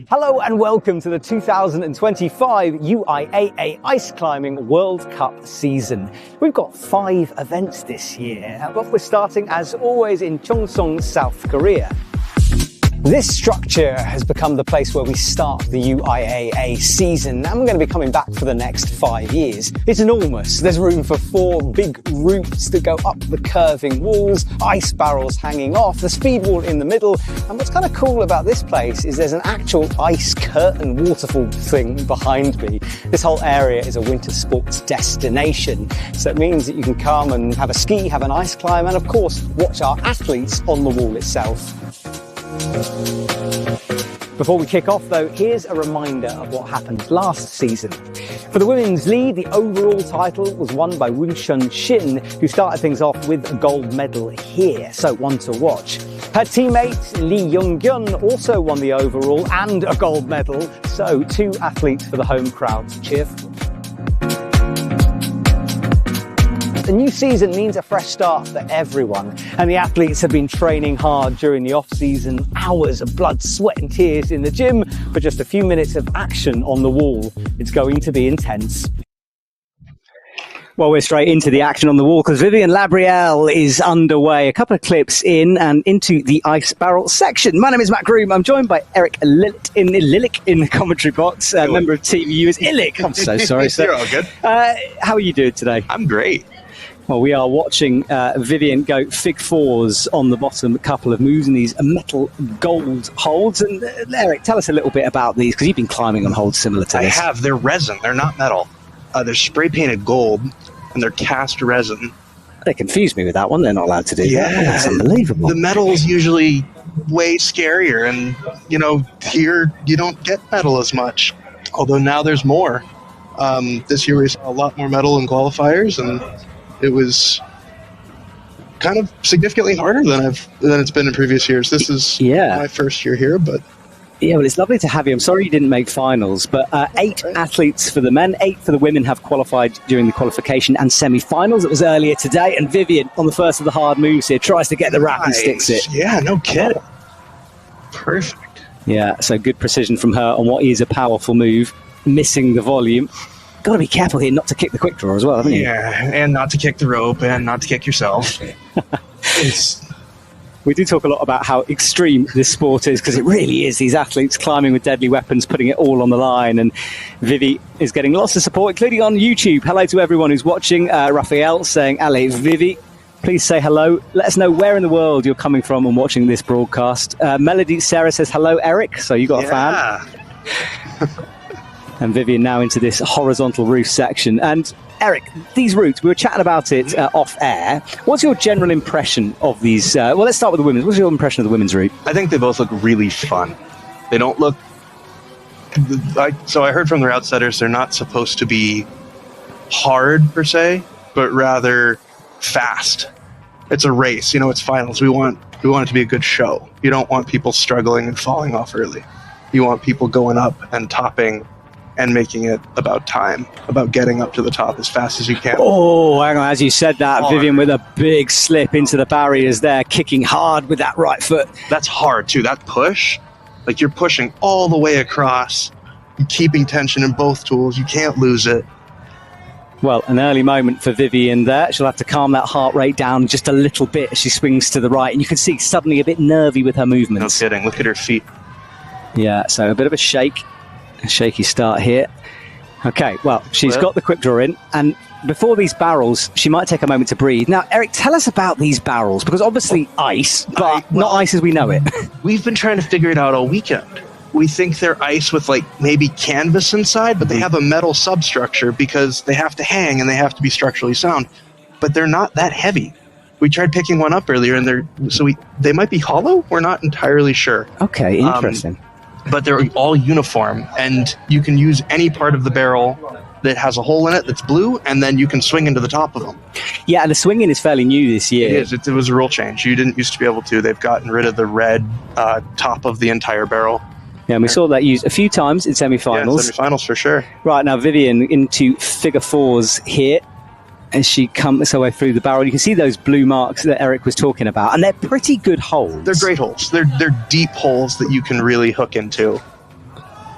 Hello and welcome to the 2025 UIAA Ice Climbing World Cup season. We've got 5 events this year, but we're starting as always in Cheongsong, South Korea. This structure has become the place where we start the UIAA season, and we're going to be coming back for the next 5 years. It's enormous. There's room for 4 big routes that go up the curving walls, ice barrels hanging off, the speed wall in the middle, and what's kind of cool about this place is there's an actual ice curtain waterfall thing behind me. This whole area is a winter sports destination, so it means that you can come and have a ski, have an ice climb, and of course watch our athletes on the wall itself. Before we kick off though, here's a reminder of what happened last season. For the women's lead, the overall title was won by Woonseon Shin, who started things off with a gold medal here, so one to watch. Her teammate Youngun also won the overall and a gold medal, so 2 athletes for the home crowd to cheer for. A new season means a fresh start for everyone, and the athletes have been training hard during the off-season, hours of blood, sweat and tears in the gym for just a few minutes of action on the wall. It's going to be intense. Well, we're straight into the action on the wall because Vivian Labrielle is underway. A couple of clips in and into the ice barrel section. My name is Matt Groom. I'm joined by Eric Lillick in the commentary box, member of Team US Illick. I'm so sorry, sir. You're all good. How are you doing today? I'm great. Well, we are watching Vivian go fig fours on the bottom couple of moves in these metal gold holds. And Eric, tell us a little bit about these, because you've been climbing on holds similar to this. I have. They're resin. They're not metal. They're spray painted gold, and they're cast resin. They confused me with that one. They're not allowed to do that. That's unbelievable. The metal is usually way scarier, and, here you don't get metal as much, although now there's more. This year we saw a lot more metal in qualifiers, and it was kind of significantly harder than it's been in previous years. This is my first year here, but well, it's lovely to have you. I'm sorry you didn't make finals, but 8 athletes for the men, 8 for the women have qualified during the qualification and semi-finals. It was earlier today, and Vivian, on the first of the hard moves here, tries to get the wrap and sticks it. Yeah, no kidding. Perfect. Yeah, so good precision from her on what is a powerful move, missing the volume. Got to be careful here not to kick the quick draw as well, haven't you? Yeah, and not to kick the rope and not to kick yourself. We do talk a lot about how extreme this sport is, because it really is. These athletes climbing with deadly weapons, putting it all on the line. And Vivi is getting lots of support, including on YouTube. Hello to everyone who's watching. Raphael saying, Allez, Vivi. Please say hello. Let us know where in the world you're coming from and watching this broadcast. Melody Sarah says hello, Eric. So you got a fan. And Vivian now into this horizontal roof section. And Eric, these routes, we were chatting about it off air. What's your general impression of these? Well, let's start with the women's. What's your impression of the women's route? I think they both look really fun. They don't look... So I heard from the route setters, they're not supposed to be hard per se, but rather fast. It's a race, it's finals. We want it to be a good show. You don't want people struggling and falling off early. You want people going up and topping and making it about time, about getting up to the top as fast as you can. Oh, hang on, as you said that, Vivian with a big slip into the barriers there, kicking hard with that right foot. That's hard too, that push. Like you're pushing all the way across, you're keeping tension in both tools, you can't lose it. Well, an early moment for Vivian there. She'll have to calm that heart rate down just a little bit as she swings to the right. And you can see suddenly a bit nervy with her movements. No kidding. Look at her feet. Yeah, so a bit of a shaky start here. Okay, well, she's got the quick draw in. And before these barrels, she might take a moment to breathe. Now, Eric, tell us about these barrels. Because obviously ice, but not ice as we know it. We've been trying to figure it out all weekend. We think they're ice with maybe canvas inside, but they have a metal substructure because they have to hang and they have to be structurally sound. But they're not that heavy. We tried picking one up earlier, and they might be hollow. We're not entirely sure. Okay, interesting. But they're all uniform, and you can use any part of the barrel that has a hole in it that's blue, and then you can swing into the top of them. Yeah, and the swinging is fairly new this year. It is. It was a rule change. You didn't used to be able to. They've gotten rid of the red top of the entire barrel. Yeah, and we saw that used a few times in semi-finals. Yeah, semi-finals for sure. Right, now Vivian into figure fours here as she comes her way through the barrel. You can see those blue marks that Eric was talking about, and they're pretty good holes. They're great holes. They're deep holes that you can really hook into.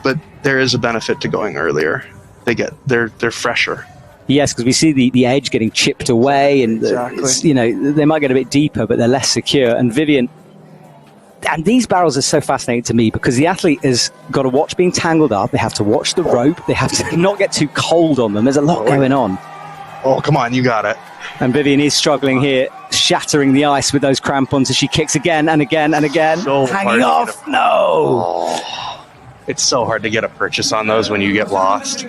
But there is a benefit to going earlier. They're fresher. Yes, because we see the edge getting chipped away, and exactly. They might get a bit deeper, but they're less secure. And Vivian... And these barrels are so fascinating to me because the athlete has got to watch being tangled up. They have to watch the rope. They have to not get too cold on them. There's a lot going on. Oh, come on. You got it. And Vivian is struggling here, shattering the ice with those crampons as she kicks again and again and again. So hanging off. No. Oh, it's so hard to get a purchase on those when you get lost.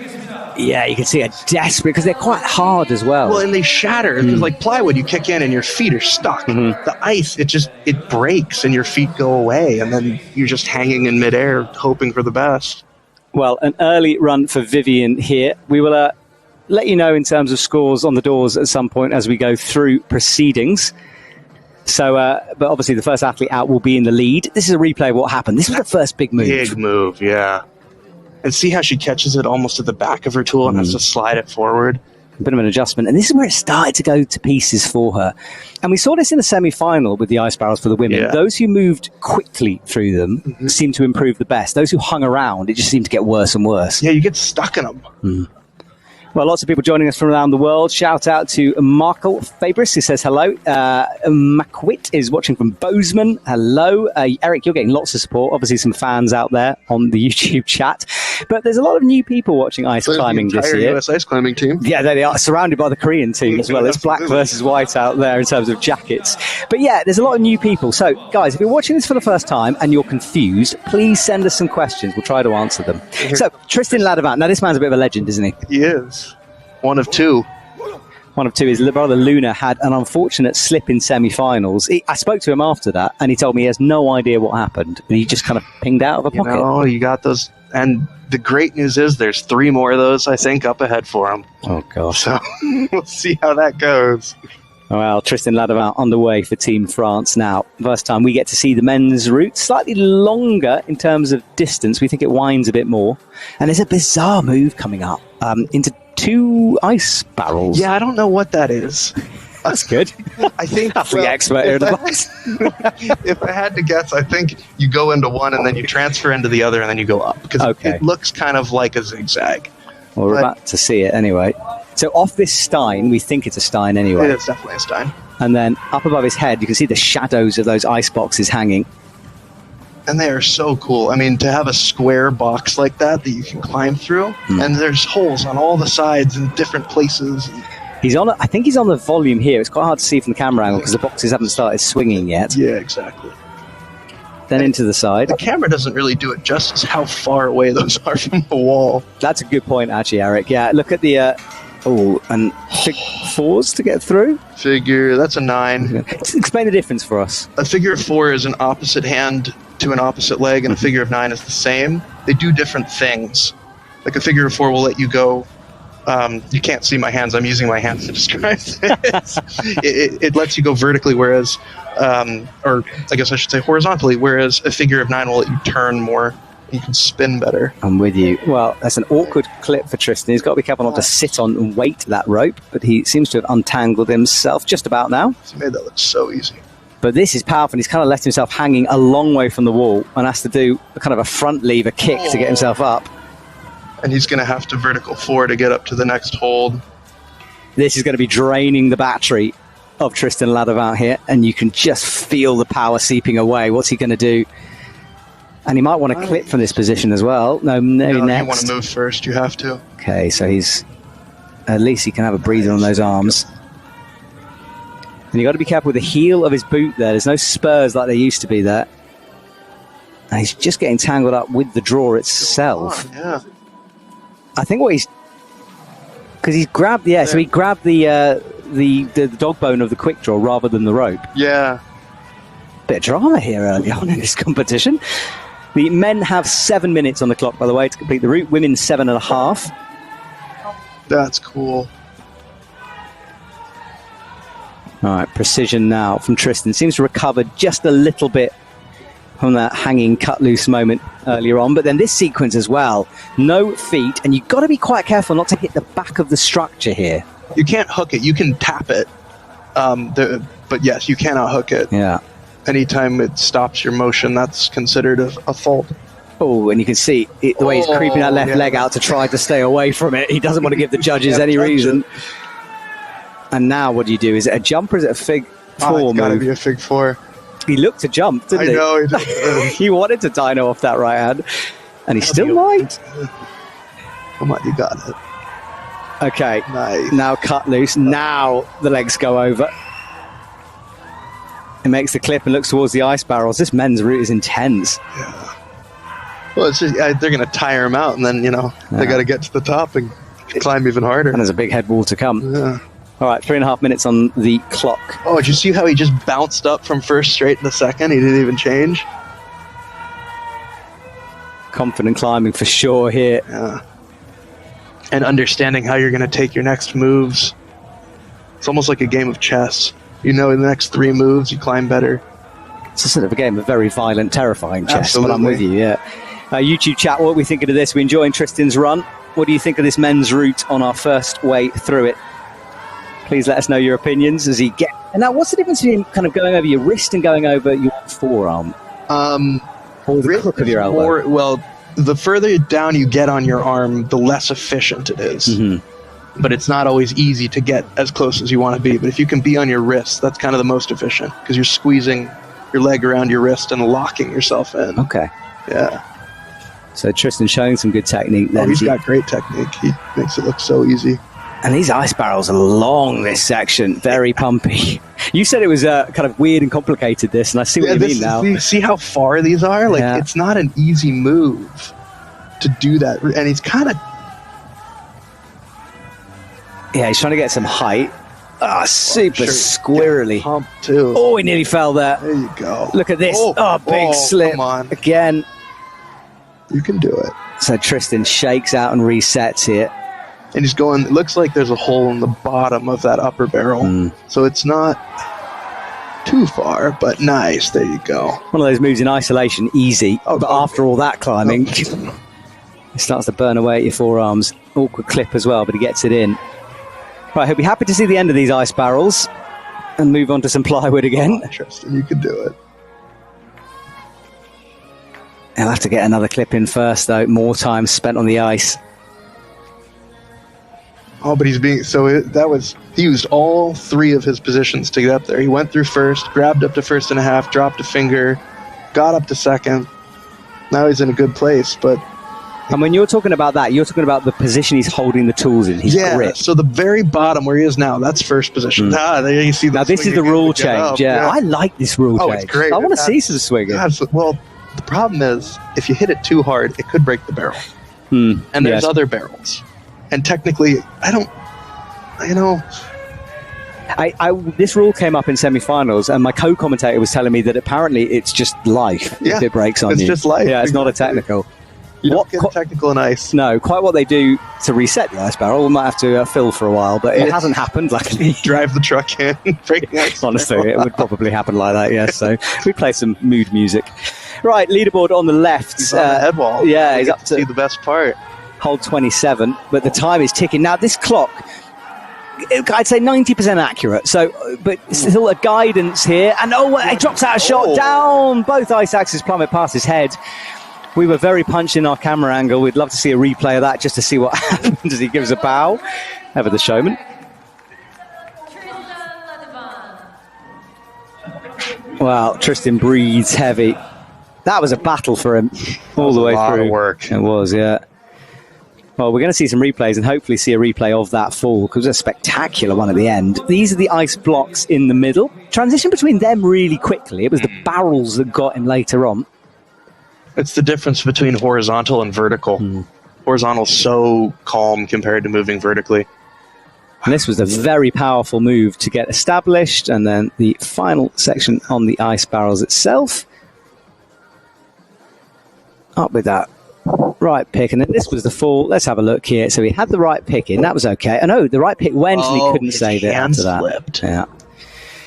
Yeah, you can see it desperate because they're quite hard as well. Well, and they shatter. It's like plywood. You kick in and your feet are stuck. Mm-hmm. The ice, it breaks and your feet go away, and then you're just hanging in midair hoping for the best. Well, an early run for Vivian here. We will let you know in terms of scores on the doors at some point as we go through proceedings. So, but obviously the first athlete out will be in the lead. This is a replay of what happened. This was the first big move. Big move, yeah. And see how she catches it almost at the back of her tool and has to slide it forward. A bit of an adjustment. And this is where it started to go to pieces for her. And we saw this in the semi-final with the ice barrels for the women. Yeah. Those who moved quickly through them seemed to improve the best. Those who hung around, it just seemed to get worse and worse. Yeah, you get stuck in them. Well, lots of people joining us from around the world. Shout out to Markle Fabris, who says hello. McWitt is watching from Bozeman. Hello. Eric, you're getting lots of support. Obviously, some fans out there on the YouTube chat. But there's a lot of new people watching ice climbing this year. US ice climbing team. Yeah, they are surrounded by the Korean team as well. It's black versus white out there in terms of jackets. But yeah, there's a lot of new people. So, guys, if you're watching this for the first time and you're confused, please send us some questions. We'll try to answer them. So, Tristan Ladevant. Now, this man's a bit of a legend, isn't he? He is. One of two. One of two. His brother Luna had an unfortunate slip in semi-finals. I spoke to him after that, and he told me he has no idea what happened. And he just kind of pinged out of a pocket. Oh, you got those. And the great news is there's 3 more of those, I think, up ahead for him. Oh, gosh. So we'll see how that goes. Well, Tristan Ladevant on the way for Team France now. First time we get to see the men's route. Slightly longer in terms of distance. We think it winds a bit more. And there's a bizarre move coming up into 2 ice barrels. Yeah, I don't know what that is. That's good. I think that's the expert here in the box. If I had to guess, I think you go into one and then you transfer into the other and then you go up. Because it looks kind of like a zigzag. Well, we're about to see it anyway. So off this stein, we think it's a stein anyway. It's definitely a stein. And then up above his head, you can see the shadows of those ice boxes hanging. And they are so cool. I mean, to have a square box like that you can climb through, and there's holes on all the sides in different places. I think he's on the volume here. It's quite hard to see from the camera angle because the boxes haven't started swinging yet. Yeah, exactly. Then into the side. The camera doesn't really do it justice how far away those are from the wall. That's a good point, actually, Eric. Yeah, look at the... and fours to get through? Figure, that's a 9. Explain the difference for us. A figure of 4 is an opposite hand to an opposite leg, and a figure of 9 is the same. They do different things. Like a figure of 4 will let you go... you can't see my hands. I'm using my hands to describe this. It lets you go vertically, whereas... or I guess I should say horizontally, whereas a figure of 9 will let you turn more. You can spin better. I'm with you. Well, that's an awkward clip for Tristan. He's got to be careful not to sit on and weight that rope, but he seems to have untangled himself just about now. He made that look so easy. But this is powerful. He's kind of left himself hanging a long way from the wall and has to do a kind of a front lever kick to get himself up. And he's going to have to vertical 4 to get up to the next hold. This is going to be draining the battery of Tristan Ladevant here, and you can just feel the power seeping away. What's he going to do? And he might want to clip from this position as well. No, next. You want to move first. You have to. Okay, so at least he can have a breather on those arms. And you've got to be careful with the heel of his boot there. There's no spurs like there used to be there. And he's just getting tangled up with the drawer itself. Yeah. I think because he's grabbed, so he grabbed the dog bone of the quick draw rather than the rope. Yeah. Bit of drama here early on in this competition. The men have 7 minutes on the clock, by the way, to complete the route. Women 7.5. That's cool. All right, precision now from Tristan. Seems to recover just a little bit from that hanging cut loose moment earlier on. But then this sequence as well, no feet, and you've got to be quite careful not to hit the back of the structure here. You can't hook it. You can tap it. But yes, you cannot hook it. Yeah. Anytime it stops your motion, that's considered a fault. Oh, and you can see the way he's creeping that left leg out to try to stay away from it. He doesn't want to give the judges any reason. And now what do you do? Is it a jump or is it a fig 4 it's got to be a fig 4. He looked to jump, didn't he? I know he did. He wanted to dino off that right hand. And he still might. Come on, you got it. Okay. Nice. Now cut loose. Now the legs go over. It makes the clip and looks towards the ice barrels. This men's route is intense. Yeah. Well, it's just, they're going to tire him out, and then, they got to get to the top and climb even harder. And there's a big head wall to come. Yeah. All right, 3.5 minutes on the clock. Oh, did you see how he just bounced up from first straight to second? He didn't even change. Confident climbing for sure here. Yeah. And understanding how you're going to take your next moves. It's almost like a game of chess. In the next 3 moves, you climb better. It's a sort of a game of very violent, terrifying chess. Absolutely. But I'm with you, yeah. YouTube chat, what are we thinking of this? We're enjoying Tristan's run. What do you think of this men's route on our first way through it? Please let us know your opinions as he gets... And now, what's the difference between kind of going over your wrist and going over your forearm? Or the crook of your elbow? Well, the further down you get on your arm, the less efficient it is. Mm-hmm. But it's not always easy to get as close as you want to be. But if you can be on your wrist, that's kind of the most efficient because you're squeezing your leg around your wrist and locking yourself in. Okay. Yeah. So Tristan showing some good technique then. He's got great technique. He makes it look so easy. And these ice barrels are long, this section. Very pumpy. You said it was kind of weird and complicated, this, and I see what you mean now. You see how far these are? It's not an easy move to do that. And he's kind of... Yeah, he's trying to get some height. Super squirrely. Pump too. Oh, he nearly fell there. There you go. Look at this. Big slip. Come on. Again. You can do it. So Tristan shakes out and resets here. And he's going, it looks like there's a hole in the bottom of that upper barrel. So it's not too far, but nice. There you go. One of those moves in isolation, easy. But after all that climbing, it starts to burn away at your forearms. Awkward clip as well, but he gets it in. Right, he'll be happy to see the end of these ice barrels and move on to some plywood again. Tristan, you can do it. He'll have to get another clip in first, though. More time spent on the ice. Oh, but he used all 3 of his positions to get up there. He went through first, grabbed up to 1.5 first, dropped a finger, got up to second. Now he's in a good place, but And when you're talking about that, you're talking about the position he's holding the tools in. His grip. So the very bottom where he is now, that's first position. There you see. Now this is the rule change. Yeah, I like this rule change. It's great. I want to see some swinging. Well, the problem is if you hit it too hard, it could break the barrel. And there's other barrels. And technically, this rule came up in semi-finals, and my co-commentator was telling me that apparently it's just life if it breaks on you. It's just life. Yeah, it's not a technical. You don't get technical in ice. No, quite what they do to reset the ice barrel. We might have to fill for a while, but it hasn't happened, luckily. Drive the truck in, break the ice. Honestly, it would probably happen like that, yes. So we play some mood music. Right, leaderboard on the left. He's on the head wall. Yeah, he's up to see the best part. Hole 27, but the time is ticking. Now, this clock, I'd say 90% accurate. So, but still a guidance here. And he drops out a shot down. Both ice axes plummet past his head. We were very punched in our camera angle. We'd love to see a replay of that just to see what happens as he gives a bow. Ever the showman. Wow, Tristan breathes heavy. That was a battle for him all the way through. A lot of work. It was, yeah. Well, we're going to see some replays and hopefully see a replay of that fall because it was a spectacular one at the end. These are the ice blocks in the middle. Transition between them really quickly. It was the barrels that got him later on. It's the difference between horizontal and vertical. Horizontal is so calm compared to moving vertically. And this was a very powerful move to get established. And then the final section on the ice barrels itself. Up with that right pick. And then this was the fall. Let's have a look here. So he had the right pick in. That was okay. Oh, no, the right pick went and he couldn't save it after that. Slipped. Yeah.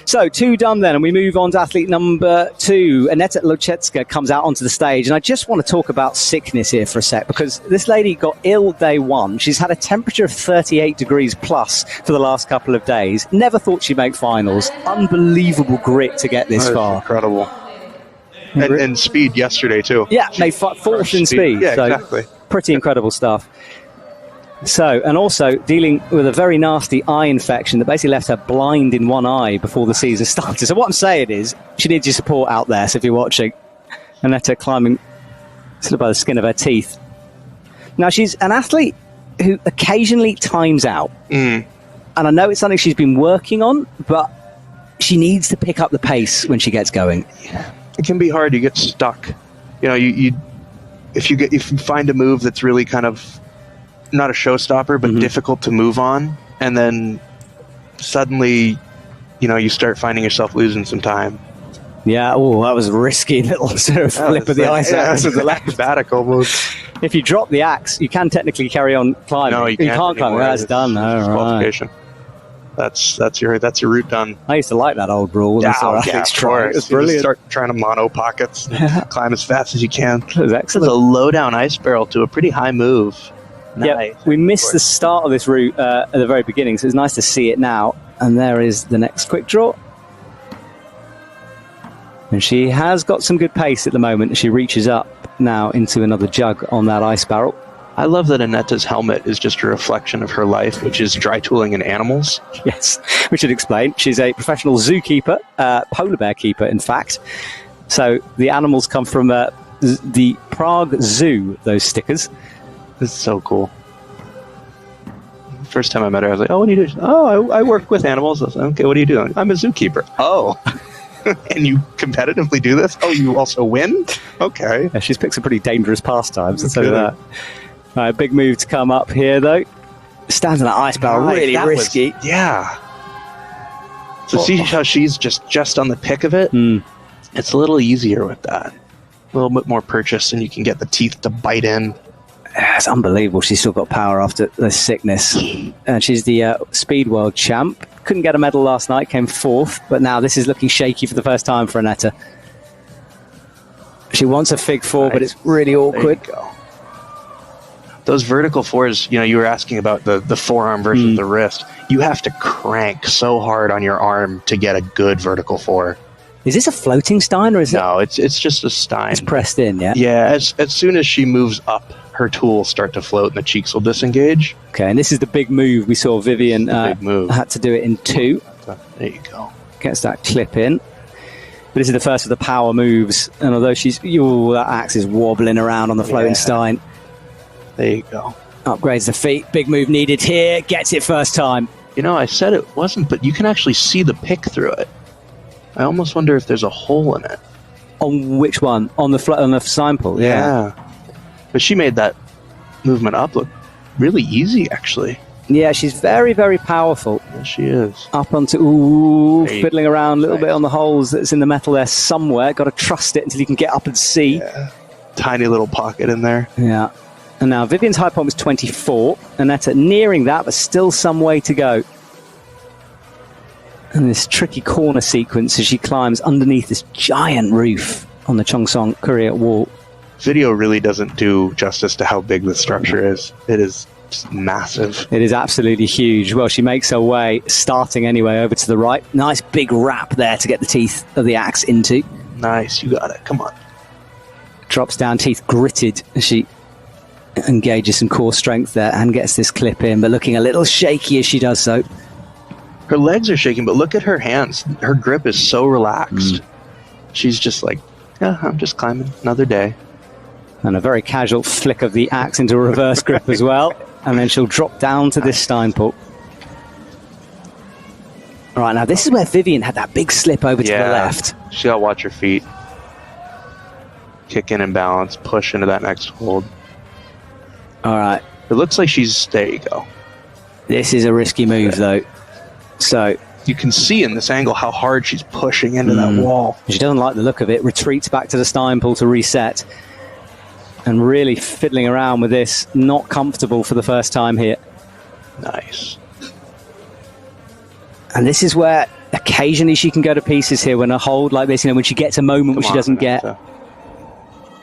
So 2 done then, and we move on to athlete number 2. Aneta Louzicka comes out onto the stage, and I just want to talk about sickness here for a sec, because this lady got ill day 1. She's had a temperature of 38 degrees plus for the last couple of days. Never thought she'd make finals. Unbelievable grit to get this far. Incredible. And speed yesterday, too. Yeah, made 4th in speed. Yeah, so exactly. Pretty incredible stuff. So, and also dealing with a very nasty eye infection that basically left her blind in one eye before the season started. So what I'm saying is, she needs your support out there. So if you're watching, Aneta climbing sort of by the skin of her teeth. Now, she's an athlete who occasionally times out. And I know it's something she's been working on, but she needs to pick up the pace when she gets going. It can be hard. You get stuck. You know, if you find a move that's really kind of not a showstopper, but difficult to move on, and then suddenly, you start finding yourself losing some time. Yeah, that was a risky little sort of flip of the ice axe. That's an acrobatic almost. If you drop the axe, you can technically carry on climbing. No, you can't climb. That's done. Disqualification. That's your route done. I used to like that old rule. Of course. It's brilliant. Start trying to mono pockets, climb as fast as you can. It was excellent. It's a low down ice barrel to a pretty high move. Nice. Yeah, we missed the start of this route at the very beginning, so it's nice to see it now. And there is the next quick draw. And she has got some good pace at the moment. She reaches up now into another jug on that ice barrel. I love that Aneta's helmet is just a reflection of her life, which is dry tooling in animals. Yes, we should explain. She's a professional zookeeper, polar bear keeper, in fact. So the animals come from the Prague Zoo, those stickers. This is so cool. First time I met her, I was like, "Oh, what do you do?" "Oh, I work with animals." I was like, "Okay, what are you doing?" "I'm a zookeeper." "Oh, and you competitively do this?" "Oh, you also win?" "Okay." Yeah, she's picked some pretty dangerous pastimes. Let's say that. All right, big move to come up here, though. Stands on that ice barrel, really risky. So see how she's just on the pick of it? It's a little easier with that. A little bit more purchase, and you can get the teeth to bite in. It's unbelievable. She's still got power after the sickness. And she's the speed world champ. Couldn't get a medal last night, came 4th, but now this is looking shaky for the first time for Aneta. She wants a fig 4, but it's really awkward. There you go. Those vertical 4s, you were asking about the forearm versus the wrist. You have to crank so hard on your arm to get a good vertical 4. Is this a floating stein, or is it? No, it's just a stein. It's pressed in, yeah? Yeah, as soon as she moves up, her tool will start to float and the cheeks will disengage. Okay, and this is the big move. We saw Vivian big move. Had to do it in 2. There you go. Gets that clip in. But this is the first of the power moves. And although that axe is wobbling around on the floating stein. There you go. Upgrades the feet. Big move needed here. Gets it first time. You know, I said it wasn't, but you can actually see the pick through it. I almost wonder if there's a hole in it. On which one? On the sample? Yeah. But she made that movement up look really easy, actually. Yeah, she's very, very powerful. Yes, she is. Up onto, Hey, fiddling around a little nice. bit on the holes that's in the metal there somewhere. Got to trust it until you can get up and see. Yeah. Tiny little pocket in there. Yeah. And now Vivian's high point was 24. Aneta nearing that, but still some way to go. And this tricky corner sequence as she climbs underneath this giant roof on the Cheongsong Korea wall. Video really doesn't do justice to how big the structure is. It is just massive. It is absolutely huge. Well, she makes her way, starting anyway, over to the right. Nice big wrap there to get the teeth of the axe into. Nice, you got it. Come on. Drops down, teeth gritted as she engages some core strength there and gets this clip in, but looking a little shaky as she does so. Her legs are shaking, but look at her hands. Her grip is so relaxed. She's just like, yeah, I'm just climbing another day. And a very casual flick of the axe into a reverse grip as well. And then she'll drop down to this Steinpull. All right, now this is where Vivian had that big slip over to the left. She got to watch her feet. Kick in and balance, push into that next hold. All right. It looks like she's, there you go. This is a risky move, though. So you can see in this angle how hard she's pushing into that wall. She doesn't like the look of it. Retreats back to the Steinpull to reset. And really fiddling around with this. Not comfortable for the first time here. Nice. And this is where occasionally she can go to pieces here when a hold like this, you know, when she gets a moment which she doesn't get.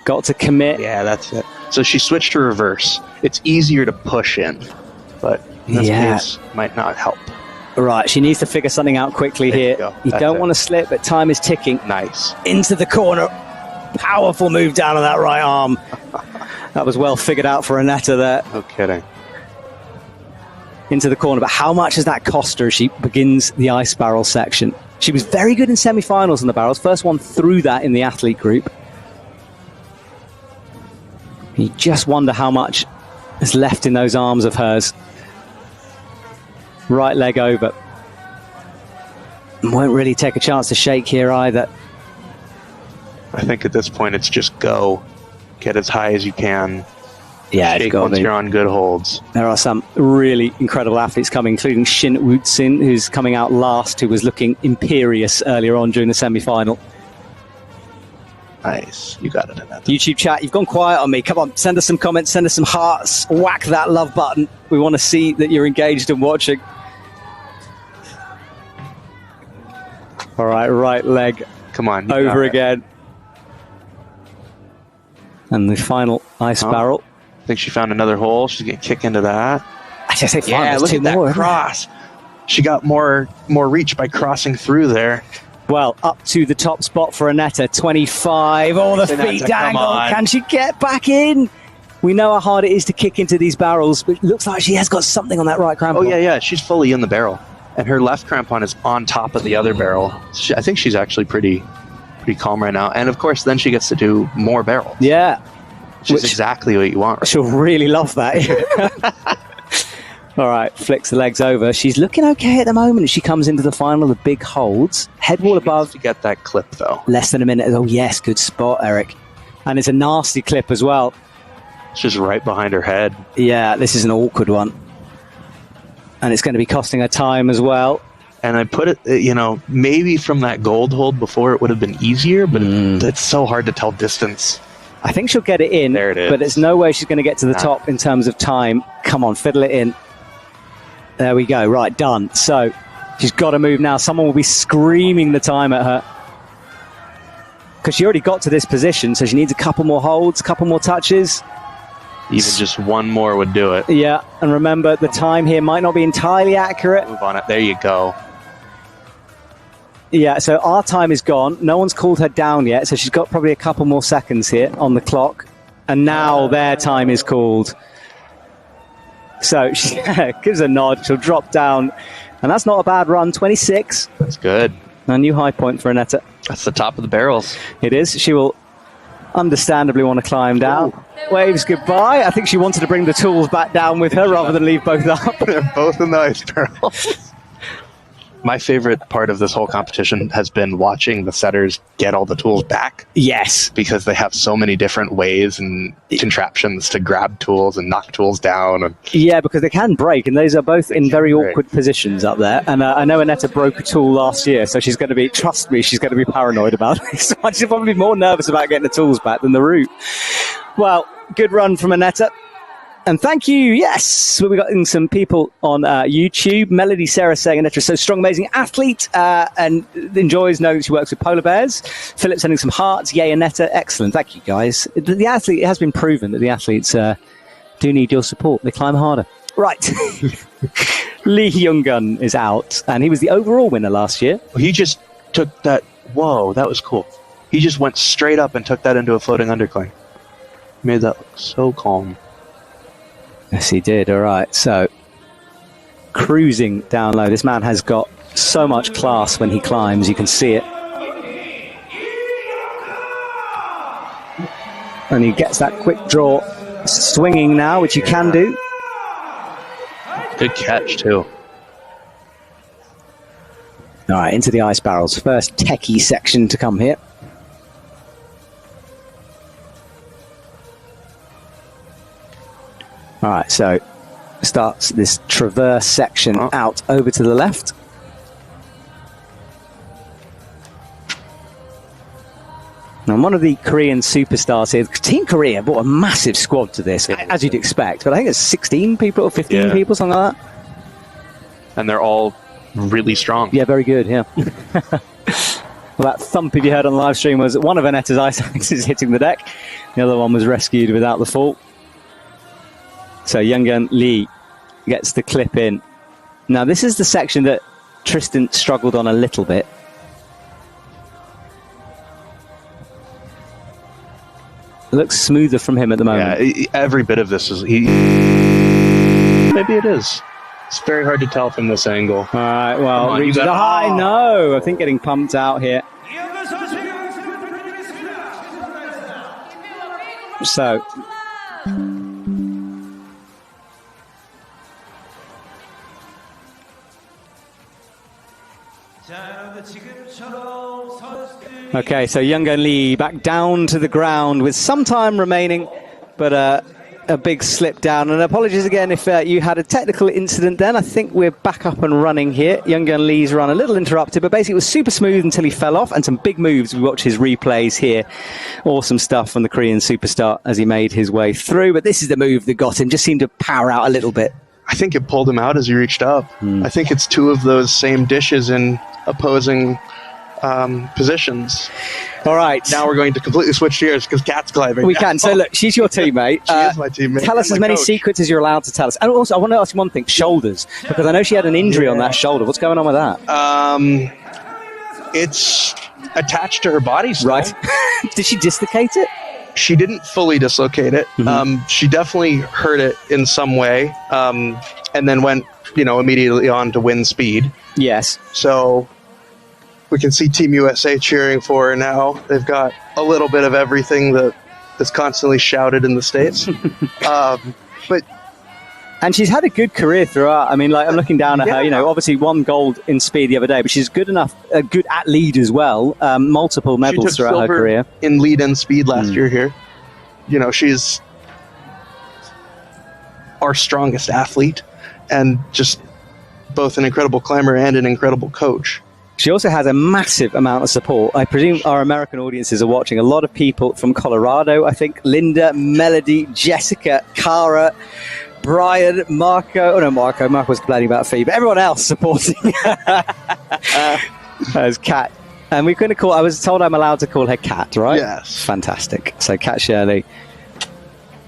Got to commit. Yeah, that's it. So she switched to reverse. It's easier to push in, but in this case, might not help. Right, she needs to figure something out quickly here. You don't want to slip, but time is ticking. Nice. Into the corner. Powerful move down on that right arm. That was well figured out for Aneta there. No kidding. Into the corner, but how much does that cost her as she begins the ice barrel section? She was very good in semi-finals in the barrels. First one through that in the athlete group. You just wonder how much is left in those arms of hers. Right leg over. Won't really take a chance to shake here either. I think at this point it's just go. Get as high as you can. Yeah, shake once you're on good holds. There are some really incredible athletes coming, including Shin Woonseon, who's coming out last, who was looking imperious earlier on during the semi-final. Nice. You got it, Aneta. YouTube chat, you've gone quiet on me. Come on, send us some comments, send us some hearts. Whack that love button. We want to see that you're engaged and watching. All right leg. Come on. Over again. And the final ice barrel. I think she found another hole. She's going to kick into that. I just say yeah, look at that cross. She got more reach by crossing through there. Well, up to the top spot for Aneta, 25. Oh, the feet dangle. Can she get back in? We know how hard it is to kick into these barrels, but it looks like she has got something on that right crampon. Oh, yeah. She's fully in the barrel. And her left crampon is on top of the other barrel. I think she's actually pretty calm right now. And, of course, then she gets to do more barrels. Yeah. Which is exactly what you want. Right? She'll really love that. All right, flicks the legs over. She's looking okay at the moment as she comes into the final of the big holds. Head wall above. To get that clip, though. Less than a minute. Oh, yes, good spot, Eric. And it's a nasty clip as well. It's just right behind her head. Yeah, this is an awkward one. And it's going to be costing her time as well. And I put it, maybe from that gold hold before it would have been easier, but it's so hard to tell distance. I think she'll get it in. There it is. But there's no way she's going to get to the top in terms of time. Come on, fiddle it in. There we go. Right, done. So she's got to move now. Someone will be screaming the time at her. Because she already got to this position, so she needs a couple more holds, a couple more touches. Even just one more would do it. Yeah, and remember, the time here might not be entirely accurate. Move on it. There you go. Yeah, so our time is gone. No one's called her down yet, so she's got probably a couple more seconds here on the clock. And now their time is called. So she gives a nod. She'll drop down. And that's not a bad run. 26. That's good. A new high point for Aneta. That's the top of the barrels. It is. She will understandably want to climb down. Waves goodbye. I think she wanted to bring the tools back down with her rather than leave both up. They're both in the ice barrel. My favorite part of this whole competition has been watching the setters get all the tools back. Yes. Because they have so many different ways and contraptions to grab tools and knock tools down. And yeah, because they can break, and those are both in very awkward positions up there. And I know Aneta broke a tool last year, so she's going to be, trust me, she's going to be paranoid about it. So she's probably more nervous about getting the tools back than the route. Well, good run from Aneta. And thank you, yes. We've got some people on YouTube. Melody Sarah saying Aneta is so strong, amazing athlete, and enjoys knowing that she works with polar bears. Philip sending some hearts. Yay, Aneta. Excellent. Thank you, guys. The athlete, it has been proven that the athletes do need your support. They climb harder. Right. Lee Youngun is out, and he was the overall winner last year. He just took that. Whoa, that was cool. He just went straight up and took that into a floating undercling. Made that look so calm. Yes, he did. All right. So, cruising down low. This man has got so much class when he climbs. You can see it. And he gets that quick draw. Swinging now, which you can do. Good catch, too. All right, into the ice barrels. First techie section to come here. All right, so starts this traverse section out over to the left. And one of the Korean superstars here, Team Korea brought a massive squad to this, as you'd expect. But I think it's 16 people or 15 people, something like that. And they're all really strong. Yeah, very good, yeah. Well, that thump, if you heard on the live stream, was one of Aneta's ice axes hitting the deck. The other one was rescued without the fall. So Youngun Lee gets the clip in. Now this is the section that Tristan struggled on a little bit. It looks smoother from him at the moment. Yeah, every bit of this is... maybe it is. It's very hard to tell from this angle. All right, well, reach the high. No, I think getting pumped out here. So... Okay, so Youngun Lee back down to the ground with some time remaining, but a big slip down. And apologies again if you had a technical incident then. I think we're back up and running here. Youngun Lee's run a little interrupted, but basically it was super smooth until he fell off, and some big moves. We watch his replays here. Awesome stuff from the Korean superstar as he made his way through. But this is the move that got him. Just seemed to power out a little bit. I think it pulled him out as he reached up. I think it's two of those same dishes in opposing positions. All right. Now we're going to completely switch gears because Kat's climbing. We can. So look, she's your teammate. She is my teammate. Tell us as many secrets as you're allowed to tell us. And also, I want to ask you one thing. Shoulders. Because I know she had an injury on that shoulder. What's going on with that? It's attached to her body still. Right. Did she dislocate it? She didn't fully dislocate it. She definitely hurt it in some way, and then went, immediately on to win speed. Yes. So we can see Team USA cheering for her now. They've got a little bit of everything that is constantly shouted in the States. And she's had a good career throughout. I mean, I'm looking down at her, obviously won gold in speed the other day, but she's good at lead as well. Multiple medals throughout her career. In lead and speed last year here. She's our strongest athlete and just both an incredible climber and an incredible coach. She also has a massive amount of support. I presume our American audiences are watching. A lot of people from Colorado, I think. Linda, Melody, Jessica, Cara, Brian, Marco. Oh, no, Marco was complaining about fee, but everyone else supporting as Kat. And we're going to I was told I'm allowed to call her Kat, right? Yes. Fantastic. So Kat Shirley.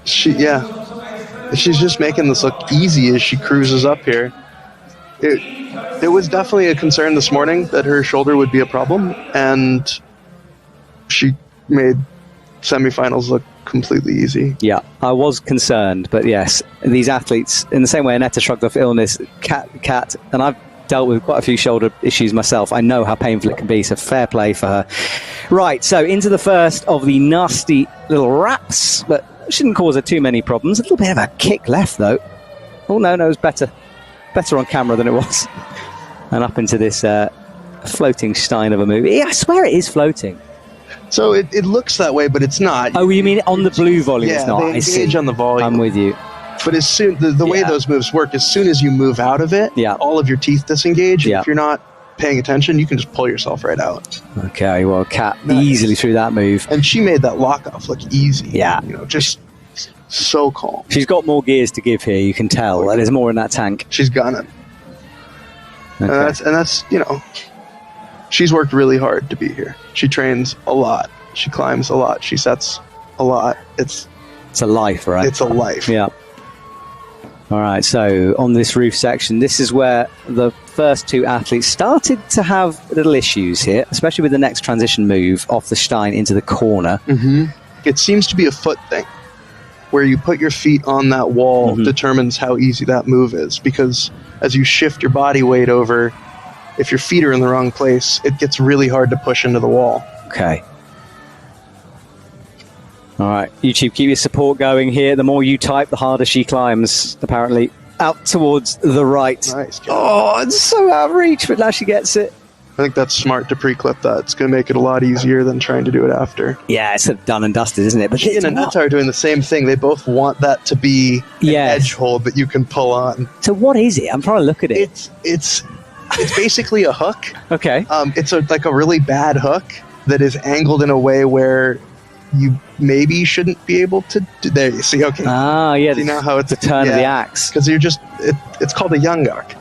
She's just making this look easy as she cruises up here. It was definitely a concern this morning that her shoulder would be a problem, and she made semifinals look completely easy. Yeah, I was concerned, but yes, these athletes, in the same way Aneta shrugged off illness, Kat, and I've dealt with quite a few shoulder issues myself. I know how painful it can be, so fair play for her. Right, so into the first of the nasty little wraps, but shouldn't cause her too many problems. A little bit of a kick left, though. Oh, no, it was better on camera than it was. And up into this floating stein of a move. Yeah, I swear it is floating. So it looks that way, but it's not. Oh, you mean on the blue volume? Yeah, it's not. they engage on the volume. I'm with you. But as soon the way those moves work, as soon as you move out of it, all of your teeth disengage. If you're not paying attention, you can just pull yourself right out. Okay, well, Kat easily through that move. And she made that lock off look easy. Yeah. Just so calm. She's got more gears to give here, you can tell. There's more in that tank. She's gunning. Okay. And that's she's worked really hard to be here. She trains a lot. She climbs a lot. She sets a lot. It's a life, right? It's a life. Yeah. All right, so on this roof section, this is where the first two athletes started to have little issues here, especially with the next transition move off the stein into the corner. Mm-hmm. It seems to be a foot thing, where you put your feet on that wall determines how easy that move is, because as you shift your body weight over, if your feet are in the wrong place, it gets really hard to push into the wall. Okay. All right, YouTube, keep your support going here. The more you type, the harder she climbs, apparently. Out towards the right. Nice job. Oh, it's so out of reach, but now she gets it. I think that's smart to pre-clip that. It's going to make it a lot easier than trying to do it after. Yeah, it's sort of done and dusted, isn't it? But she and Aneta are doing the same thing. They both want that to be an edge hold that you can pull on. So what is it? I'm trying to look at it. It's basically a hook. Okay. It's like a really bad hook that is angled in a way where you maybe shouldn't be able to do. There, you see. Okay. Ah, yeah. See now how it's the turn of the axe, because you're just. It's called a Youngun.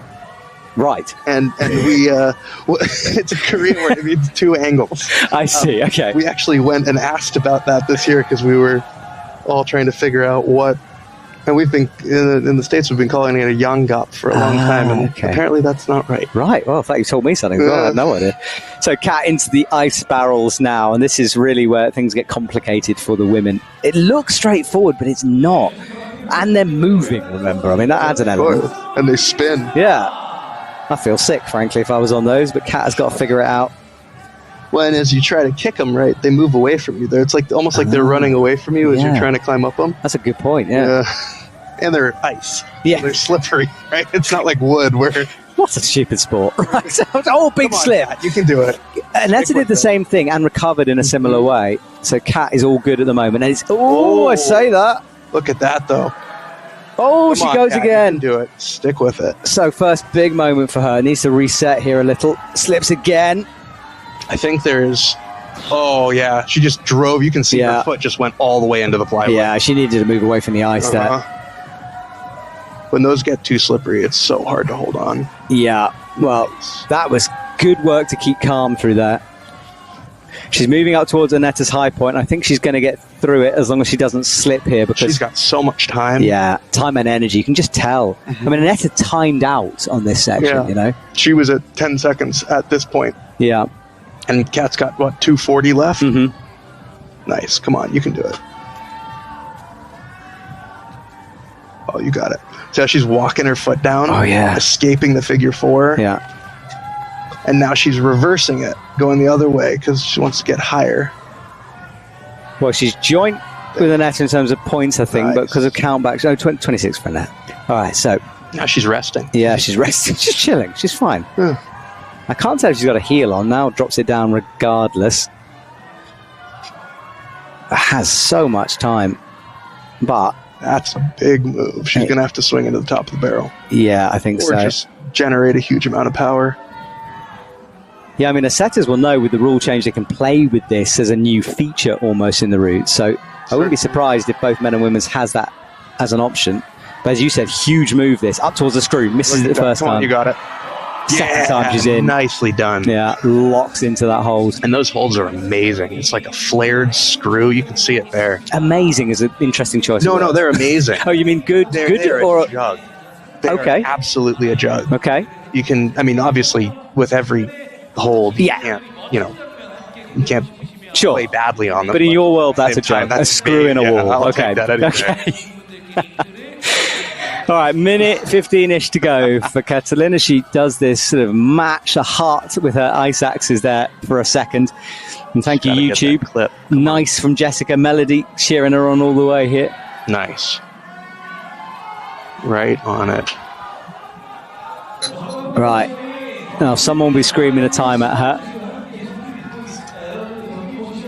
Right. And we it's a Korean word. It means two angles. I see. Okay. We actually went and asked about that this year because we were all trying to figure out what. And we've been in the States. We've been calling it a Youngup for a long time, and apparently that's not right. Right. Well, I thought you told me something. Well, I had no idea. So, Kat into the ice barrels now, and this is really where things get complicated for the women. It looks straightforward, but it's not. And they're moving. Remember, I mean that adds an element. And they spin. Yeah. I feel sick, frankly, if I was on those. But Kat has got to figure it out. Well, and as you try to kick them, right, they move away from you. It's like almost like they're running away from you as you're trying to climb up them. That's a good point, yeah. And they're ice. Yeah. So they're slippery, right? It's not like wood where... What a stupid sport, right? Oh, big slip. Kat, you can do it. Aneta did the same thing and recovered in a similar way. So Kat is all good at the moment. And it's, I say that. Look at that, though. Oh, she goes Kat, again. You can do it. Stick with it. So first big moment for her. Needs to reset here a little. Slips again. I think there's... Oh, yeah. She just drove. You can see her foot just went all the way into the plywood. Yeah, she needed to move away from the ice there. When those get too slippery, it's so hard to hold on. Yeah, well, that was good work to keep calm through that. She's moving up towards Aneta's high point. I think she's going to get through it as long as she doesn't slip here. Because she's got so much time. Yeah, time and energy. You can just tell. I mean, Aneta timed out on this section, you know? She was at 10 seconds at this point. Yeah. And Kat's got, 240 left? Mm-hmm. Nice. Come on, you can do it. Oh, you got it. See how she's walking her foot down? Oh, yeah. Escaping the figure four. Yeah. And now she's reversing it, going the other way, because she wants to get higher. Well, she's joint with Aneta in terms of points, I think, but because of countbacks. No, 26 for Aneta. All right, so. Now she's resting. Yeah, she's resting. She's chilling. She's fine. I can't tell if she's got a heel on now. Drops it down regardless. Has so much time. But. That's a big move. She's going to have to swing into the top of the barrel. Yeah, I think so. Or just generate a huge amount of power. Yeah, I mean, the setters will know with the rule change they can play with this as a new feature almost in the route. So I wouldn't be surprised if both men and women's has that as an option. But as you said, huge move this. Up towards the screw. Misses it the first time. You got it. Second time she's in. Nicely done. Yeah, locks into that hold. And those holds are amazing. It's like a flared screw. You can see it there. Amazing is an interesting choice. No, they're amazing. Oh, you mean good? They're or a jug. They're absolutely a jug. Okay. You can, I mean, obviously, with every hold, you can't play badly on them. But in your world, that's a jug. A screw in a wall. I'll okay. take that anyway. All right, minute 15-ish to go for Catalina. She does this sort of match a heart with her ice axes there for a second. And thank you, YouTube. Clip. Nice from Jessica Melody, cheering her on all the way here. Nice. Right on it. Right. Now, someone will be screaming a time at her.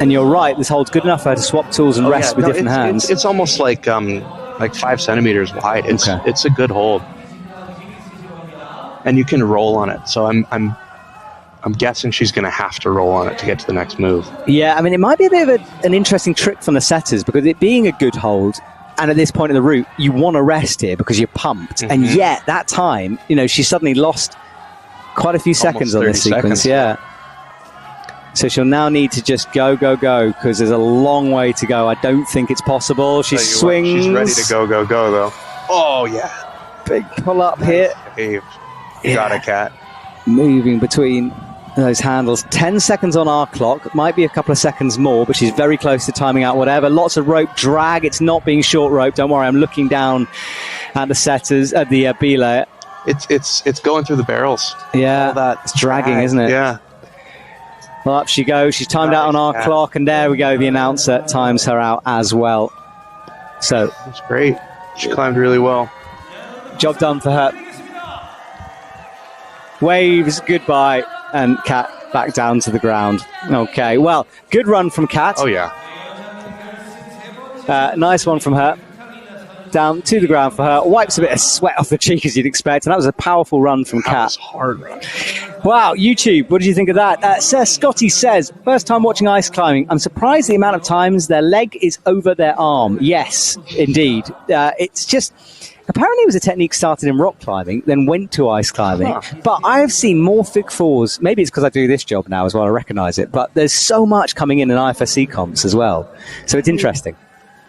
And you're right, this hold's good enough for her to swap tools and rest with different hands. It's almost like 5 centimeters wide. It's a good hold, and you can roll on it. So I'm guessing she's going to have to roll on it to get to the next move. Yeah, I mean, it might be a bit of an interesting trick from the setters, because it being a good hold, and at this point in the route, you want to rest here because you're pumped. Mm-hmm. And yet, that time, she suddenly lost quite a few seconds on this sequence. Yeah. So she'll now need to just go, because there's a long way to go. I don't think it's possible. She swings. She's ready to go, though. Oh, yeah. Big pull up here. You got a cat. Moving between those handles. 10 seconds on our clock. Might be a couple of seconds more, but she's very close to timing out whatever. Lots of rope drag. It's not being short rope. Don't worry, I'm looking down at the setters, at the belay. It's going through the barrels. Yeah, it's dragging, isn't it? Yeah. Well, up she goes. She's timed out on our clock, and there we go. The announcer times her out as well. So that's great. She climbed really well. Job done for her. Waves goodbye, and Kat back down to the ground. Okay, well, good run from Kat. Oh, yeah. Nice one from her. Down to the ground for her. Wipes a bit of sweat off the cheek, as you'd expect, and that was a powerful run from Kat. That was hard run. Wow, YouTube, what did you think of that? Sir Scotty says, first time watching ice climbing. I'm surprised the amount of times their leg is over their arm. Yes, indeed. It's just, apparently it was a technique started in rock climbing, then went to ice climbing. Huh. But I have seen more Fig 4s, maybe it's because I do this job now as well, I recognise it, but there's so much coming in IFSC comps as well. So it's interesting.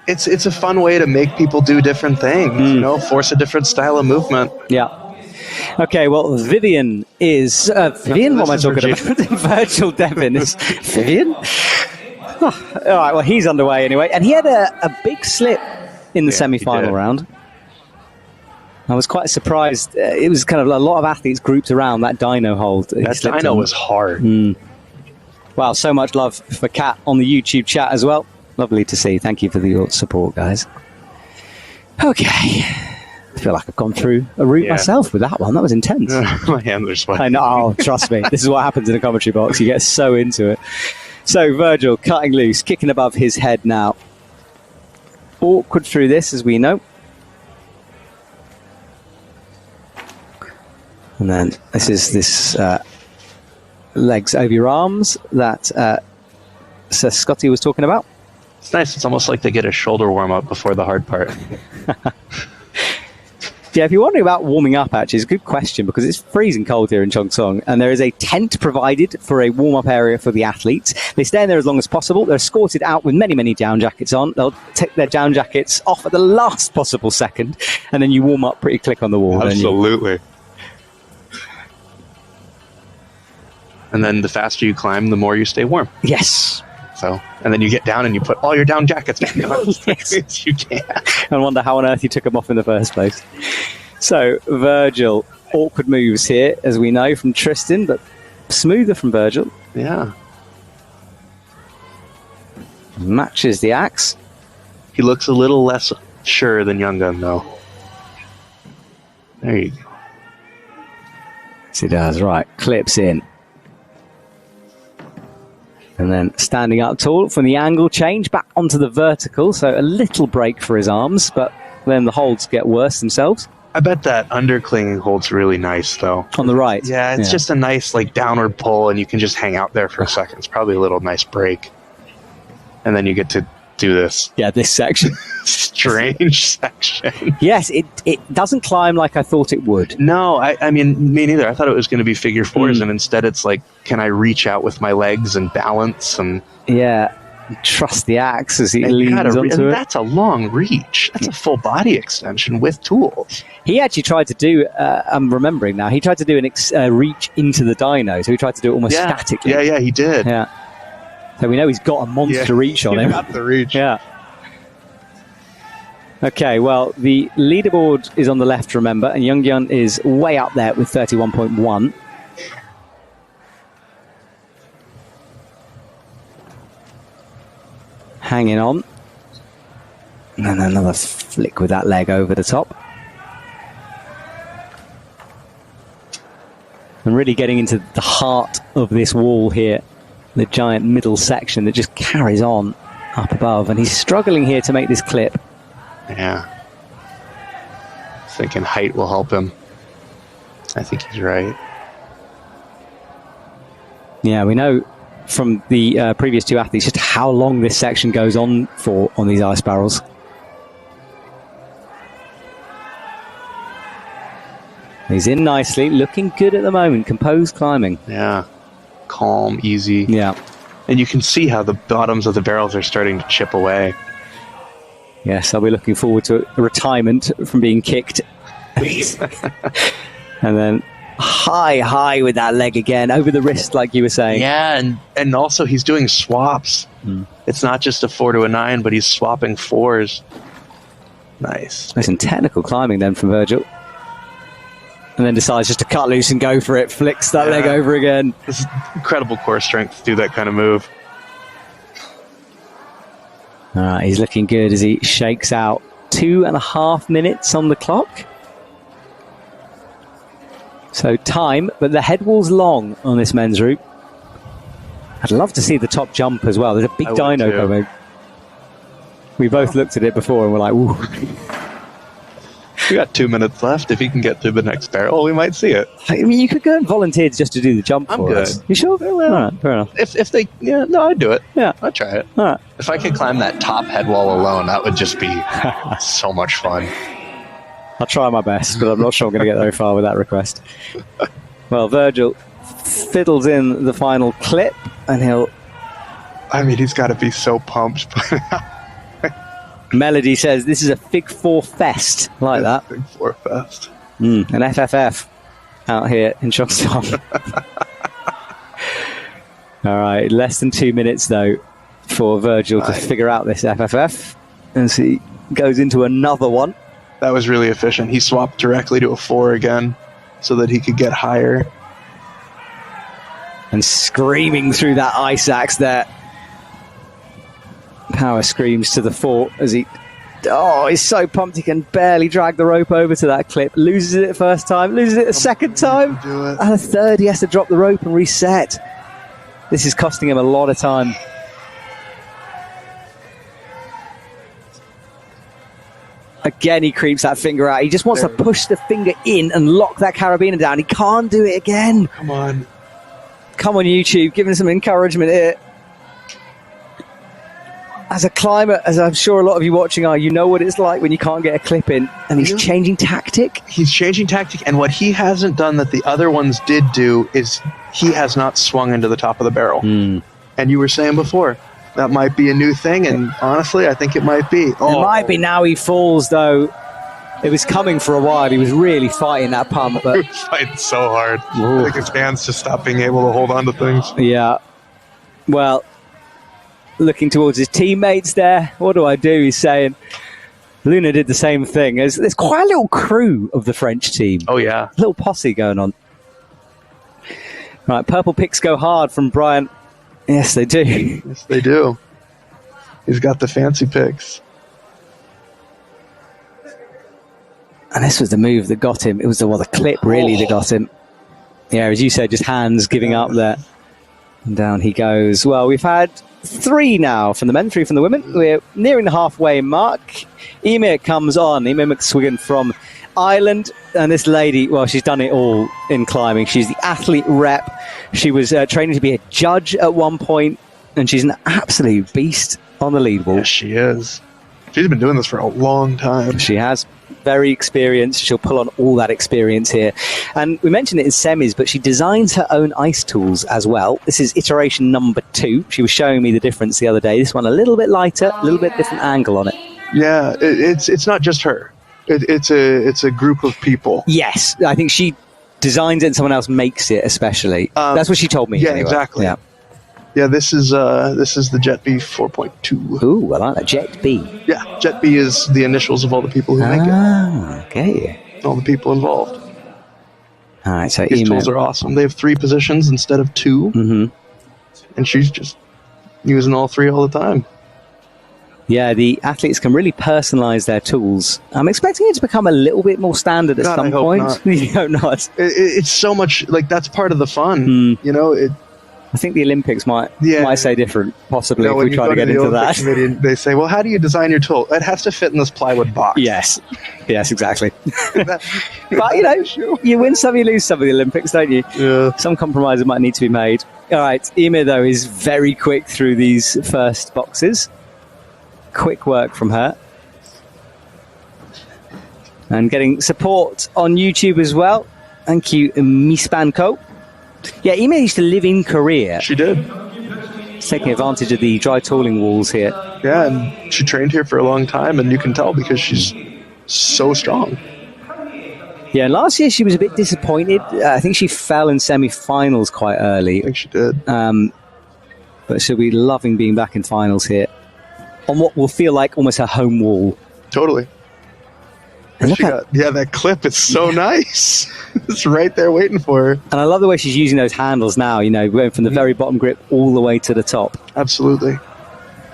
It's a fun way to make people do different things, force a different style of movement. Yeah. Okay, well, Vivian is... Vivian? What am I talking about? Virgile Deven is... Vivian? Oh, all right, well, he's underway anyway. And he had a big slip in the semi-final round. I was quite surprised. It was kind of a lot of athletes grouped around that dyno hold. That dyno was hard. Wow, so much love for Kat on the YouTube chat as well. Lovely to see. Thank you for your support, guys. Okay. I feel like I've gone through a route myself with that one. That was intense. My hands are sweating. I know. Oh, trust me. This is what happens in a commentary box. You get so into it. So, Virgile cutting loose, kicking above his head now. Awkward through this, as we know. And then this is this legs over your arms that Sir Scotty was talking about. It's nice. It's almost like they get a shoulder warm-up before the hard part. Yeah, if you're wondering about warming up, actually, it's a good question because it's freezing cold here in Cheongsong, and there is a tent provided for a warm-up area for the athletes. They stay in there as long as possible. They're escorted out with many, many down jackets on. They'll take their down jackets off at the last possible second, and then you warm up pretty quick on the wall. Absolutely. And then the faster you climb, the more you stay warm. Yes. So, and then you get down and you put all your down jackets back on as quickly as you can. And wonder how on earth you took them off in the first place. So, Virgile, awkward moves here, as we know from Tristan, but smoother from Virgile. Yeah. Matches the axe. He looks a little less sure than Youngun, though. There you go. Yes, he does. Right. Clips in. And then standing up tall from the angle change back onto the vertical. So a little break for his arms, but then the holds get worse themselves. I bet that underclinging hold's really nice, though. On the right? Yeah, it's just a nice downward pull, and you can just hang out there for a second. It's probably a little nice break. And then you get to do this. Yeah, this section. Strange section. Yes, it doesn't climb like I thought it would. No, I mean, me neither. I thought it was going to be figure fours, and instead it's like, can I reach out with my legs and balance? And trust the axe as he leans onto it. That's a long reach. That's a full body extension with tools. He actually tried to do, I'm remembering now, he tried to do a reach into the dyno, so he tried to do it almost statically. Yeah, he did. Yeah. So we know he's got a monster reach on him. Got the reach. Yeah. Okay, well, the leaderboard is on the left, remember, and Youngun is way up there with 31.1. Hanging on. And then another flick with that leg over the top. And really getting into the heart of this wall here, the giant middle section that just carries on up above. And he's struggling here to make this clip. Yeah. Thinking height will help him. I think he's right. Yeah, we know from the previous two athletes just how long this section goes on for on these ice barrels. He's in nicely, looking good at the moment, composed climbing. Yeah. Calm, easy. Yeah. And you can see how the bottoms of the barrels are starting to chip away. Yes, I'll be looking forward to a retirement from being kicked. And then high with that leg again, over the wrist, like you were saying. Yeah, and also he's doing swaps. It's not just a 4 to a 9, but he's swapping 4s. Nice. Nice and technical climbing then from Virgile. And then decides just to cut loose and go for it, flicks that leg over again. This is incredible core strength to do that kind of move. All right, he's looking good as he shakes out 2.5 minutes on the clock. So time, but the head wall's long on this men's route. I'd love to see the top jump as well. There's a big dyno coming. We both looked at it before and we're like, ooh. We got 2 minutes left. If he can get through the next barrel, we might see it. I mean, you could go and volunteer just to do the jump I'm for good. us. You sure? Well, all right, fair enough. If they, I'd do it. Yeah. I'd try it. All right. If I could climb that top head wall alone, that would just be so much fun. I'll try my best, but I'm not sure I'm going to get very far with that request. Well, Virgile fiddles in the final clip, and he's got to be so pumped. Melody says this is a Fig 4 fest, like that. Fig 4 fest. An FFF out here in Cheongsong. All right, less than 2 minutes though for Virgile to figure out this FFF, and so he goes into another one. That was really efficient. He swapped directly to a 4 again so that he could get higher. And screaming through that ice axe there. Power screams to the 4 as he's so pumped he can barely drag the rope over to that clip. Loses it first time, loses it a second time, and a third he has to drop the rope and reset. This is costing him a lot of time. Again, he creeps that finger out. He just wants to push the finger in and lock that carabiner down. He can't do it again. Come on, YouTube, give him some encouragement here. As a climber, as I'm sure a lot of you watching are, you know what it's like when you can't get a clip in, and he's changing tactic. He's changing tactic, and what he hasn't done that the other ones did do is he has not swung into the top of the barrel. And you were saying before, that might be a new thing, and honestly, I think it might be. It might be now he falls, though. It was coming for a while. He was really fighting that pump. But he was fighting so hard. I think his hands just stopped being able to hold on to things. Yeah. Well, looking towards his teammates there. What do I do? He's saying. Luna did the same thing. There's quite a little crew of the French team. Oh, yeah. Little posse going on. Right, purple picks go hard from Brian. Yes, they do. Yes, they do. He's got the fancy picks. And this was the move that got him. It was the clip, really, that got him. Yeah, as you said, just hands giving up there. And down he goes. Well, we've had 3 now from the men, 3 from the women. We're nearing the halfway mark. Eimir comes on. Eimir McSwiggan from Ireland. And this lady, well, she's done it all in climbing. She's the athlete rep. She was training to be a judge at one point. And she's an absolute beast on the leaderboard. Yes, she is. She's been doing this for a long time. She has. Very experienced. She'll pull on all that experience here. And we mentioned it in semis, but she designs her own ice tools as well. This is iteration number 2. She was showing me the difference the other day. This one a little bit lighter, a little bit different angle on it. Yeah, it's not just her. It's a group of people. Yes, I think she designs it and someone else makes it especially. That's what she told me. Yeah, anyway. Exactly. Yeah. Yeah, this is the Jet B 4.2. Ooh, I like that. Jet B. Yeah, Jet B is the initials of all the people who make it. Okay. All the people involved. All right, so These tools are awesome. They have 3 positions instead of 2. Mm-hmm. And she's just using all 3 all the time. Yeah, the athletes can really personalize their tools. I'm expecting it to become a little bit more standard at some point. Not. You hope not. It's so much, like, that's part of the fun. You know, I think the Olympics might say different, possibly, if when we you try go to get the into Olympic that. Committee, they say, well, how do you design your tool? It has to fit in this plywood box. Yes, exactly. But, you know, you win some, you lose some of the Olympics, don't you? Yeah. Some compromises might need to be made. All right, Eimir, though, is very quick through these first boxes. Quick work from her. And getting support on YouTube as well. Thank you, Mispanko. Yeah, Eimir used to live in Korea. She did. Taking advantage of the dry tooling walls here. Yeah, and she trained here for a long time, and you can tell because she's so strong. Yeah, last year she was a bit disappointed. I think she fell in semi-finals quite early. I think she did. But she'll be loving being back in finals here. On what will feel like almost her home wall. Totally. And that clip is so nice. It's right there waiting for her. And I love the way she's using those handles now, you know, going from the very bottom grip all the way to the top. Absolutely.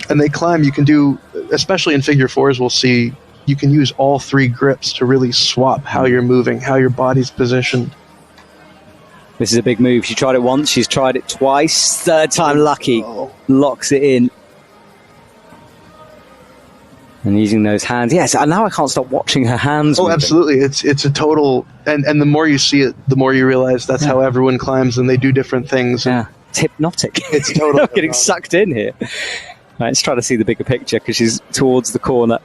And they climb, you can do, especially in figure 4s, we'll see, you can use all 3 grips to really swap how you're moving, how your body's positioned. This is a big move. She tried it once, she's tried it twice. Third time lucky. Locks it in. And using those hands. Yes, and now I can't stop watching her hands. Oh, moving. absolutely. It's a total... And the more you see it, the more you realize that's how everyone climbs, and they do different things. Yeah, it's hypnotic. It's totally I'm getting sucked in here. Right, let's try to see the bigger picture, because she's towards the corner.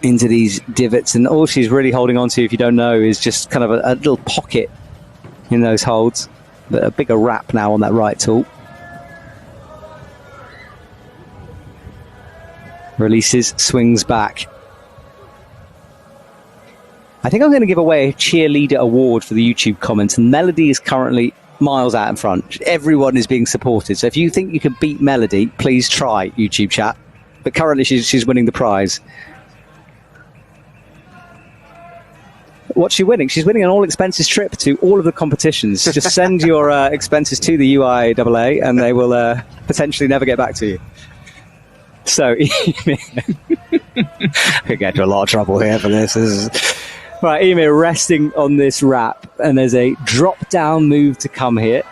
Into these divots, and all she's really holding on to, if you don't know, is just kind of a little pocket in those holds. But a bigger wrap now on that right tool. Releases, swings back. I think I'm going to give away a cheerleader award for the YouTube comments. And Melody is currently miles out in front. Everyone is being supported. So if you think you can beat Melody, please try, YouTube chat. But currently she's winning the prize. What's she winning? She's winning an all-expenses trip to all of the competitions. Just send your expenses to the UIAA and they will potentially never get back to you. So, I could get into a lot of trouble here for this. Right, Eimir resting on this wrap, and there's a drop-down move to come here.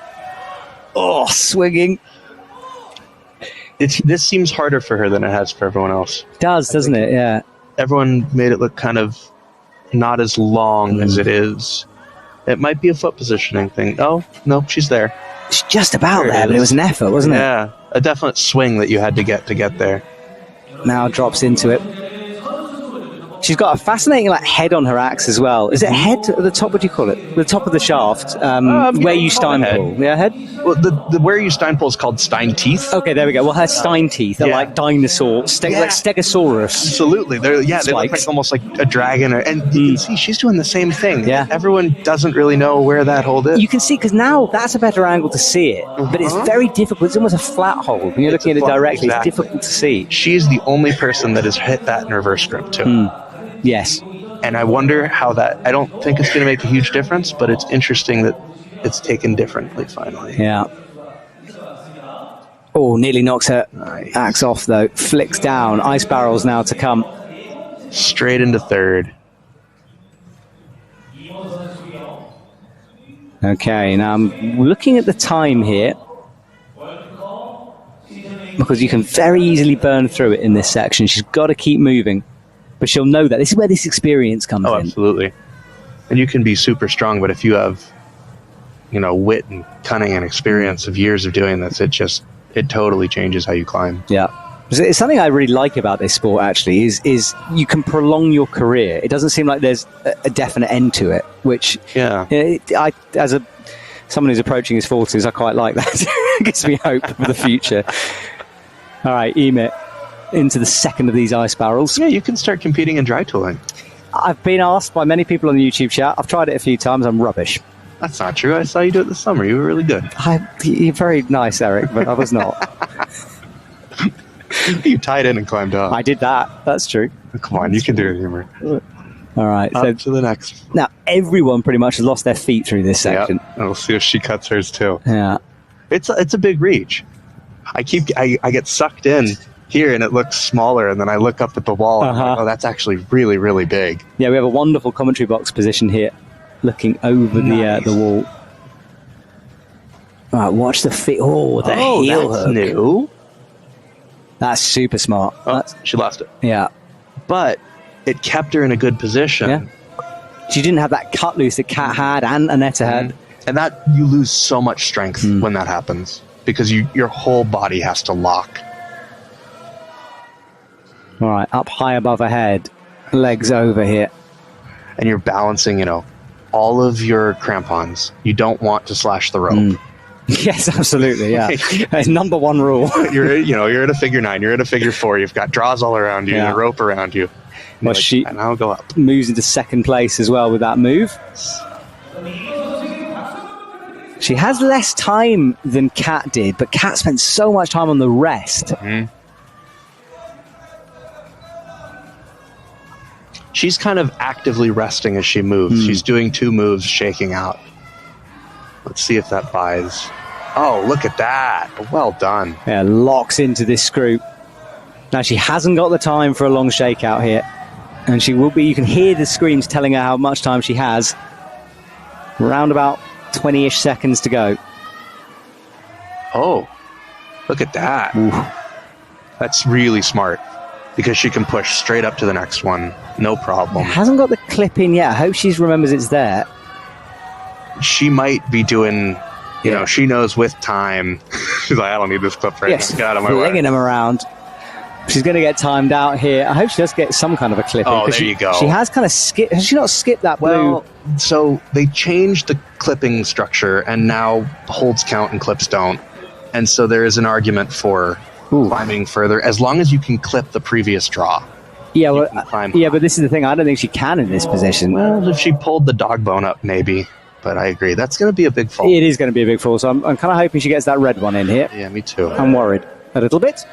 Oh, swinging. This seems harder for her than it has for everyone else. Doesn't it? Yeah. Everyone made it look kind of not as long as it is. It might be a foot positioning thing. Oh, no, she's there. It's just about there, but it was an effort, wasn't it? Yeah, a definite swing that you had to get there. Now drops into it. She's got a fascinating head on her axe as well. Is it head at the top? What do you call it? The top of the shaft, where you Steinpull. Yeah, head? Well, the where you Steinpull is called Stein teeth. Okay, there we go. Well, her Stein teeth are like dinosaur, like Stegosaurus. Absolutely. They look like almost like a dragon. And you can see she's doing the same thing. Yeah. Everyone doesn't really know where that hold is. You can see, because now that's a better angle to see it. But it's very difficult. It's almost a flat hold. When you're looking at it directly, it's difficult to see. She's the only person that has hit that in reverse grip, too. Yes. And I wonder how that... I don't think it's going to make a huge difference, but it's interesting that it's taken differently, finally. Yeah. Oh, nearly knocks her axe off, though. Flicks down. Ice barrels now to come. Straight into third. Okay, now I'm looking at the time here, because you can very easily burn through it in this section. She's got to keep moving. But she'll know that. This is where this experience comes in. Oh, absolutely. And you can be super strong, but if you have, wit and cunning and experience of years of doing this, it totally changes how you climb. Yeah. It's something I really like about this sport, actually, is you can prolong your career. It doesn't seem like there's a definite end to it, which, as someone who's approaching his 40s, I quite like that. It gives me hope for the future. All right, Eimir. Into the second of these ice barrels. Yeah, you can start competing in dry tooling. I've been asked by many people on the YouTube chat. I've tried it a few times. I'm rubbish. That's not true. I saw you do it this summer. You were really good. You're very nice, Eric, but I was not. You tied in and climbed up. I did that. That's true. Come on, you can do it, Eimir. All right. Up So to the next. now everyone pretty much has lost their feet through this section. Yep. And we'll see if she cuts hers too. Yeah. It's a big reach. I get sucked in here and it looks smaller, and then I look up at the wall and I'm like, oh, that's actually really, really big. Yeah, we have a wonderful commentary box position here, looking over the wall. All right, watch the feet. Oh, the heel that's hook. new. That's super smart. Oh, she lost it. Yeah. But it kept her in a good position. Yeah. She didn't have that cut loose that Kat had and Aneta had. And that you lose so much strength when that happens, because your whole body has to lock. All right, up high above her head, legs over here. And you're balancing, all of your crampons. You don't want to slash the rope. Yes, absolutely, yeah. It's number one rule. You're at a figure 9, you're at a figure 4, you've got draws all around you, and a rope around you. Well, and I'll go up. Moves into second place as well with that move. She has less time than Kat did, but Kat spent so much time on the rest. She's kind of actively resting as she moves. She's doing 2 moves, shaking out. Let's see if that buys. Oh, look at that. Well done. Yeah, locks into this screw. Now, she hasn't got the time for a long shakeout here. And she will be, you can hear the screams telling her how much time she has. Around about 20-ish seconds to go. Oh, look at that. Oof. That's really smart, because she can push straight up to the next one. No problem. Hasn't got the clip in yet. I hope she remembers it's there. She might be doing, she knows with time. She's like, I don't need this clip right now. Get out of my way. Flinging them around. She's going to get timed out here. I hope she does get some kind of a clip in. Oh, there you go. She has kind of skipped. Has she not skipped that blue? Well, so they changed the clipping structure, and now holds count and clips don't. And so there is an argument for climbing further, as long as you can clip the previous draw. Yeah, well, but this is the thing. I don't think she can in this position. Well, if she pulled the dog bone up, maybe. But I agree. That's going to be a big fall. It is going to be a big fall. So I'm kind of hoping she gets that red one in here. Yeah, me too. I'm worried a little bit.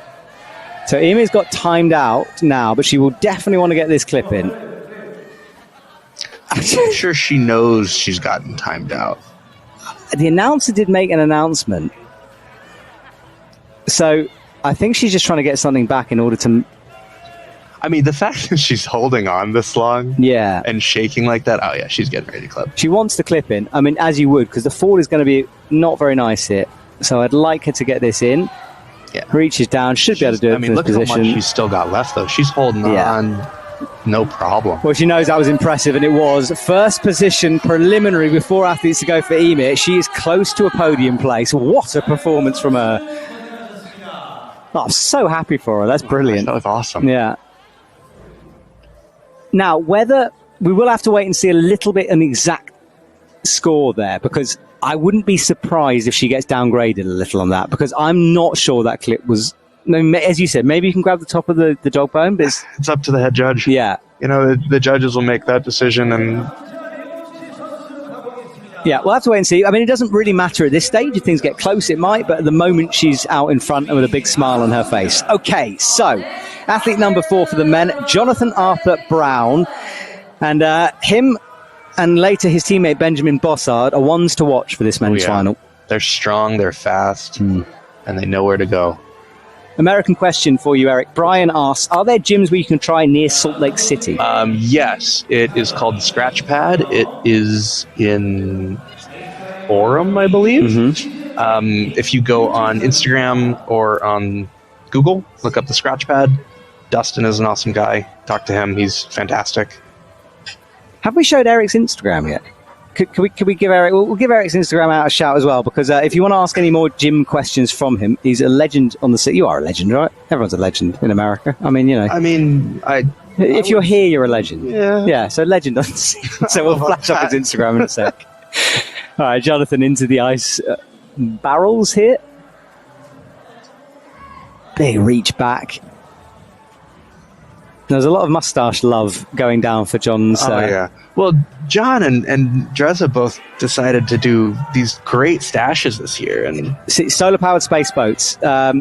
So Eimir's got timed out now, but she will definitely want to get this clip in. I'm sure she knows she's gotten timed out. The announcer did make an announcement. So I think she's just trying to get something back in order to... I mean, the fact that she's holding on this long and shaking like that, oh yeah, she's getting ready to clip. She wants the clip in. I mean, as you would, because the fall is going to be not very nice here. So I'd like her to get this in. Yeah. Reaches down, should be able to do it. I mean, look at how much she's still got left, though. She's holding on, no problem. Well, she knows that was impressive, and it was. First position preliminary before athletes to go for Eimir. She is close to a podium place. What a performance from her. Oh, I'm so happy for her. That's brilliant. That was awesome. Yeah. Now, whether we will have to wait and see a little bit an exact score there, because I wouldn't be surprised if she gets downgraded a little on that, because I'm not sure that clip was, as you said, maybe you can grab the top of the dog bone, but it's up to the head judge. Yeah. The judges will make that decision, and yeah, we'll have to wait and see. I mean, it doesn't really matter at this stage. If things get close, it might, but at the moment she's out in front and with a big smile on her face. Okay, so athlete number 4 for the men, Jonathan Arthur Brown, and him and later his teammate Benjamin Bossard are ones to watch for this men's final. They're strong, they're fast, and they know where to go. American question for you, Eric. Brian asks, are there gyms where you can try near Salt Lake City? Yes, it is called the Scratch Pad. It is in Orem, I believe. Mm-hmm. If you go on Instagram or on Google, look up the Scratch Pad. Dustin is an awesome guy. Talk to him. He's fantastic. Have we showed Eric's Instagram yet? Could we give Eric... We'll give Eric's Instagram out a shout as well, because if you want to ask any more gym questions from him, he's a legend on the scene. You are a legend, right? Everyone's a legend in America. I mean, if you're here, you're a legend. Yeah. Yeah, so legend on the scene. So we'll flash up his Instagram in a sec. All right, Jonathan into the ice barrels here. Big reach back. There's a lot of moustache love going down for John's. Oh, yeah. Well, John and Dreza both decided to do these great stashes this year. And solar-powered space boats.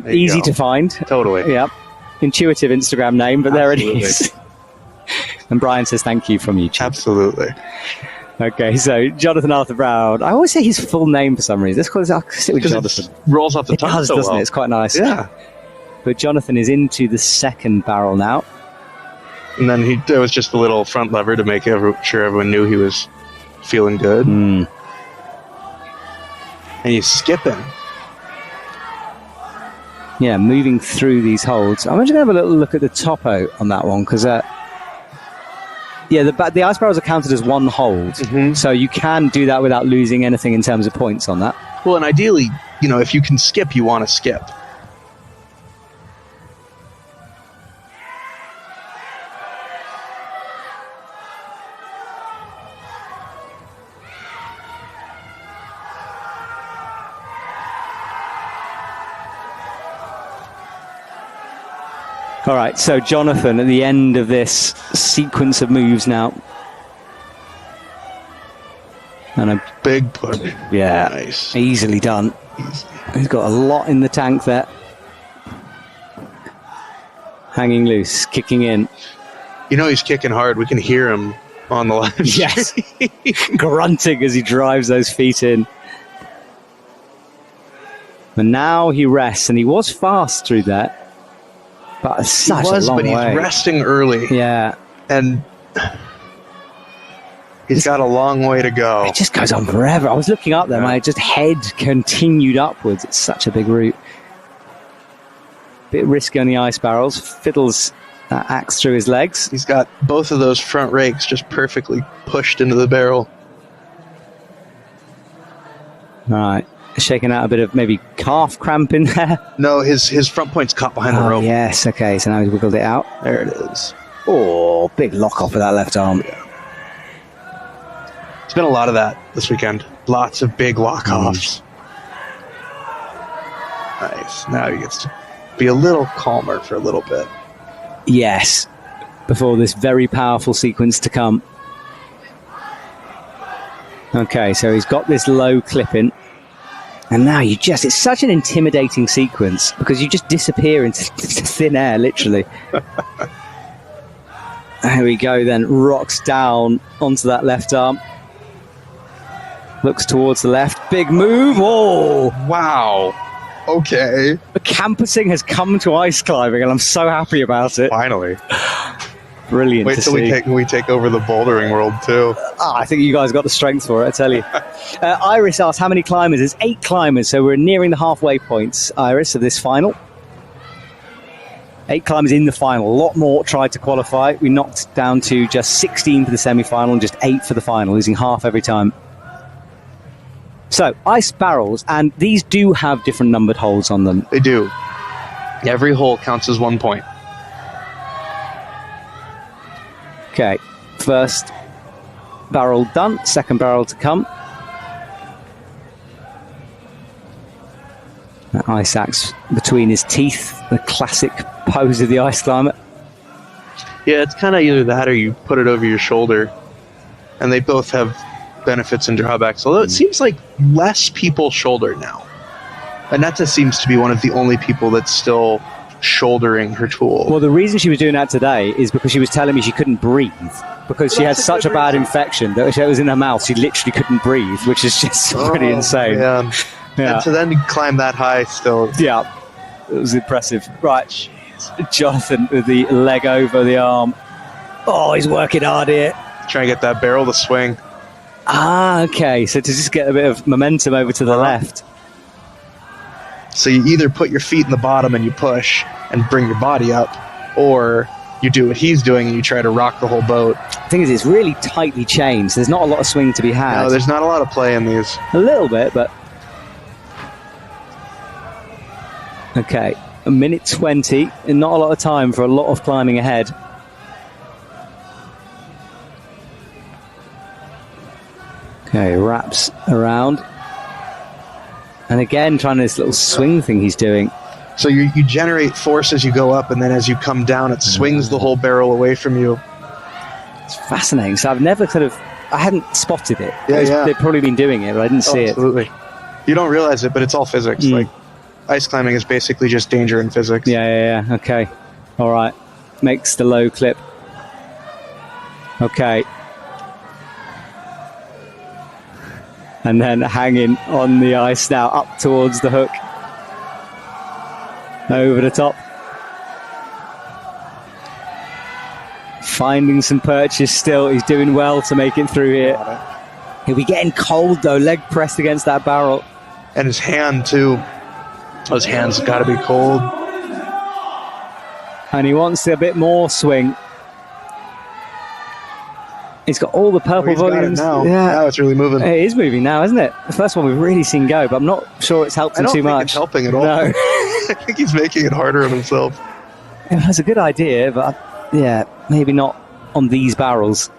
Easy to find. Totally. Yeah. Intuitive Instagram name, but Absolutely. There it is. And Brian says thank you from YouTube. Absolutely. Okay, so Jonathan Arthur Brown. I always say his full name for some reason. Let's call it, sit with Jonathan. It rolls off the tongue does, so doesn't well. it? It's quite nice. Yeah. But Jonathan is into the second barrel now. And then there was just a little front lever to make sure everyone knew he was feeling good. And he's skipping. Yeah, moving through these holds. I'm just going to have a little look at the topo on that one, because the ice barrels are counted as one hold. So you can do that without losing anything in terms of points on that. Well, and ideally, if you can skip, you want to skip. All right, so Jonathan at the end of this sequence of moves now. And a big push. Yeah, nice. Easily done. He's got a lot in the tank there. Hanging loose, kicking in. He's kicking hard. We can hear him on the live stream. Yes. Grunting as he drives those feet in. And now he rests, and he was fast through that. But such a long way. He's resting early. Yeah. And he's got a long way to go. It just goes on forever. I was looking up there, my just head continued upwards. It's such a big route. Bit risky on the ice barrels. Fiddles that axe through his legs. He's got both of those front rakes just perfectly pushed into the barrel. All right. Shaking out a bit of maybe calf cramp in there. No, his front point's caught behind the rope. Yes, okay, so now he's wiggled it out. There it is. Oh, big lock off with that left arm. Yeah. It's been a lot of that this weekend. Lots of big lock-offs. Nice. Now he gets to be a little calmer for a little bit. Yes, before this very powerful sequence to come. Okay, so he's got this low clip in. And now it's such an intimidating sequence because you just disappear into thin air, literally. There we go then, rocks down onto that left arm. Looks towards the left, big move, oh! Wow, okay. The campusing has come to ice climbing and I'm so happy about it. Finally. Brilliant. Wait till we take over the bouldering world too. I think you guys got the strength for it, I tell you. Iris asks how many climbers. There's 8 climbers, so we're nearing the halfway points, Iris, of this final. 8 climbers in the final. A lot more tried to qualify. We knocked down to just 16 for the semi-final and just 8 for the final, losing half every time. So, ice barrels, and these do have different numbered holes on them. They do. Every hole counts as 1 point. Okay, first barrel done, second barrel to come. That ice axe between his teeth, the classic pose of the ice climber. Yeah, it's kind of either that or you put it over your shoulder. And they both have benefits and drawbacks, although it seems like less people shoulder now. Aneta seems to be one of the only people that's still shouldering her tool. Well, the reason she was doing that today is because she was telling me she couldn't breathe because she had such a bad infection that it was in her mouth. She literally couldn't breathe, which is just pretty insane. Yeah. And so then you climb that high still. Yeah, it was impressive. Right, Jonathan with the leg over the arm. Oh, he's working hard here. Trying to get that barrel to swing. Ah, okay. So to just get a bit of momentum over to the left. So you either put your feet in the bottom and you push and bring your body up, or you do what he's doing and you try to rock the whole boat. The thing is, it's really tightly chained. So there's not a lot of swing to be had. No, there's not a lot of play in these. A little bit, but... Okay, 1:20, and not a lot of time for a lot of climbing ahead. Okay, wraps around. And again, trying this little swing thing he's doing. So you generate force as you go up, and then as you come down, it swings the whole barrel away from you. It's fascinating. So I've never I hadn't spotted it. Yeah. They've probably been doing it, but I didn't see Absolutely. You don't realize it, but it's all physics. Like, ice climbing is basically just danger in physics. Yeah. Okay. All right. Makes the low clip. Okay. And then hanging on the ice now, up towards the hook. Over the top. Finding some perches still. He's doing well to make it through here. He'll be getting cold though, leg pressed against that barrel. And his hand too. His hand's got to be cold. And he wants a bit more swing. He's got all the purple volumes. Now. Yeah. Now it's really moving. It is moving now, isn't it? The first one we've really seen go, but I'm not sure it's helped him too much. It's helping at all. No. I think he's making it harder on himself. That's a good idea, but yeah, maybe not on these barrels.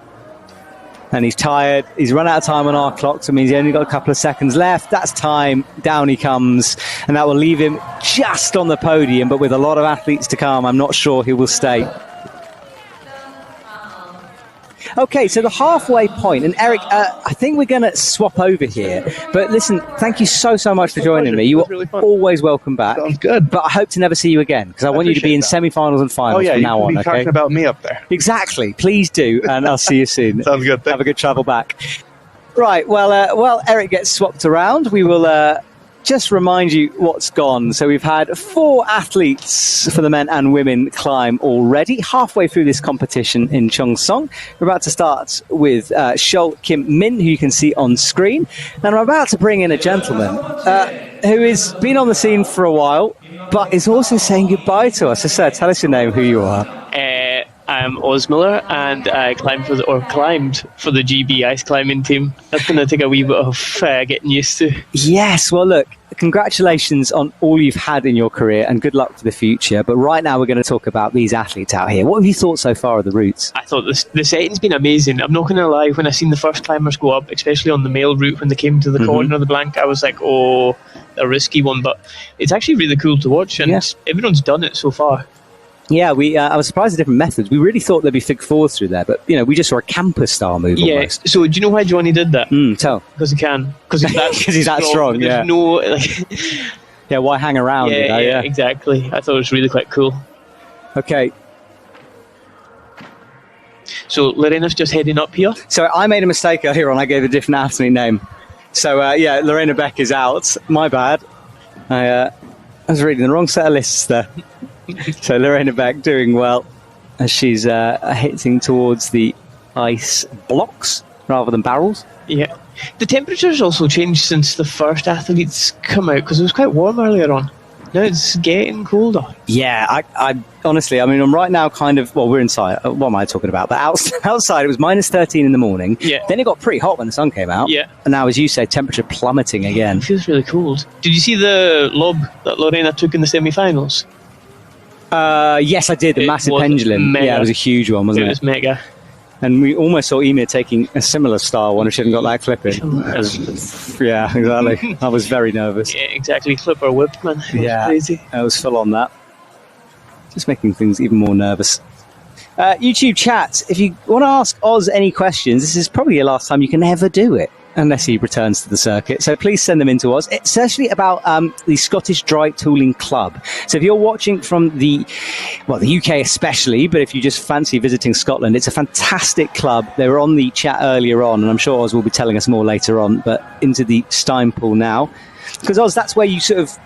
And he's tired. He's run out of time on our clock, so it means he's only got a couple of seconds left. That's time. Down he comes. And that will leave him just on the podium, but with a lot of athletes to come, I'm not sure he will stay. Okay, so the halfway point, and Eric, I think we're going to swap over here. But listen, thank you so much for joining me. You are really always welcome back. Sounds good. But I hope to never see you again, because I want you to be in semi-finals and finals from now on. You talking about me up there. Exactly. Please do, and I'll see you soon. Sounds good. Have a good travel back. Right, well, Eric gets swapped around. We will just remind you what's gone. So we've had 4 athletes for the men and women climb already, halfway through this competition in Cheongsong. We're about to start with Shul Kim Min, who you can see on screen. And I'm about to bring in a gentleman who has been on the scene for a while, but is also saying goodbye to us. So, sir, tell us your name, who you are. I'm Oz Miller, and I climbed for the GB ice climbing team. That's going to take a wee bit of getting used to. Yes, well, look, congratulations on all you've had in your career, and good luck for the future. But right now, we're going to talk about these athletes out here. What have you thought so far of the routes? I thought the setting's been amazing. I'm not going to lie, when I seen the first climbers go up, especially on the male route when they came to the corner of the blank, I was like, oh, a risky one. But it's actually really cool to watch, and everyone's done it so far. Yeah, I was surprised at different methods. We really thought there'd be fig fours through there, but we just saw a campus-style move. Yeah. Almost. So do you know why Johnny did that? Tell. Because he can. Because he's that strong. Yeah. There's no yeah. Why hang around? Yeah, exactly. I thought it was really quite cool. Okay. So Lorena's just heading up here. So I made a mistake earlier on. I gave a different athlete name. So Lena Beck is out. My bad. I was reading the wrong set of lists there. So Lena Beck doing well as she's hitting towards the ice blocks rather than barrels. Yeah. The temperature's also changed since the first athletes come out, because it was quite warm earlier on. Now it's getting colder. Yeah, I honestly, I'm right now we're inside. What am I talking about? But outside it was minus 13 in the morning. Yeah. Then it got pretty hot when the sun came out. Yeah. And now, as you say, temperature plummeting again. It feels really cold. Did you see the lob that Lorena took in the semi-finals? Yes, I did. The massive pendulum. Mega. Yeah, it was a huge one, wasn't it? It was mega. And we almost saw Eimir taking a similar style one if she hadn't got that clip in. Yeah, exactly. I was very nervous. Yeah, exactly. Clip or whip, man. Crazy. I was full on that. Just making things even more nervous. YouTube chat, if you want to ask Oz any questions, this is probably your last time you can ever do it, unless he returns to the circuit. So please send them in to us. It's actually about the Scottish Dry Tooling Club. So if you're watching from the UK especially, but if you just fancy visiting Scotland, it's a fantastic club. They were on the chat earlier on, and I'm sure Oz will be telling us more later on, but into the Steinpool now. Because Oz, that's where you sort of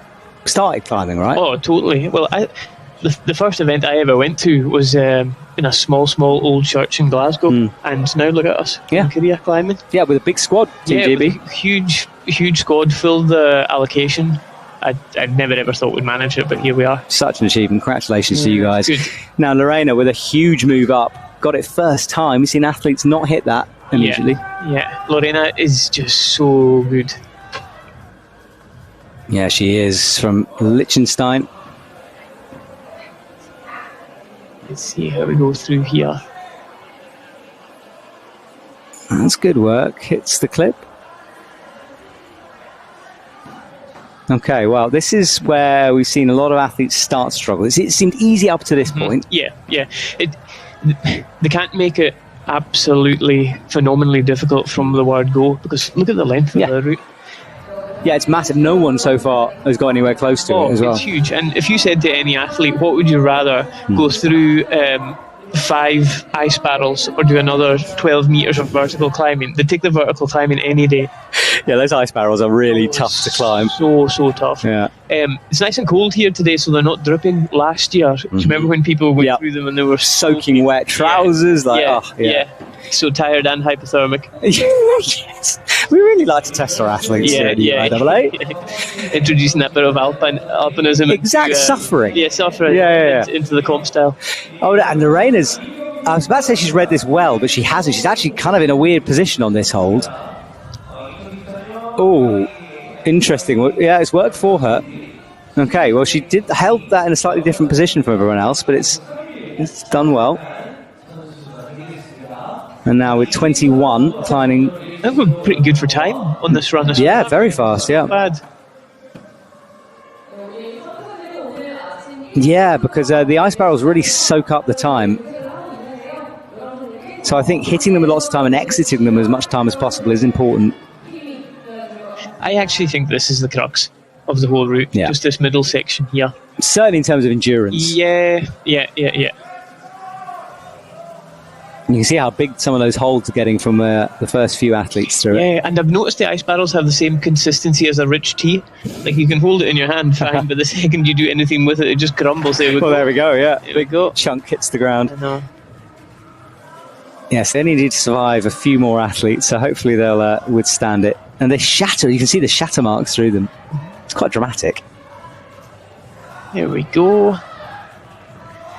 started climbing, right? Oh, totally. Well, the first event I ever went to was in a small old church in Glasgow, and now look at us in Korea climbing. Yeah, with a big squad, TJB. Huge squad, filled the allocation. I never ever thought we'd manage it, but here we are. Such an achievement. Congratulations to you guys. Good. Now, Lorena, with a huge move up, got it first time. We've seen athletes not hit that immediately. Yeah, Lorena is just so good. Yeah, she is, from Liechtenstein. Let's see how we go through here. That's good work. Hits the clip. Okay, well, this is where we've seen a lot of athletes start to struggle. It seemed easy up to this point. Yeah. They can't make it absolutely phenomenally difficult from the word go, because look at the length of the route. Yeah, it's massive. No one so far has got anywhere close to it as well. It's huge. And if you said to any athlete, what would you rather, go through 5 ice barrels or do another 12 metres of vertical climbing? They take the vertical climbing any day. Yeah, those ice barrels are really tough to climb. So tough. Yeah. It's nice and cold here today, so they're not dripping. Last year, do you remember when people went through them and they were soaking wet trousers? So tired and hypothermic. Yes. We really like to test our athletes here at UIAA. Introducing that bit of alpinism. Suffering. Yeah, suffering into the comp style. Oh, and Lorena's, I was about to say she's read this well, but she hasn't. She's actually kind of in a weird position on this hold. Oh, interesting. Well, yeah, it's worked for her. Okay, well, she held that in a slightly different position from everyone else, but it's done well. And now with 21, climbing. I think we're pretty good for time on this run as well. Yeah, very fast, yeah. Not bad. Yeah, because the ice barrels really soak up the time. So I think hitting them with lots of time and exiting them as much time as possible is important. I actually think this is the crux of the whole route, just this middle section here. Certainly in terms of endurance. Yeah. You can see how big some of those holds are getting from the first few athletes through it. Yeah, and I've noticed the ice barrels have the same consistency as a rich tea. Like, you can hold it in your hand fine, but the second you do anything with it, it just crumbles. There we go, yeah. There we go. Chunk hits the ground. I know. Yes, they need to survive a few more athletes, so hopefully they'll withstand it. And they shatter. You can see the shatter marks through them. It's quite dramatic. There we go.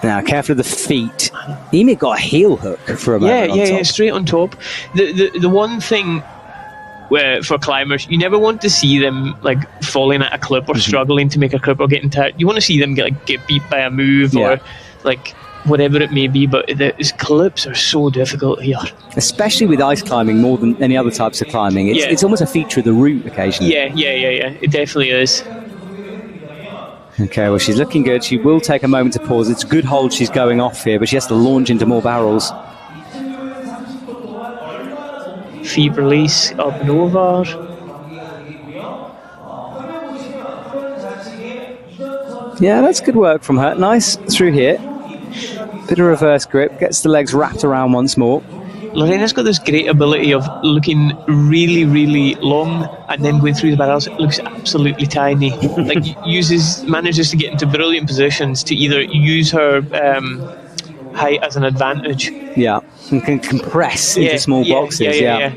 Now, careful of the feet. Eimir got a heel hook for a moment on top. Yeah, straight on top. The one thing where for climbers, you never want to see them like falling at a clip or struggling to make a clip or getting tired. You want to see them get beat by a move or like whatever it may be, but these clips are so difficult here. Especially with ice climbing more than any other types of climbing. It's almost a feature of the route occasionally. Yeah. It definitely is. Okay, well, she's looking good. She will take a moment to pause. It's a good hold she's going off here, but she has to launch into more barrels. Feet release up and over. Yeah, that's good work from her. Nice through here. Bit of reverse grip. Gets the legs wrapped around once more. Lorena's got this great ability of looking really, really long and then going through the barrels. It looks absolutely tiny. Like, manages to get into brilliant positions to either use her height as an advantage. Yeah, and can compress into small boxes. Yeah.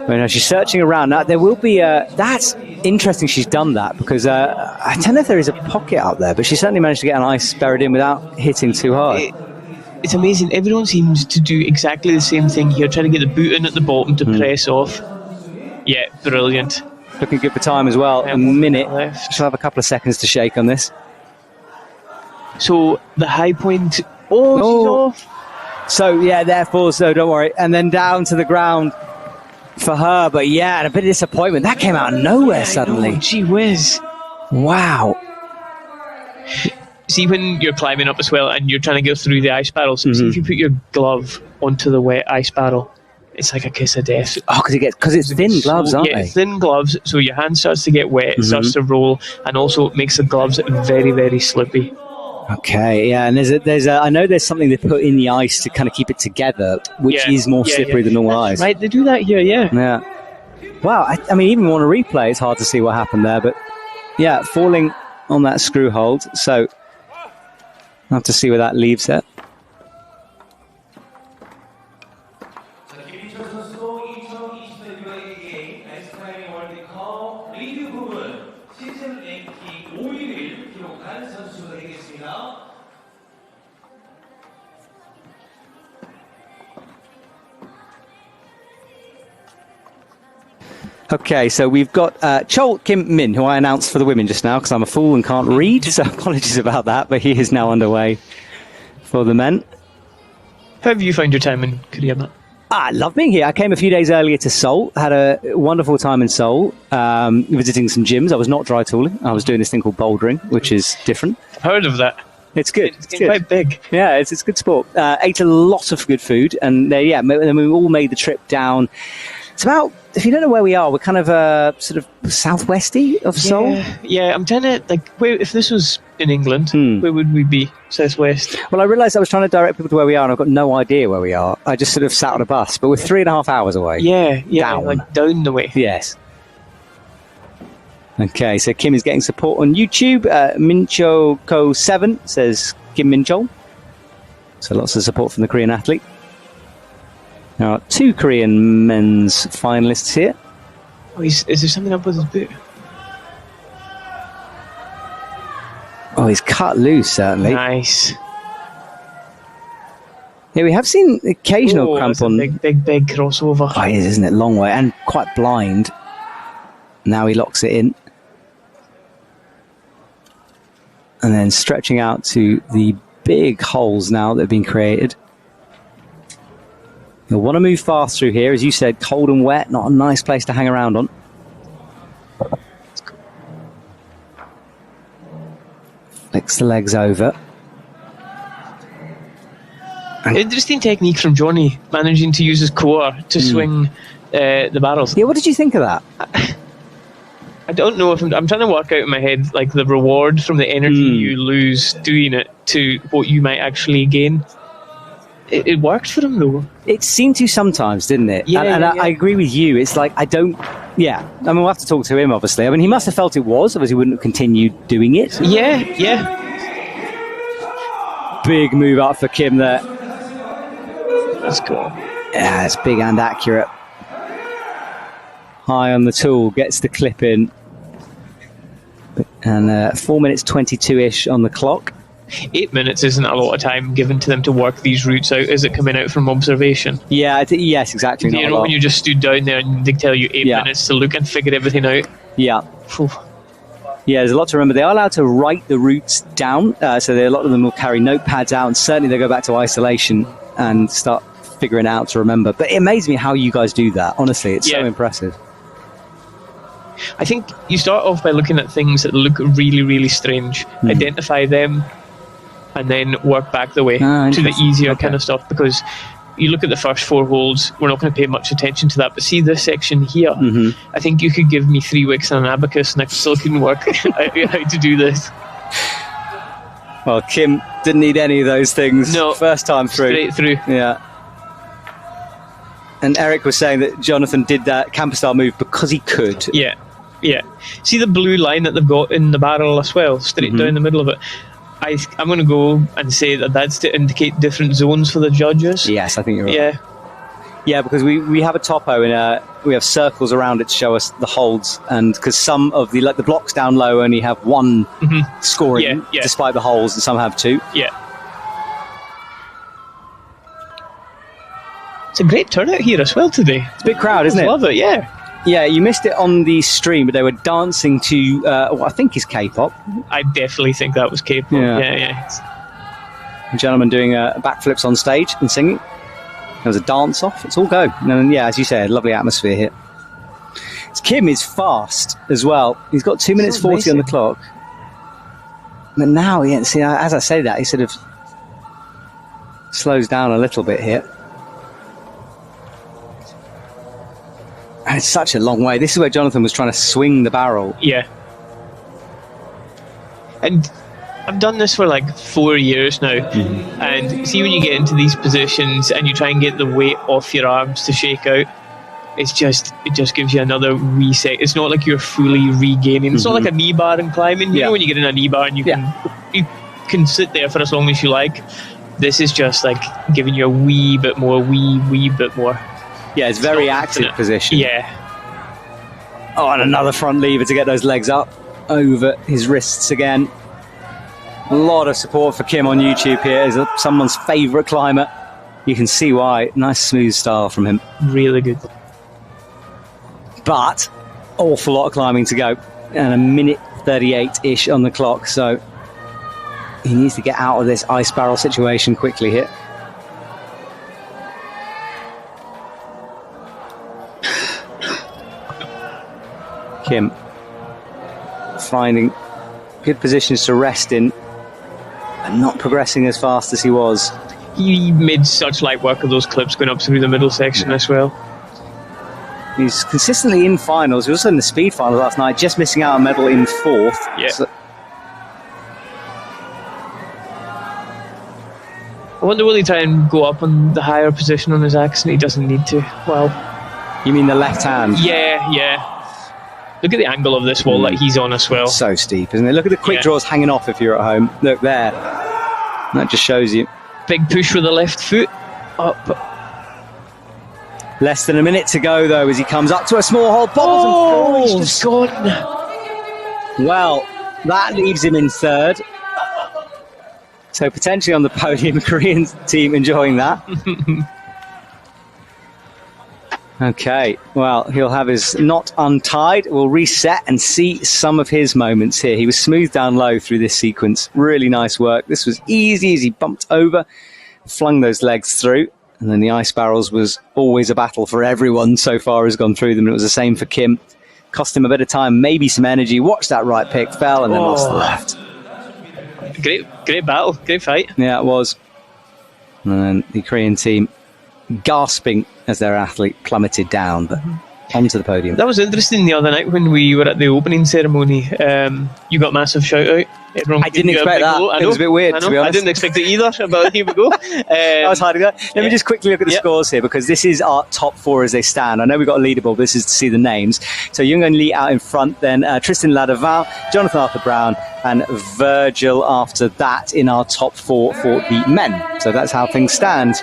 Well, no, she's searching around. Now, there will be that's interesting she's done that, because I don't know if there is a pocket up there, but she certainly managed to get an ice buried in without hitting too hard. It's amazing. Everyone seems to do exactly the same thing here, trying to get the boot in at the bottom to press off. Yeah, brilliant. Looking good for time as well. A minute left. She'll have a couple of seconds to shake on this. So the high point. She's off. So therefore, don't worry. And then down to the ground for her. But and a bit of disappointment. That came out of nowhere suddenly. Gee whiz. Wow. See, when you're climbing up as well and you're trying to go through the ice barrels, see if you put your glove onto the wet ice barrel, it's like a kiss of death. Oh, because it's thin gloves, aren't they? Yeah, thin gloves, so your hand starts to get wet, it starts to roll, and also it makes the gloves very, very slippy. Okay, yeah, and I know there's something they put in the ice to kind of keep it together, which is more slippery than normal ice. Right, they do that here, Yeah. Wow, I mean, even on a replay, it's hard to see what happened there, but falling on that screw hold, so I'll have to see where that leaves it. Okay, so we've got Chol Kim Min, who I announced for the women just now because I'm a fool and can't read, so apologies about that, but he is now underway for the men. How have you found your time in Korea, Matt? I love being here. I came a few days earlier to Seoul, had a wonderful time in Seoul, visiting some gyms. I was not dry tooling. I was doing this thing called bouldering, which is different. I've heard of that. It's good. It's quite big. Yeah, it's good sport. Ate a lot of good food, and then we all made the trip down. It's about, if you don't know where we are, we're kind of sort of southwesty of Seoul. Yeah, I'm trying to, if this was in England, where would we be? Southwest? Well, I realised I was trying to direct people to where we are, and I've got no idea where we are. I just sort of sat on a bus, but we're 3.5 hours away. Yeah, down. Down the way. Yes. Okay, so Kim is getting support on YouTube. Min-chul 7 says Kim Min-chul. So lots of support from the Korean athlete. There are 2 Korean men's finalists here. Oh, is there something up with his boot? Oh, he's cut loose, certainly. Nice. Yeah, we have seen occasional cramp on. Big crossover. Oh, it is, isn't it? Long way and quite blind. Now he locks it in. And then stretching out to the big holes now that have been created. You'll want to move fast through here. As you said, cold and wet, not a nice place to hang around on. Flicks the legs over. Interesting technique from Johnny, managing to use his core to swing the barrels. Yeah, what did you think of that? I don't know if I'm trying to work out in my head the reward from the energy you lose doing it to what you might actually gain. It worked for him though. It seemed to sometimes, didn't it? Yeah, I agree with you. It's like I don't. Yeah, I mean we'll have to talk to him. Obviously, I mean he must have felt it was. Otherwise, he wouldn't have continued doing it. Yeah. Big move up for Kim there. Let's go. Yeah, it's big and accurate. High on the tool, gets the clip in. And 4 minutes 22-ish on the clock. 8 minutes isn't a lot of time given to them to work these routes out. Is it coming out from observation? Yeah, yes, exactly. You know when you just stood down there and they tell you 8 minutes to look and figure everything out? Yeah. Ooh. Yeah, there's a lot to remember. They are allowed to write the routes down, so a lot of them will carry notepads out, and certainly they go back to isolation and start figuring out to remember. But it amazes me how you guys do that. Honestly, it's so impressive. I think you start off by looking at things that look really, really strange, identify them, and then work back the way to the easier kind of stuff, because you look at the first 4 holes, we're not going to pay much attention to that, but see this section here, I think you could give me 3 wicks and an abacus and I still couldn't work out how to do this. Well, Kim didn't need any of those things. No, first time through. Straight through. Yeah. And Eric was saying that Jonathan did that camper style move because he could. Yeah. See the blue line that they've got in the barrel as well, straight down the middle of it? I'm going to go and say that that's to indicate different zones for the judges. Yes, I think you're right. Yeah, because we have a topo and we have circles around it to show us the holds, and because some of the blocks down low only have 1 scoring, despite the holes, and some have 2. Yeah. It's a great turnout here as well today. It's a big crowd, isn't it? Love it, yeah. Yeah, you missed it on the stream, but they were dancing to what I think is K-pop. I definitely think that was K-pop. Yeah. A gentleman doing backflips on stage and singing. There was a dance-off. It's all go. And then, as you said, lovely atmosphere here. Kim is fast as well. He's got 2 minutes 40 on the clock. But now, see, as I say that, he sort of slows down a little bit here. And it's such a long way. This is where Jonathan was trying to swing the barrel. Yeah. And I've done this for 4 years now. And see when you get into these positions and you try and get the weight off your arms to shake out, it just gives you another reset. It's not like you're fully regaining. It's not like a knee bar and climbing. You know when you get in a knee bar and you can sit there for as long as you like. This is just giving you a wee bit more. Yeah, it's very active position. Yeah. Oh, and another front lever to get those legs up over his wrists again. A lot of support for Kim on YouTube here. He's someone's favourite climber. You can see why. Nice smooth style from him. Really good. But awful lot of climbing to go. And a minute 38-ish on the clock. So he needs to get out of this ice barrel situation quickly here. Kim. Finding good positions to rest in and not progressing as fast as he was. He made such light work of those clips going up through the middle section as well. He's consistently in finals. He was also in the speed finals last night, just missing out on a medal in 4th. Yeah. So, I wonder will he try and go up on the higher position on his axe, and he doesn't need to. Well, you mean the left hand? yeah. Look at the angle of this wall that he's on as well. So steep, isn't it? Look at the quick draws hanging off if you're at home. Look there. That just shows you. Big push with the left foot. Up. Less than a minute to go, though, as he comes up to a small hole. Bobbles and falls. He's gone. Well, that leaves him in 3rd. So potentially on the podium, Korean team enjoying that. Okay, well, he'll have his knot untied. We'll reset and see some of his moments here. He was smooth down low through this sequence. Really nice work. This was easy as he bumped over, flung those legs through. And then the ice barrels was always a battle for everyone so far has gone through them. It was the same for Kim. Cost him a bit of time, maybe some energy. Watched that right pick, fell, and then lost the left. Great battle, great fight. Yeah, it was. And then the Korean team gasping as their athlete plummeted down, but onto the podium. That was interesting the other night when we were at the opening ceremony. You got massive shout out. I didn't expect that. It was a bit weird, to be honest. I didn't expect it either, but here we go. I was hiding that. Let me just quickly look at the scores here, because this is our top 4 as they stand. I know we've got a leaderboard, but this is to see the names. So Youngun Lee out in front, then Tristan Ladevin, Jonathan Arthur Brown, and Virgile after that in our top 4 for the men. So that's how things stand.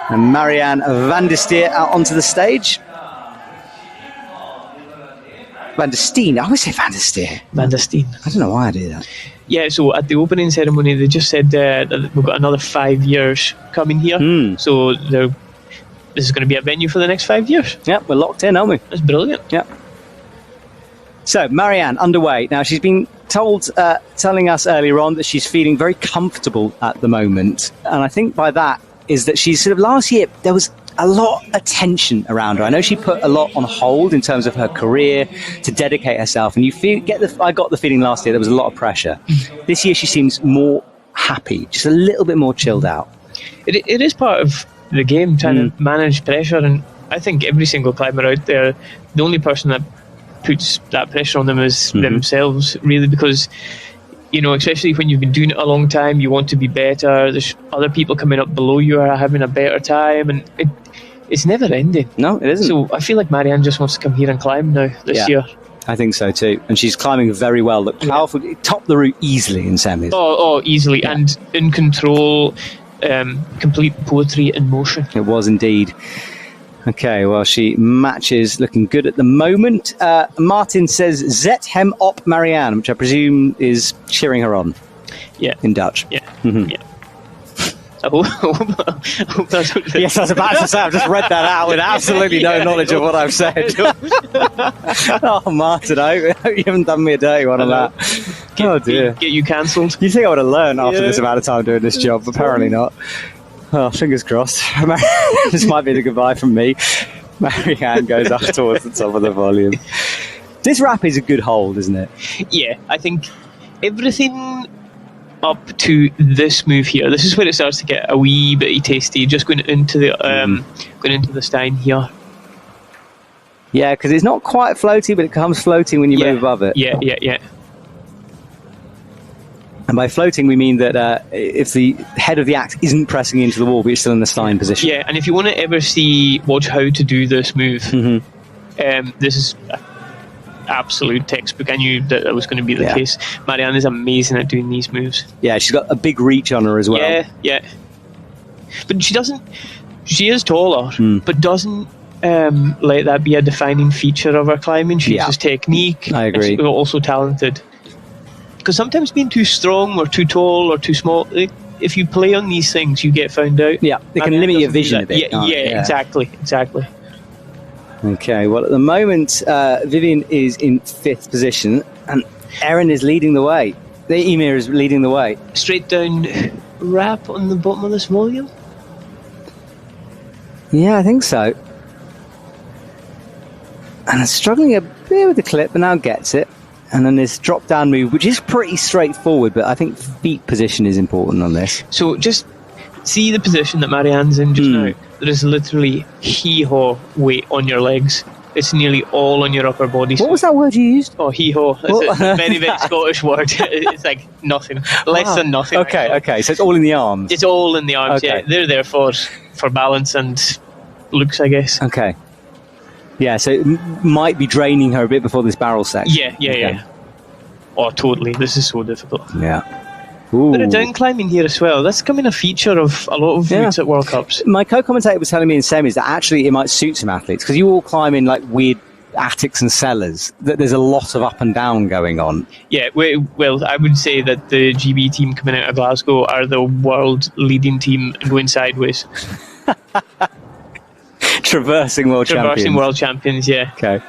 And Marianne Vester out onto the stage. Van der Steen. I always say Van der Steen. Van der Steen. I don't know why I do that. Yeah, so at the opening ceremony, they just said that we've got another 5 years coming here. So this is going to be a venue for the next 5 years. Yeah, we're locked in, aren't we? That's brilliant. Yeah. So, Marianne, underway. Now, she's been telling us earlier on that she's feeling very comfortable at the moment. And I think by that is that she's sort of, last year, there was a lot of attention around her. I know she put a lot on hold in terms of her career to dedicate herself, and I got the feeling last year there was a lot of pressure. This year she seems more happy, just a little bit more chilled out. It is part of the game, trying to manage pressure, and I think every single climber out there, the only person that puts that pressure on them is themselves, really, because especially when you've been doing it a long time, you want to be better. There's other people coming up below you are having a better time, and it's never ending. No, it isn't. So I feel like Marianne just wants to come here and climb now this year. I think so too. And she's climbing very well. Look, powerful. Top the route easily in semis. Oh, easily. Yeah. And in control, complete poetry in motion. It was indeed. Okay, well, she matches, looking good at the moment. Martin says, Zet hem op Marianne, which I presume is cheering her on. Yeah. In Dutch. Yeah. Yeah. I hope that's what yes, I was about to say, I've just read that out with absolutely no knowledge of what I've said. Oh, Martin, I hope you haven't done me a dirty one on that. Oh, dear. Get you cancelled. You'd think I would have learned after this amount of time doing this job, but apparently not. Oh, fingers crossed. This might be the goodbye from me. Marianne goes up towards the top of the volume. This wrap is a good hold, isn't it? Yeah, I think everything up to this move here, this is where it starts to get a wee bit tasty, just going into the Stein here. Yeah, because it's not quite floaty, but it becomes floating when you move above it. Yeah. And by floating, we mean that if the head of the axe isn't pressing into the wall, but you're still in the Stein position. Yeah, and if you want to ever watch how to do this move, this is absolute textbook. I knew that was going to be the case. Marianne is amazing at doing these moves. Yeah, she's got a big reach on her as well. Yeah. But she is taller, but doesn't let that be a defining feature of her climbing. She uses technique. I agree. And she's also talented. Because sometimes being too strong or too tall or too small, if you play on these things, you get found out. Yeah, they can limit your vision a bit. Yeah, exactly. Okay, well, at the moment, Vivian is in 5th position, and Erin is leading the way. Eimir is leading the way. Straight down wrap on the bottom of this volume? Yeah, I think so. And it's struggling a bit bit with the clip, but now gets it. And then this drop-down move, which is pretty straightforward, but I think feet position is important on this. So just see the position that Marianne's in just now. There is literally hee-haw weight on your legs. It's nearly all on your upper body. What was that word you used? Oh, hee-haw. It's a very, very Scottish word. It's like nothing. Less than nothing. Okay. So it's all in the arms. It's all in the arms, yeah. They're there for balance and looks, I guess. Okay. Yeah, so it might be draining her a bit before this barrel section. Yeah. Oh, totally. This is so difficult. Yeah. Ooh. Bit of down climbing here as well. That's becoming a feature of a lot of routes at World Cups. My co-commentator was telling me in semis that actually it might suit some athletes because you all climb in like weird attics and cellars, that there's a lot of up and down going on. Yeah, well, I would say that the GB team coming out of Glasgow are the world leading team going sideways. Traversing world champions, yeah. Okay.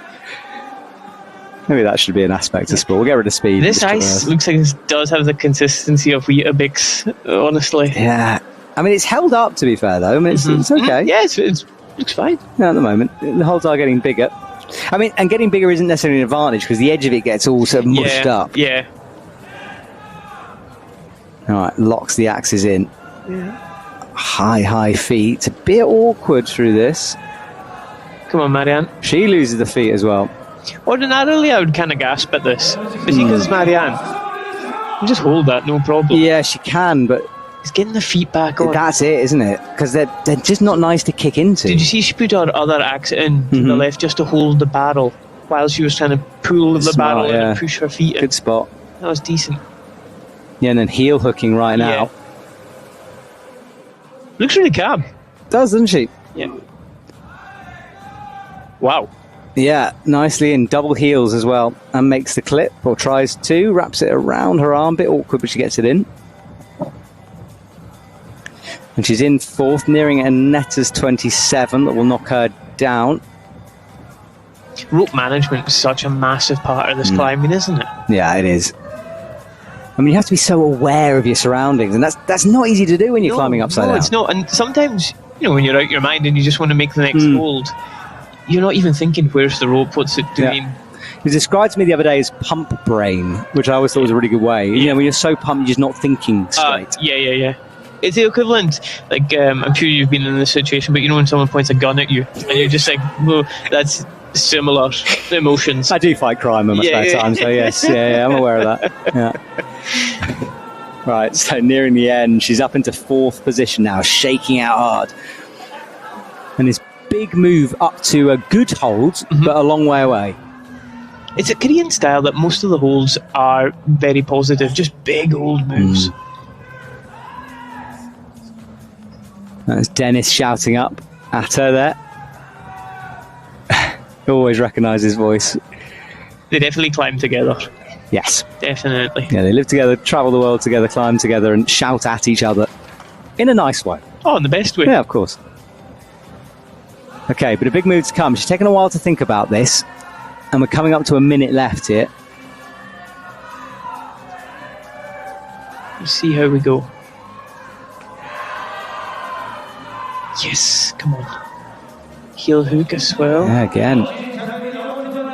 Maybe that should be an aspect of sport. We'll get rid of speed. This ice looks like it does have the consistency of Weetabix, honestly. Yeah. I mean, it's held up, to be fair, though. I mean, it's okay. Yeah, it looks fine. Yeah, at the moment. The holes are getting bigger. I mean, and getting bigger isn't necessarily an advantage because the edge of it gets all sort of mushed up. Yeah. All right, locks the axes in. Yeah. High feet. It's a bit awkward through this. Come on, Marianne. She loses the feet as well. Ordinarily, I would kind of gasp at this. But see, because it's Marianne. You just hold that, no problem. Yeah, she can, but... It's getting the feet back on. That's it, isn't it? Because they're just not nice to kick into. Did you see she put her other axe in to the left just to hold the barrel while she was trying to pull the barrel in and push her feet in? Good spot. That was decent. Yeah, and then heel hooking right now. Yeah. Looks really calm. Does, doesn't she? Yeah. Wow. Yeah, nicely in. Double heels as well. And makes the clip, or tries to. Wraps it around her arm. Bit awkward, but she gets it in. And she's in fourth, nearing Aneta's 27. That will knock her down. Rope management is such a massive part of this climbing, isn't it? Yeah, it is. I mean, you have to be so aware of your surroundings, and that's not easy to do when you're climbing upside down. No, it's not. And sometimes, when you're out your mind and you just want to make the next hold, you're not even thinking, where's the rope, what's it doing? Yeah. It was described to me the other day as pump brain, which I always thought was a really good way. You know, when you're so pumped, you're just not thinking straight. Yeah. It's the equivalent, like, I'm sure you've been in this situation, but when someone points a gun at you, and you're just like, well, that's similar emotions. I do fight crime in my spare time, so yes, I'm aware of that. Yeah. Right, so nearing the end, she's up into fourth position now, shaking out hard. And this big move up to a good hold, but a long way away. It's a Korean style that most of the holds are very positive, just big old moves. That's Dennis shouting up at her there. Always recognise his voice. They definitely climb together. Yes. Definitely. Yeah, they live together, travel the world together, climb together, and shout at each other in a nice way. Oh, in the best way. Yeah, of course. Okay, but a big move to come. She's taken a while to think about this, and we're coming up to a minute left here. Let's see how we go. Yes, come on. Heel hook as well. Yeah, again.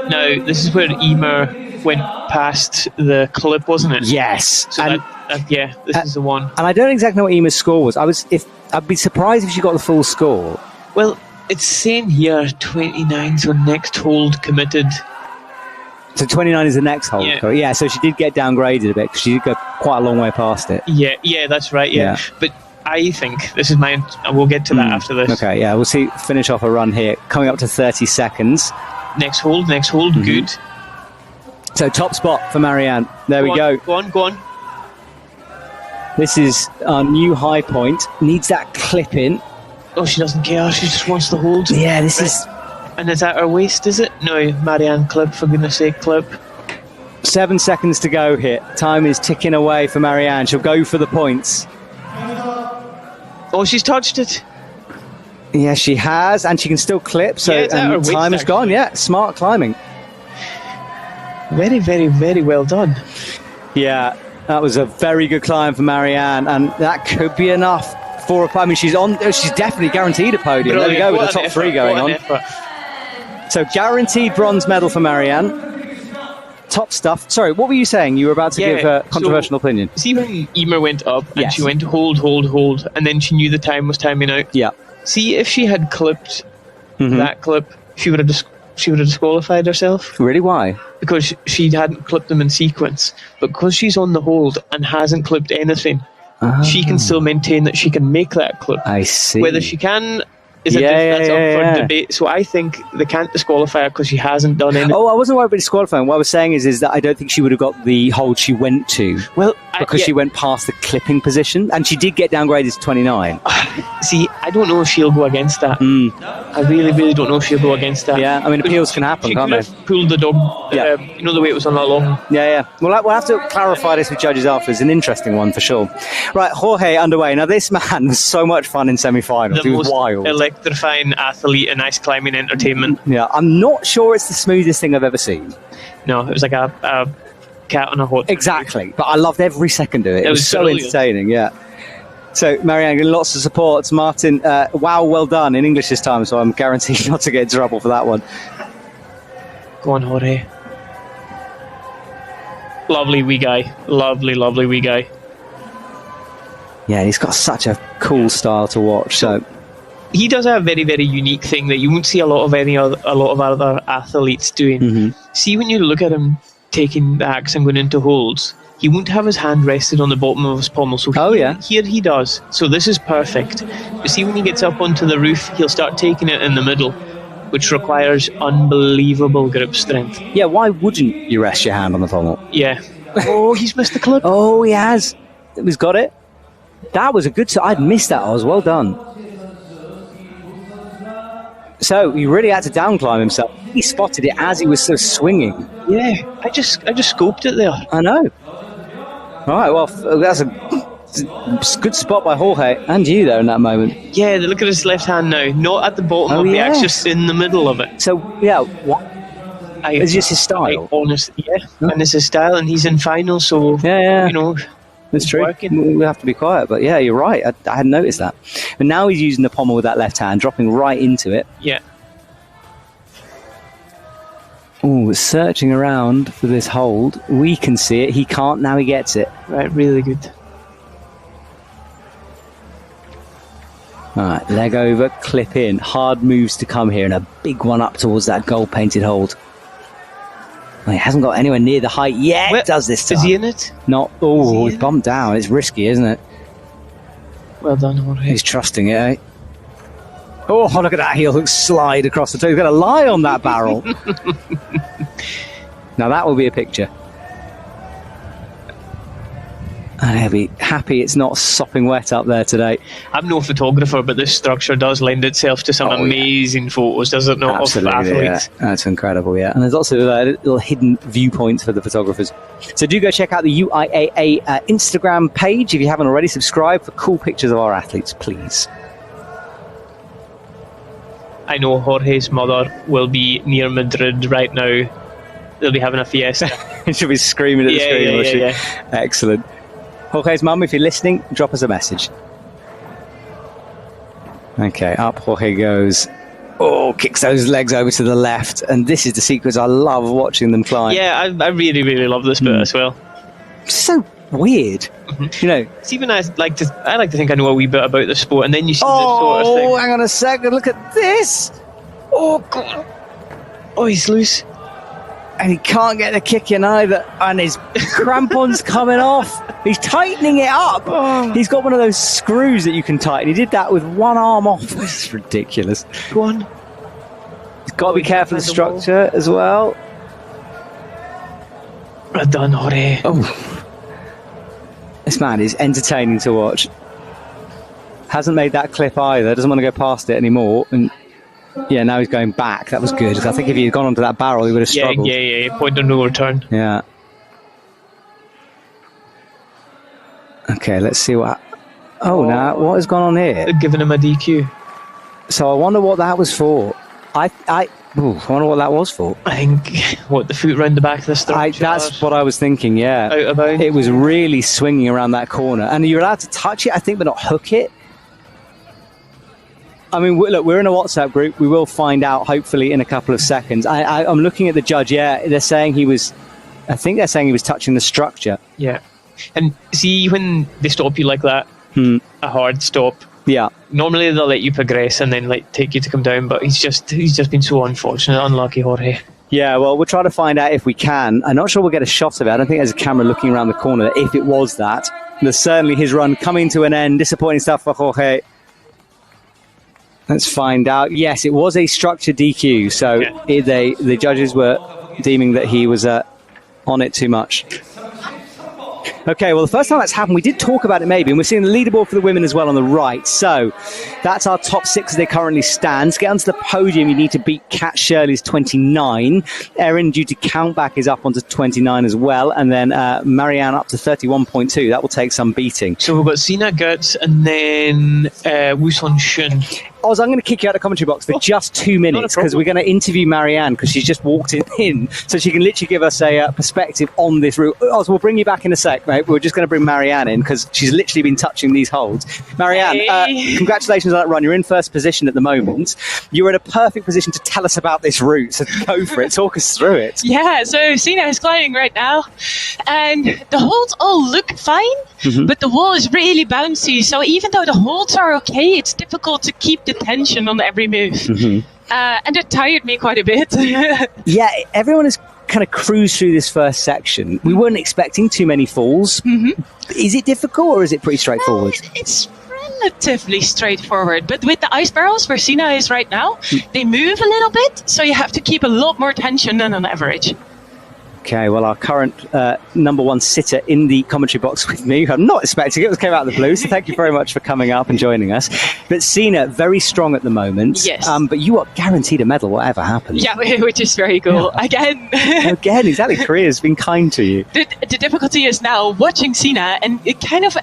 Now, this is where Eimir went past the clip, wasn't it? Yes. So and, this is the one. And I don't exactly know what Eimir's score was. I'd be surprised if she got the full score. Well, it's saying here 29, so next hold committed. So 29 is the next hold. Yeah, so she did get downgraded a bit because she did go quite a long way past it. Yeah, that's right, yeah. But I think this is mine. We'll get to that after this. Okay, yeah, we'll see. Finish off a run here. Coming up to 30 seconds. Next hold, good. So top spot for Marianne. There we go. Go on. This is our new high point. Needs that clip in. Oh, she doesn't care. She just wants to hold. Yeah, this is... And is that her waist, is it? No, Marianne, clip, for goodness sake, clip. 7 seconds to go here. Time is ticking away for Marianne. She'll go for the points. Oh, she's touched it. Yeah, she has, and she can still clip, so time is gone. Yeah, smart climbing. Very, very, very well done. Yeah, that was a very good climb for Marianne, and that could be enough for a... I mean, she's definitely guaranteed a podium. Brilliant. There we go, with the top three going on. So guaranteed bronze medal for Marianne. Top stuff. Sorry, what were you saying? You were about to give a controversial opinion. See when Eimir went up and Yes. she went hold, and then she knew the time was timing out. Yeah. See, if she had clipped Mm-hmm. that clip, she would have disqualified herself Really? Why? because she hadn't clipped them in sequence. But because she's on the hold and hasn't clipped anything, she can still maintain that she can make that clip. I see. Whether she can is Yeah, that's up for yeah. debate. So I think they can't disqualify her because she hasn't done anything. Oh, I wasn't worried about disqualifying. What I was saying is that I don't think she would have got the hold she went to Well, because she went past the clipping position, and she did get downgraded to 29. See, I don't know if she'll go against that. I really, really don't know if she'll go against that. Yeah, I mean, appeals can happen, She can't could they? have pulled the dog. Yeah. You know the way it was on that long. Yeah. We'll have to clarify this with judges after. It's an interesting one for sure. Right, Jorge underway. Now, this man was so much fun in semi-finals. The He was most wild. electrifying athlete in ice climbing entertainment. Yeah, I'm not sure it's the smoothest thing I've ever seen. No, it was like a cat on a hot. Exactly, but I loved every second of it. It was so brilliant. entertaining, yeah. So, Marianne, lots of support. Martin, wow, well done in English this time, so I'm guaranteed not to get in trouble for that one. Go on, Jorge. Lovely wee guy. Lovely, lovely wee guy. Yeah, he's got such a cool style to watch. So, He does a very, very unique thing that you won't see a lot of other athletes doing. Mm-hmm. See, when you look at him taking the axe and going into holds, he won't have his hand rested on the bottom of his pommel. So here he does. So this is perfect. But see, when he gets up onto the roof, he'll start taking it in the middle, which requires unbelievable grip strength. yeah, why wouldn't you rest your hand on the pommel? Yeah. Oh, he's missed the clip. Oh, he has. He's got it. That was a good... I'd missed that. I was well done. So he really had to downclimb himself. He spotted it as he was sort of swinging. Yeah, I just scoped it there. I know. All right, well, that's a good spot by Jorge and you there in that moment. Yeah, look at his left hand now. Not at the bottom Oh, of the yeah. axe, just in the middle of it. So, yeah, what? It's just his style. And it's his style, and he's in finals, so Yeah. you know, That's true. working. We have to be quiet, but yeah, you're right. I hadn't noticed that. But now he's using the pommel with that left hand, dropping right into it. Yeah. Oh, searching around for this hold. We can see it. He can't. Now he gets it. Right, really good. All right, leg over, clip in. Hard moves to come here, and a big one up towards that gold-painted hold. Well, he hasn't got anywhere near the height yet. Well, Does this time? Is he in it? Not. Oh, he's bumped down. It's risky, isn't it? Well done, Jorge. He's trusting it, eh? Oh, look at that heel hook slide across the toe. He's going to lie on that barrel. Now that will be a picture. And he'll be happy it's not sopping wet up there today. I'm no photographer, but this structure does lend itself to some amazing photos, does it not, of athletes? Yeah. That's incredible, yeah. And there's lots of little hidden viewpoints for the photographers. So do go check out the UIAA Instagram page if you haven't already. Subscribe for cool pictures of our athletes, please. I know Jorge's mother will be near Madrid right now. They'll be having a fiesta. She'll be screaming at the screen, will she? Yeah. Excellent. Jorge's mum, if you're listening, drop us a message. Okay, up Jorge goes. Oh, kicks those legs over to the left. And this is the sequence I love watching them climb. Yeah, I really, really love this bit as well. It's so weird. You know. It's even I like to think I know a wee bit about the sport, and then you see this sort of thing. Hang on a second. Look at this. Oh, God. Oh, he's loose. And he can't get the kick in either. And his crampon's coming off. He's tightening it up. He's got one of those screws that you can tighten. He did that with one arm off. This is ridiculous. Go on. He's got to be careful of the structure as well. Well done, Jorge. Oh. This man is entertaining to watch. Hasn't made that clip either. Doesn't want to go past it anymore. And yeah, now he's going back. That was good. I think if he had gone onto that barrel, he would have struggled. Yeah. Point of no return. Yeah. Okay, let's see what... now, what has gone on here? They've given him a DQ. So I wonder what that was for. I wonder what that was for. I think, the foot round the back of the structure? That's what I was thinking, yeah. Out of bounds? It was really swinging around that corner. And you're allowed to touch it, I think, but not hook it. I mean, look, we're in a WhatsApp group. We will find out, hopefully, in a couple of seconds. I'm looking at the judge. Yeah, they're saying he was touching the structure. Yeah. And see, when they stop you like that, a hard stop, yeah, normally they'll let you progress and then like take you to come down, but he's just been so unfortunate, unlucky Jorge. Yeah, well, we'll try to find out if we can. I'm not sure we'll get a shot of it. I don't think there's a camera looking around the corner if it was that. There's certainly his run coming to an end. Disappointing stuff for Jorge. Let's find out. Yes, it was a structured DQ, so the judges were deeming that he was on it too much. Okay, well, the first time that's happened, we did talk about it maybe, and we're seeing the leaderboard for the women as well on the right. So that's our top 6 as they currently stand. To get onto the podium, you need to beat Cat Shirley's 29. Erin, due to countback, is up onto 29 as well. And then Marianne up to 31.2. That will take some beating. So we've got Sina Guts and then Woonseon Shin. Oz, I'm going to kick you out of the commentary box for just 2 minutes because we're going to interview Marianne because she's just walked in so she can literally give us a perspective on this route. Oz, we'll bring you back in a sec, mate. We're just going to bring Marianne in because she's literally been touching these holds. Marianne, congratulations on that run. You're in first position at the moment. You're in a perfect position to tell us about this route, so go for it. Talk us through it. Yeah, so Sina is climbing right now and the holds all look fine, but the wall is really bouncy, so even though the holds are okay, it's difficult to keep the tension on every move. And it tired me quite a bit. Yeah, everyone has kind of cruised through this first section. We weren't expecting too many falls. Is it difficult or is it pretty straightforward? It's relatively straightforward, but with the ice barrels where Sina is right now, they move a little bit, so you have to keep a lot more tension than on average. Okay, well, our current number 1 sitter in the commentary box with me, I'm not expecting it, came out of the blue, so thank you very much for coming up and joining us. But Sina, very strong at the moment. Yes. But you are guaranteed a medal, whatever happens. Yeah, which is very cool. Yeah. Again, exactly. Korea's been kind to you. The difficulty is now watching Sina, and it kind of,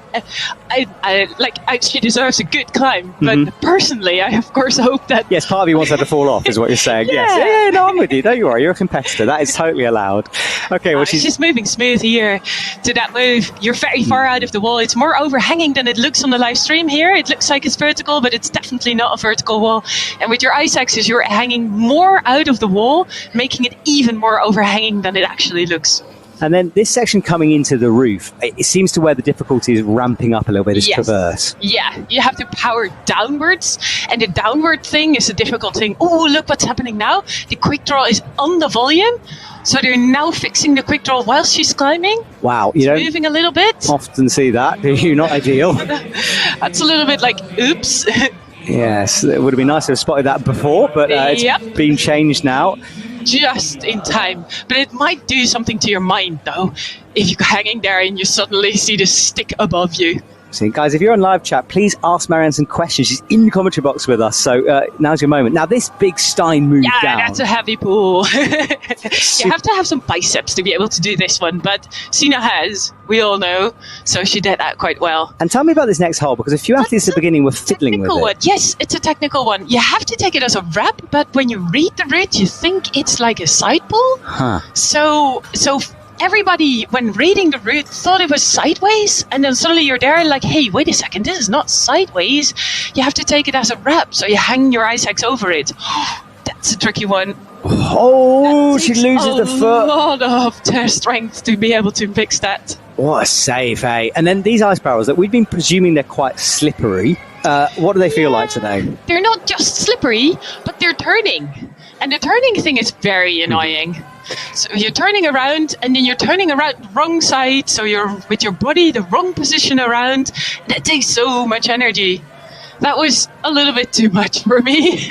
she deserves a good climb, but personally, I of course hope that... Yes, part of you wants her to fall off, is what you're saying. Yeah. Yes. Yeah, no, I'm with you. Don't you worry, you're a competitor. That is totally allowed. Okay, well, she's just moving smooth here to that move. You're very far out of the wall. It's more overhanging than it looks on the live stream here. It looks like it's vertical, but it's definitely not a vertical wall. And with your ice axes, you're hanging more out of the wall, making it even more overhanging than it actually looks. And then this section coming into the roof, it seems to where the difficulty is ramping up a little bit, this traverse. Yeah, you have to power downwards, and the downward thing is a difficult thing. Oh, look what's happening now. The quick draw is on the volume, so they're now fixing the quick draw while she's climbing. Wow, you don't moving a little bit. Often see that, do you? Not ideal. That's a little bit like, oops. Yes, it would have been nice to have spotted that before, but it's been changed now. Just in time. But it might do something to your mind, though, if you're hanging there and you suddenly see the stick above you. See, guys, if you're on live chat, please ask Marianne some questions. She's in the commentary box with us, so now's your moment. Now, this big Stein move down. Yeah, that's a heavy pull. You have to have some biceps to be able to do this one, but Sina has, we all know, so she did that quite well. And tell me about this next hole, because a few athletes at the beginning were fiddling with it. One. Yes, it's a technical one. You have to take it as a wrap, but when you read the route, you think it's like a side pull. So everybody, when reading the route, thought it was sideways, and then suddenly you're there like, hey, wait a second, this is not sideways. You have to take it as a wrap, so you hang your ice axe over it. That's a tricky one. Oh, she loses the foot. A lot of strength to be able to fix that. What a save, hey? And then these ice barrels that we've been presuming they're quite slippery. What do they feel like today? They're not just slippery, but they're turning. And the turning thing is very annoying. So you're turning around, and then you're turning around the wrong side, so you're with your body the wrong position around. That takes so much energy. That was a little bit too much for me.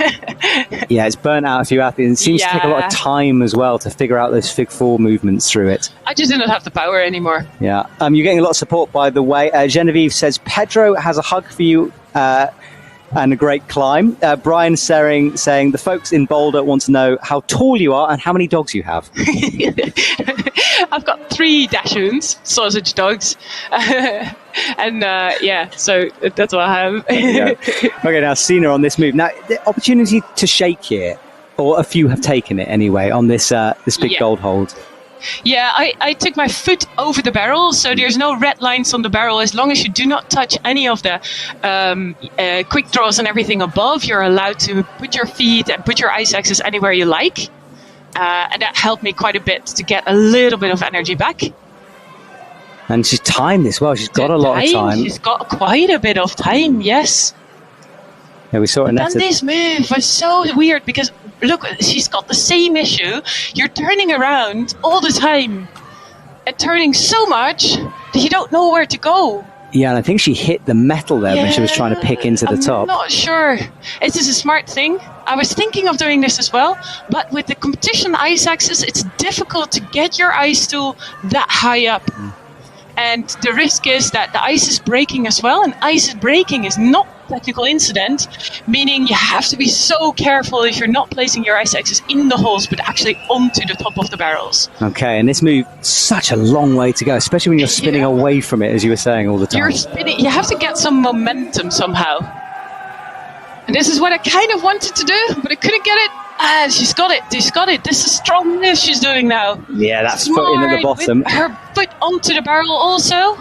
Yeah, it's burnt out a few athletes. It seems to take a lot of time as well to figure out those Fig 4 movements through it. I just didn't have the power anymore. Yeah. You're getting a lot of support, by the way. Genevieve says, Pedro has a hug for you and a great climb. Brian saying, the folks in Boulder want to know how tall you are and how many dogs you have. I've got 3 Dashoons, sausage dogs. So that's what I have. Yeah. Okay, now Sina on this move. Now, the opportunity to shake here, or a few have taken it anyway, on this big gold hold. Yeah, I took my foot over the barrel, so there's no red lines on the barrel. As long as you do not touch any of the quick draws and everything above, you're allowed to put your feet and put your ice axes anywhere you like. And that helped me quite a bit to get a little bit of energy back. And she's timed this well. She's got a lot of time. She's got quite a bit of time, yes. Yeah, we saw Aneta. And this move was so weird because, look, she's got the same issue. You're turning around all the time and turning so much that you don't know where to go. Yeah, and I think she hit the metal there when she was trying to pick into the top. I'm not sure. Is this a smart thing? I was thinking of doing this as well, but with the competition ice axes, it's difficult to get your ice tool that high up. And the risk is that the ice is breaking as well, and ice breaking is not a technical incident, meaning you have to be so careful if you're not placing your ice axes in the holes, but actually onto the top of the barrels. Okay, and this move, such a long way to go, especially when you're spinning away from it, as you were saying all the time. You're spinning, you have to get some momentum somehow. And this is what I kind of wanted to do, but I couldn't get it. Ah, she's got it. She's got it. This is strong move she's doing now. Yeah, that's foot in at the bottom. With her foot onto the barrel also.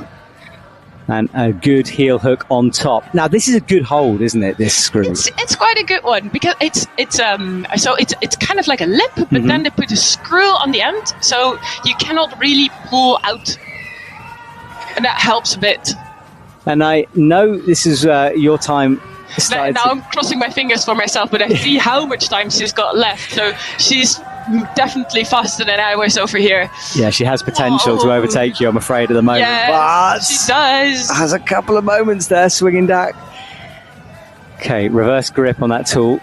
And a good heel hook on top. Now, this is a good hold, isn't it, this screw? It's quite a good one because it's kind of like a lip, but then they put a screw on the end, so you cannot really pull out. And that helps a bit. And I know this is your time. Now I'm crossing my fingers for myself, but I see how much time she's got left. So she's definitely faster than I was over here. Yeah, she has potential to overtake you, I'm afraid, at the moment. Yes, but she does. Has a couple of moments there, swinging back. Okay, reverse grip on that tool.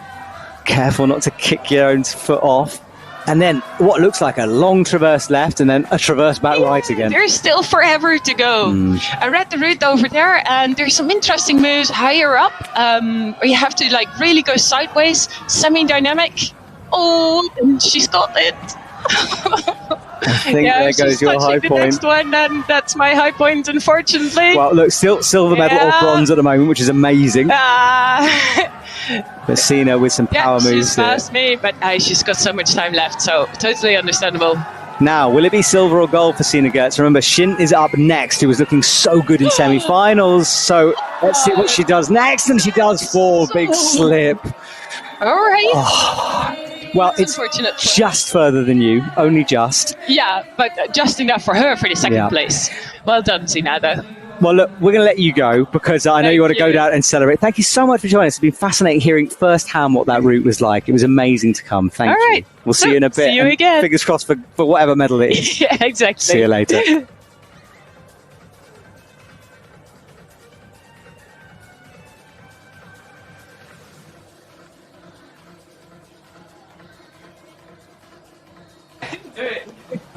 Careful not to kick your own foot off. And then what looks like a long traverse left and then a traverse back right again. There's still forever to go. I read the route over there and there's some interesting moves higher up where you have to like really go sideways, semi-dynamic. Oh, and she's got it. I think there goes your high point. Next one, and that's my high point, unfortunately. Well, look, still silver medal or bronze at the moment, which is amazing. But Sina with some power moves. She's past me, but she's got so much time left, so totally understandable. Now, will it be silver or gold for Sina Gertz? Remember, Shin is up next, who was looking so good in semi-finals. So let's see what she does next, and she does fall. Big slip. All right. Well, it's just further than you, only just. Yeah, but just enough for her for the second place. Well done, Sina, though. Well, look, we're going to let you go because I know you want to go down and celebrate. Thank you so much for joining us. It's been fascinating hearing firsthand what that route was like. It was amazing to come. Thank you. All right. We'll see you in a bit. See you again. Fingers crossed for whatever medal it is. Yeah, exactly. See you later.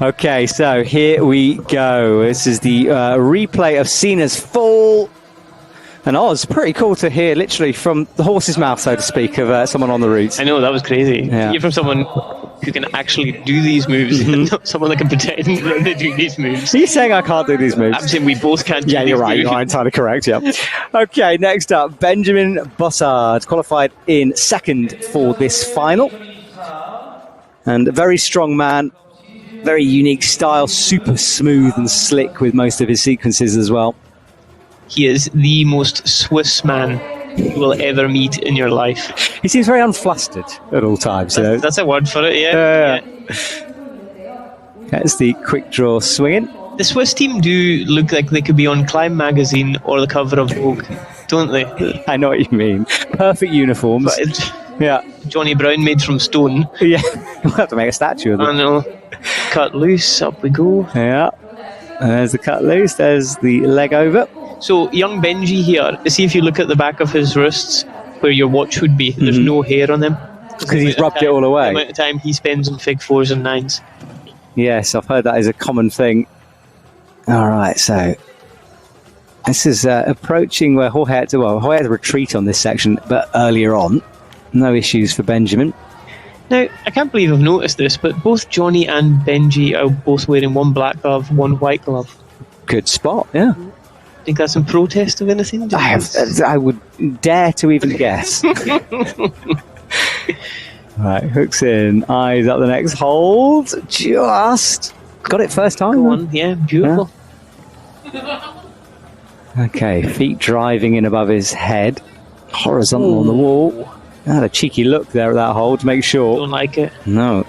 Okay, so here we go. This is the replay of Sina's fall. And it's pretty cool to hear, literally from the horse's mouth, so to speak, of someone on the route. I know, that was crazy. Yeah. You're from someone who can actually do these moves, not someone that can pretend that they do these moves. Are you saying I can't do these moves? I'm saying we both can't do these moves. Yeah, you're right. You're entirely correct, yeah. Okay, next up, Benjamin Bossard, qualified in second for this final. And a very strong man. Very unique style, super smooth and slick with most of his sequences as well. He is the most Swiss man you will ever meet in your life. He seems very unflustered at all times. That's a word for it, yeah. That's the quick draw swinging. The Swiss team do look like they could be on Climb magazine or the cover of Vogue, don't they? I know what you mean. Perfect uniforms. Yeah. Johnny Brown made from stone. Yeah, we'll have to make a statue of them. I know. Cut loose, up we go. Yeah. And there's the cut loose, there's the leg over. So, young Benji here, see if you look at the back of his wrists where your watch would be, there's no hair on them. Because he's rubbed it all away. The amount of time he spends on fig 4s and 9s. Yes, I've heard that is a common thing. All right, so this is approaching where Jorge had to retreat on this section, but earlier on. No issues for Benjamin. Now, I can't believe I've noticed this, but both Johnny and Benji are both wearing one black glove, one white glove. Good spot, yeah. Think that's in protest of anything? I would dare to even guess. Right, hooks in, eyes up the next hold. Just Got it first time. Go on. Yeah, beautiful. Okay, feet driving in above his head. Horizontal on the wall. Had a cheeky look there at that hole to make sure. Don't like it. No.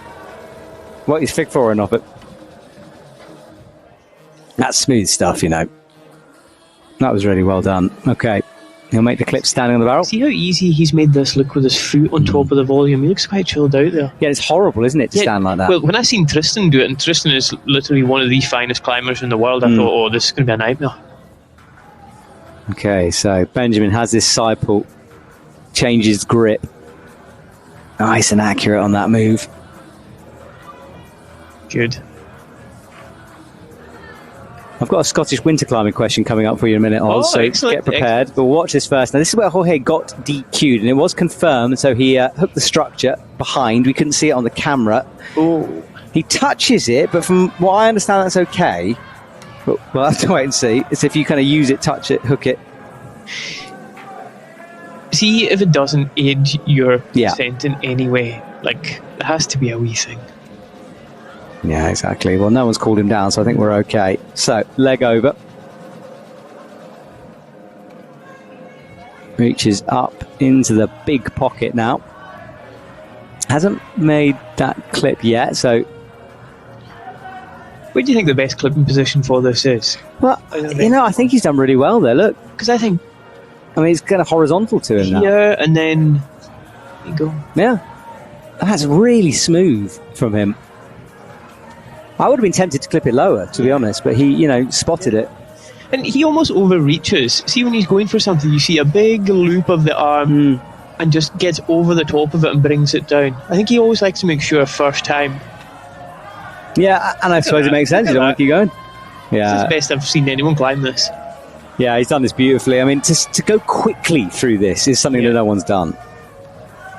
What is Fig foreign off it? That's smooth stuff, you know. That was really well done. Okay. He'll make the clip standing on the barrel. See how easy he's made this look with his foot on top of the volume. He looks quite chilled out there. Yeah, it's horrible, isn't it, to stand like that? Well, when I seen Tristan do it, and Tristan is literally one of the finest climbers in the world, I thought, oh, this is going to be a nightmare. Okay, so Benjamin has this side pull, changes grip. Nice and accurate on that move. Good. I've got a Scottish winter climbing question coming up for you in a minute, Oz, so excellent, get prepared. But watch this first. Now, this is where Jorge got DQ'd, and it was confirmed, so he hooked the structure behind. We couldn't see it on the camera. Oh. He touches it, but from what I understand, that's okay. But we'll have to wait and see. It's if you kind of use it, touch it, hook it. See if it doesn't aid your descent in any way. Like, it has to be a wee thing. Yeah, exactly. Well, no one's called him down, so I think we're okay. So, leg over. Reaches up into the big pocket now. Hasn't made that clip yet, so... Where do you think the best clipping position for this is? Well, you know, I think he's done really well there, look. Because I think... I mean, it's kind of horizontal to him now. Yeah, and then... There you go. Yeah. That's really smooth from him. I would have been tempted to clip it lower, to be honest, but he, you know, spotted it. And he almost overreaches. See, when he's going for something, you see a big loop of the arm and just gets over the top of it and brings it down. I think he always likes to make sure first time. Yeah, and I suppose it makes sense. You don't want to keep going. Yeah. This is the best I've seen anyone climb this. Yeah, he's done this beautifully. I mean, to go quickly through this is something that no one's done.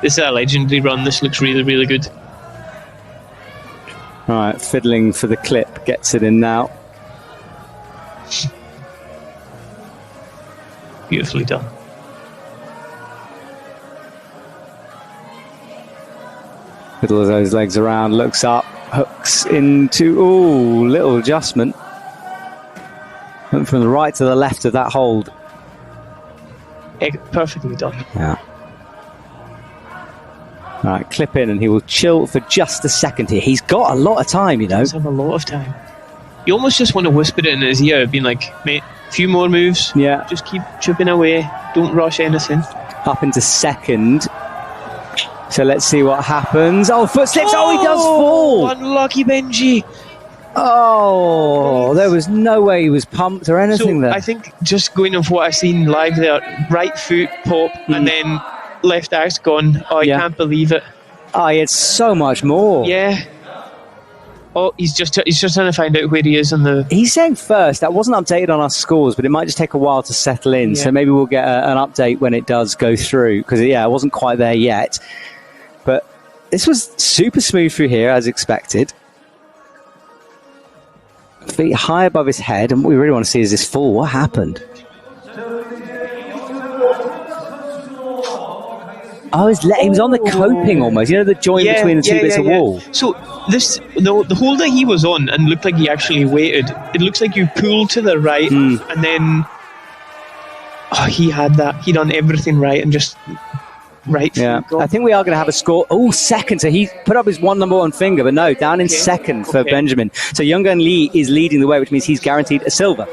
This is a legendary run. This looks really, really good. All right, fiddling for the clip. Gets it in now. Beautifully done. Fiddles those legs around, looks up, hooks into... Ooh, little adjustment. Went from the right to the left of that hold. Perfectly done. Yeah. All right, clip in and he will chill for just a second here. He's got a lot of time, you know. He does have a lot of time. You almost just want to whisper it in his ear, being like, mate, a few more moves. Yeah. Just keep chipping away. Don't rush anything. Up into second. So let's see what happens. Oh, foot slips. Oh, he does fall. Unlucky Benji. Oh, there was no way he was pumped or anything there. I think just going off what I seen live there, right foot pop and then left axe gone. Oh, I can't believe it. Oh, he had so much more. Yeah. Oh, he's just trying to find out where he is on the... He's saying first. That wasn't updated on our scores, but it might just take a while to settle in. Yeah. So maybe we'll get an update when it does go through. Because, yeah, it wasn't quite there yet. But this was super smooth through here, as expected. Feet high above his head. And what we really want to see is this fall. What happened? Oh, he was on the coping almost. You know, the joint between the two bits of wall. So the hole that he was on and looked like he actually waited, it looks like you pulled to the right and then he had that. He done everything right and just right. Yeah, I think we are going to have a score. Oh, second. So he put up his number one finger, but no, down in second for Benjamin. So Youngun Lee is leading the way, which means he's guaranteed a silver.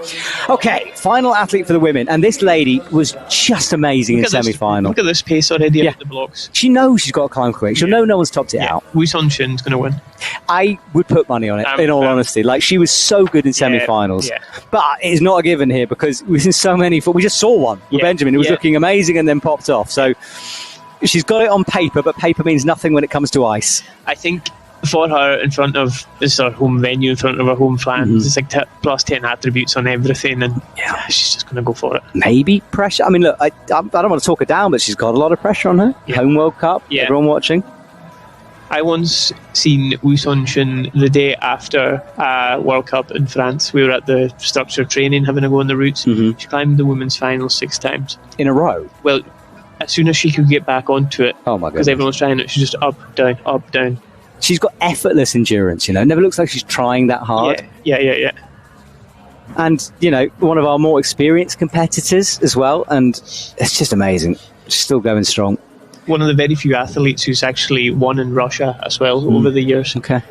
Okay, final athlete for the women. And this lady was just amazing in semi-final. Look at this pace already at the blocks. She knows she's got to climb quick. She'll know no one's topped it out. Woonseon Shin's going to win. I would put money on it, in all honesty. Like, she was so good in semi-finals. Yeah. But it's not a given here because we've seen so many. We just saw one with Benjamin. It was looking amazing and then popped off. So she's got it on paper, but paper means nothing when it comes to ice. I think for her, in front of this our home venue, in front of her home fans, it's like plus 10 attributes on everything, and she's just going to go for it. Maybe pressure. I mean, look, I don't want to talk her down, but she's got a lot of pressure on her. Home World Cup, everyone watching. I once seen Woonseon Shin the day after World Cup in France. We were at the structure training, having a go on the routes. She climbed the women's final 6 times. In a row? Well, as soon as she could get back onto it, oh my god, because everyone was trying it, she just up, down, she's got effortless endurance, you know. It never looks like she's trying that hard. Yeah. And, you know, one of our more experienced competitors as well. And it's just amazing. She's still going strong. One of the very few athletes who's actually won in Russia as well over the years. Okay.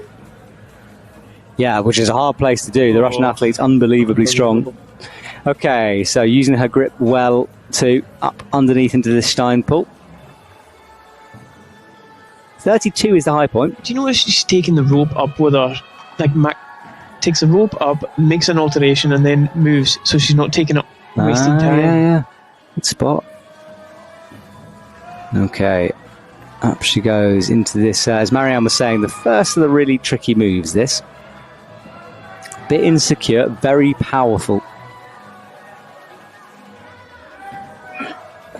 Yeah, which is a hard place to do. The Russian athlete's unbelievably strong. Okay, so using her grip well to up underneath into this Stein pull. 32 is the high point. Do you notice she's taking the rope up with her? Like, takes the rope up, makes an alteration, and then moves, so she's not taking up wasting time. Yeah. Good spot. Okay. Up she goes into this. As Marianne was saying, the first of the really tricky moves, this. Bit insecure, very powerful.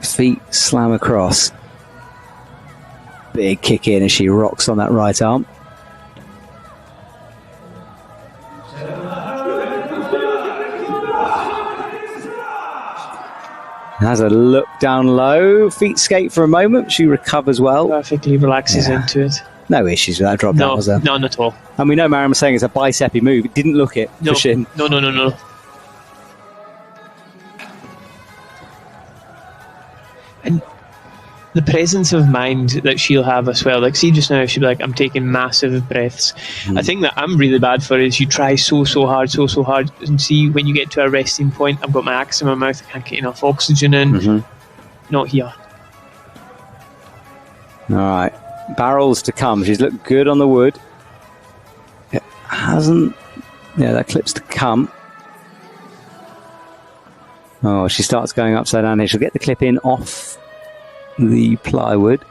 Feet slam across. Big kick in as she rocks on that right arm. Has a look down low. Feet skate for a moment. She recovers well. Perfectly relaxes into it. No issues with that drop down, was there? None at all. And we know Marianne was saying it's a bicepy move. It didn't look it for Shin. No. And the presence of mind that she'll have as well. Like, see, just now she'll be like, I'm taking massive breaths. I think that I'm really bad for is you try so hard, and see, when you get to a resting point, I've got my axe in my mouth, I can't get enough oxygen in. Not here. All right. Barrels to come. She's looked good on the wood. It hasn't. Yeah, that clip's to come. Oh, she starts going upside down here. She'll get the clip in off the plywood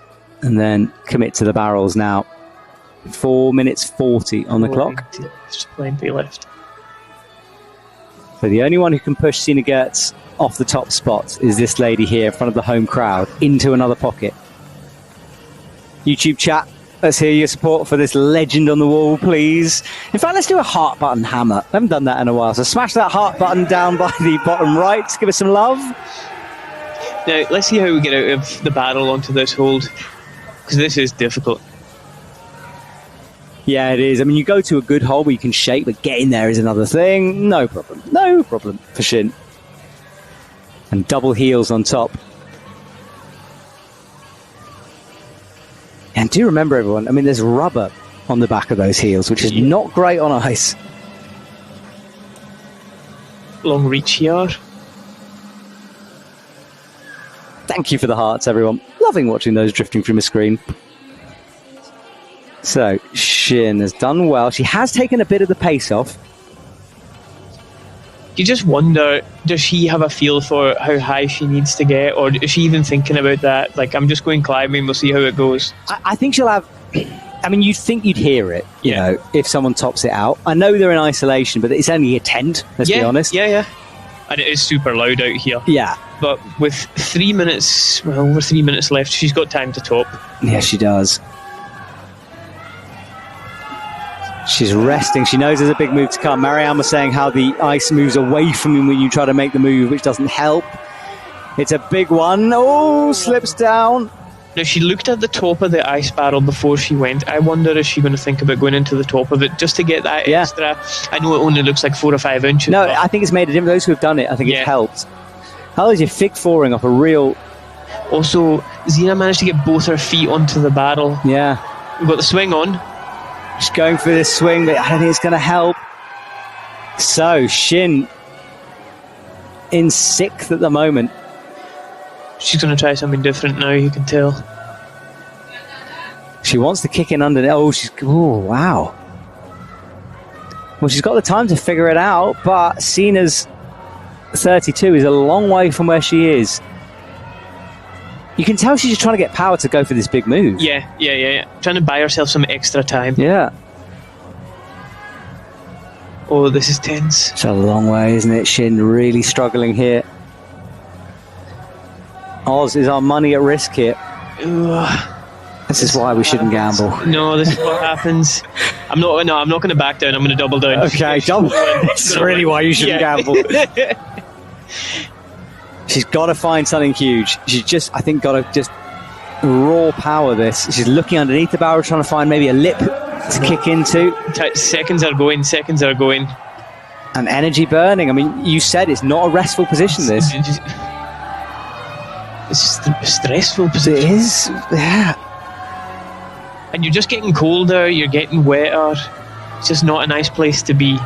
and then commit to the barrels now. 4 minutes 40 on the clock. Plenty left. So the only one who can push Sina Gertz off the top spot is this lady here in front of the home crowd into another pocket. YouTube chat, let's hear your support for this legend on the wall, please. In fact, let's do a heart button hammer. I haven't done that in a while, so smash that heart button down by the bottom right. Give us some love. Now, let's see how we get out of the barrel onto this hold, because this is difficult. Yeah, it is. I mean, you go to a good hole where you can shake, but getting there is another thing. No problem for Shin. And double heels on top. And do remember, everyone, I mean, there's rubber on the back of those heels, which is not great on ice. Long reach here. Thank you for the hearts, everyone. Loving watching those drifting through my screen. So, Shin has done well. She has taken a bit of the pace off. You just wonder, does she have a feel for how high she needs to get, or is she even thinking about that? Like, I'm just going climbing, we'll see how it goes. I think she'll have... I mean, you'd think you'd hear it, you know, if someone tops it out. I know they're in isolation, but it's only a tent, let's be honest. Yeah. And it is super loud out here. Yeah. But with 3 minutes, over 3 minutes left, she's got time to top. Yeah, she does. She's resting. She knows there's a big move to come. Marianne was saying how the ice moves away from you when you try to make the move, which doesn't help. It's a big one. Oh, slips down. Now, she looked at the top of the ice barrel before she went. I wonder, is she going to think about going into the top of it just to get that extra? I know it only looks like 4 or 5 inches. No, I think it's made a difference. Those who have done it, I think it's helped. Otherwise, you're fig-foring off a real... Also, Zina managed to get both her feet onto the barrel. Yeah. We've got the swing on. She's going for this swing, but I don't think it's going to help. So, Shin in 6th at the moment. She's going to try something different now, you can tell. She wants to kick in under... Oh, wow. Well, she's got the time to figure it out, but Sina's 32 is a long way from where she is. You can tell she's just trying to get power to go for this big move. Yeah. Trying to buy herself some extra time. Yeah. Oh, this is tense. It's a long way, isn't it? Shin really struggling here. Oz, is our money at risk here? This is why we shouldn't gamble. No, this is what happens. I'm not going to back down. I'm going to double down. Okay, double. This is really why you shouldn't gamble. She's got to find something huge. She's just, I think, got to just raw power this. She's looking underneath the barrel, trying to find maybe a lip to kick into. Seconds are going. And energy burning. I mean, you said it's not a restful position, this. It's just a stressful position. It is, yeah. And you're just getting colder, you're getting wetter. It's just not a nice place to be.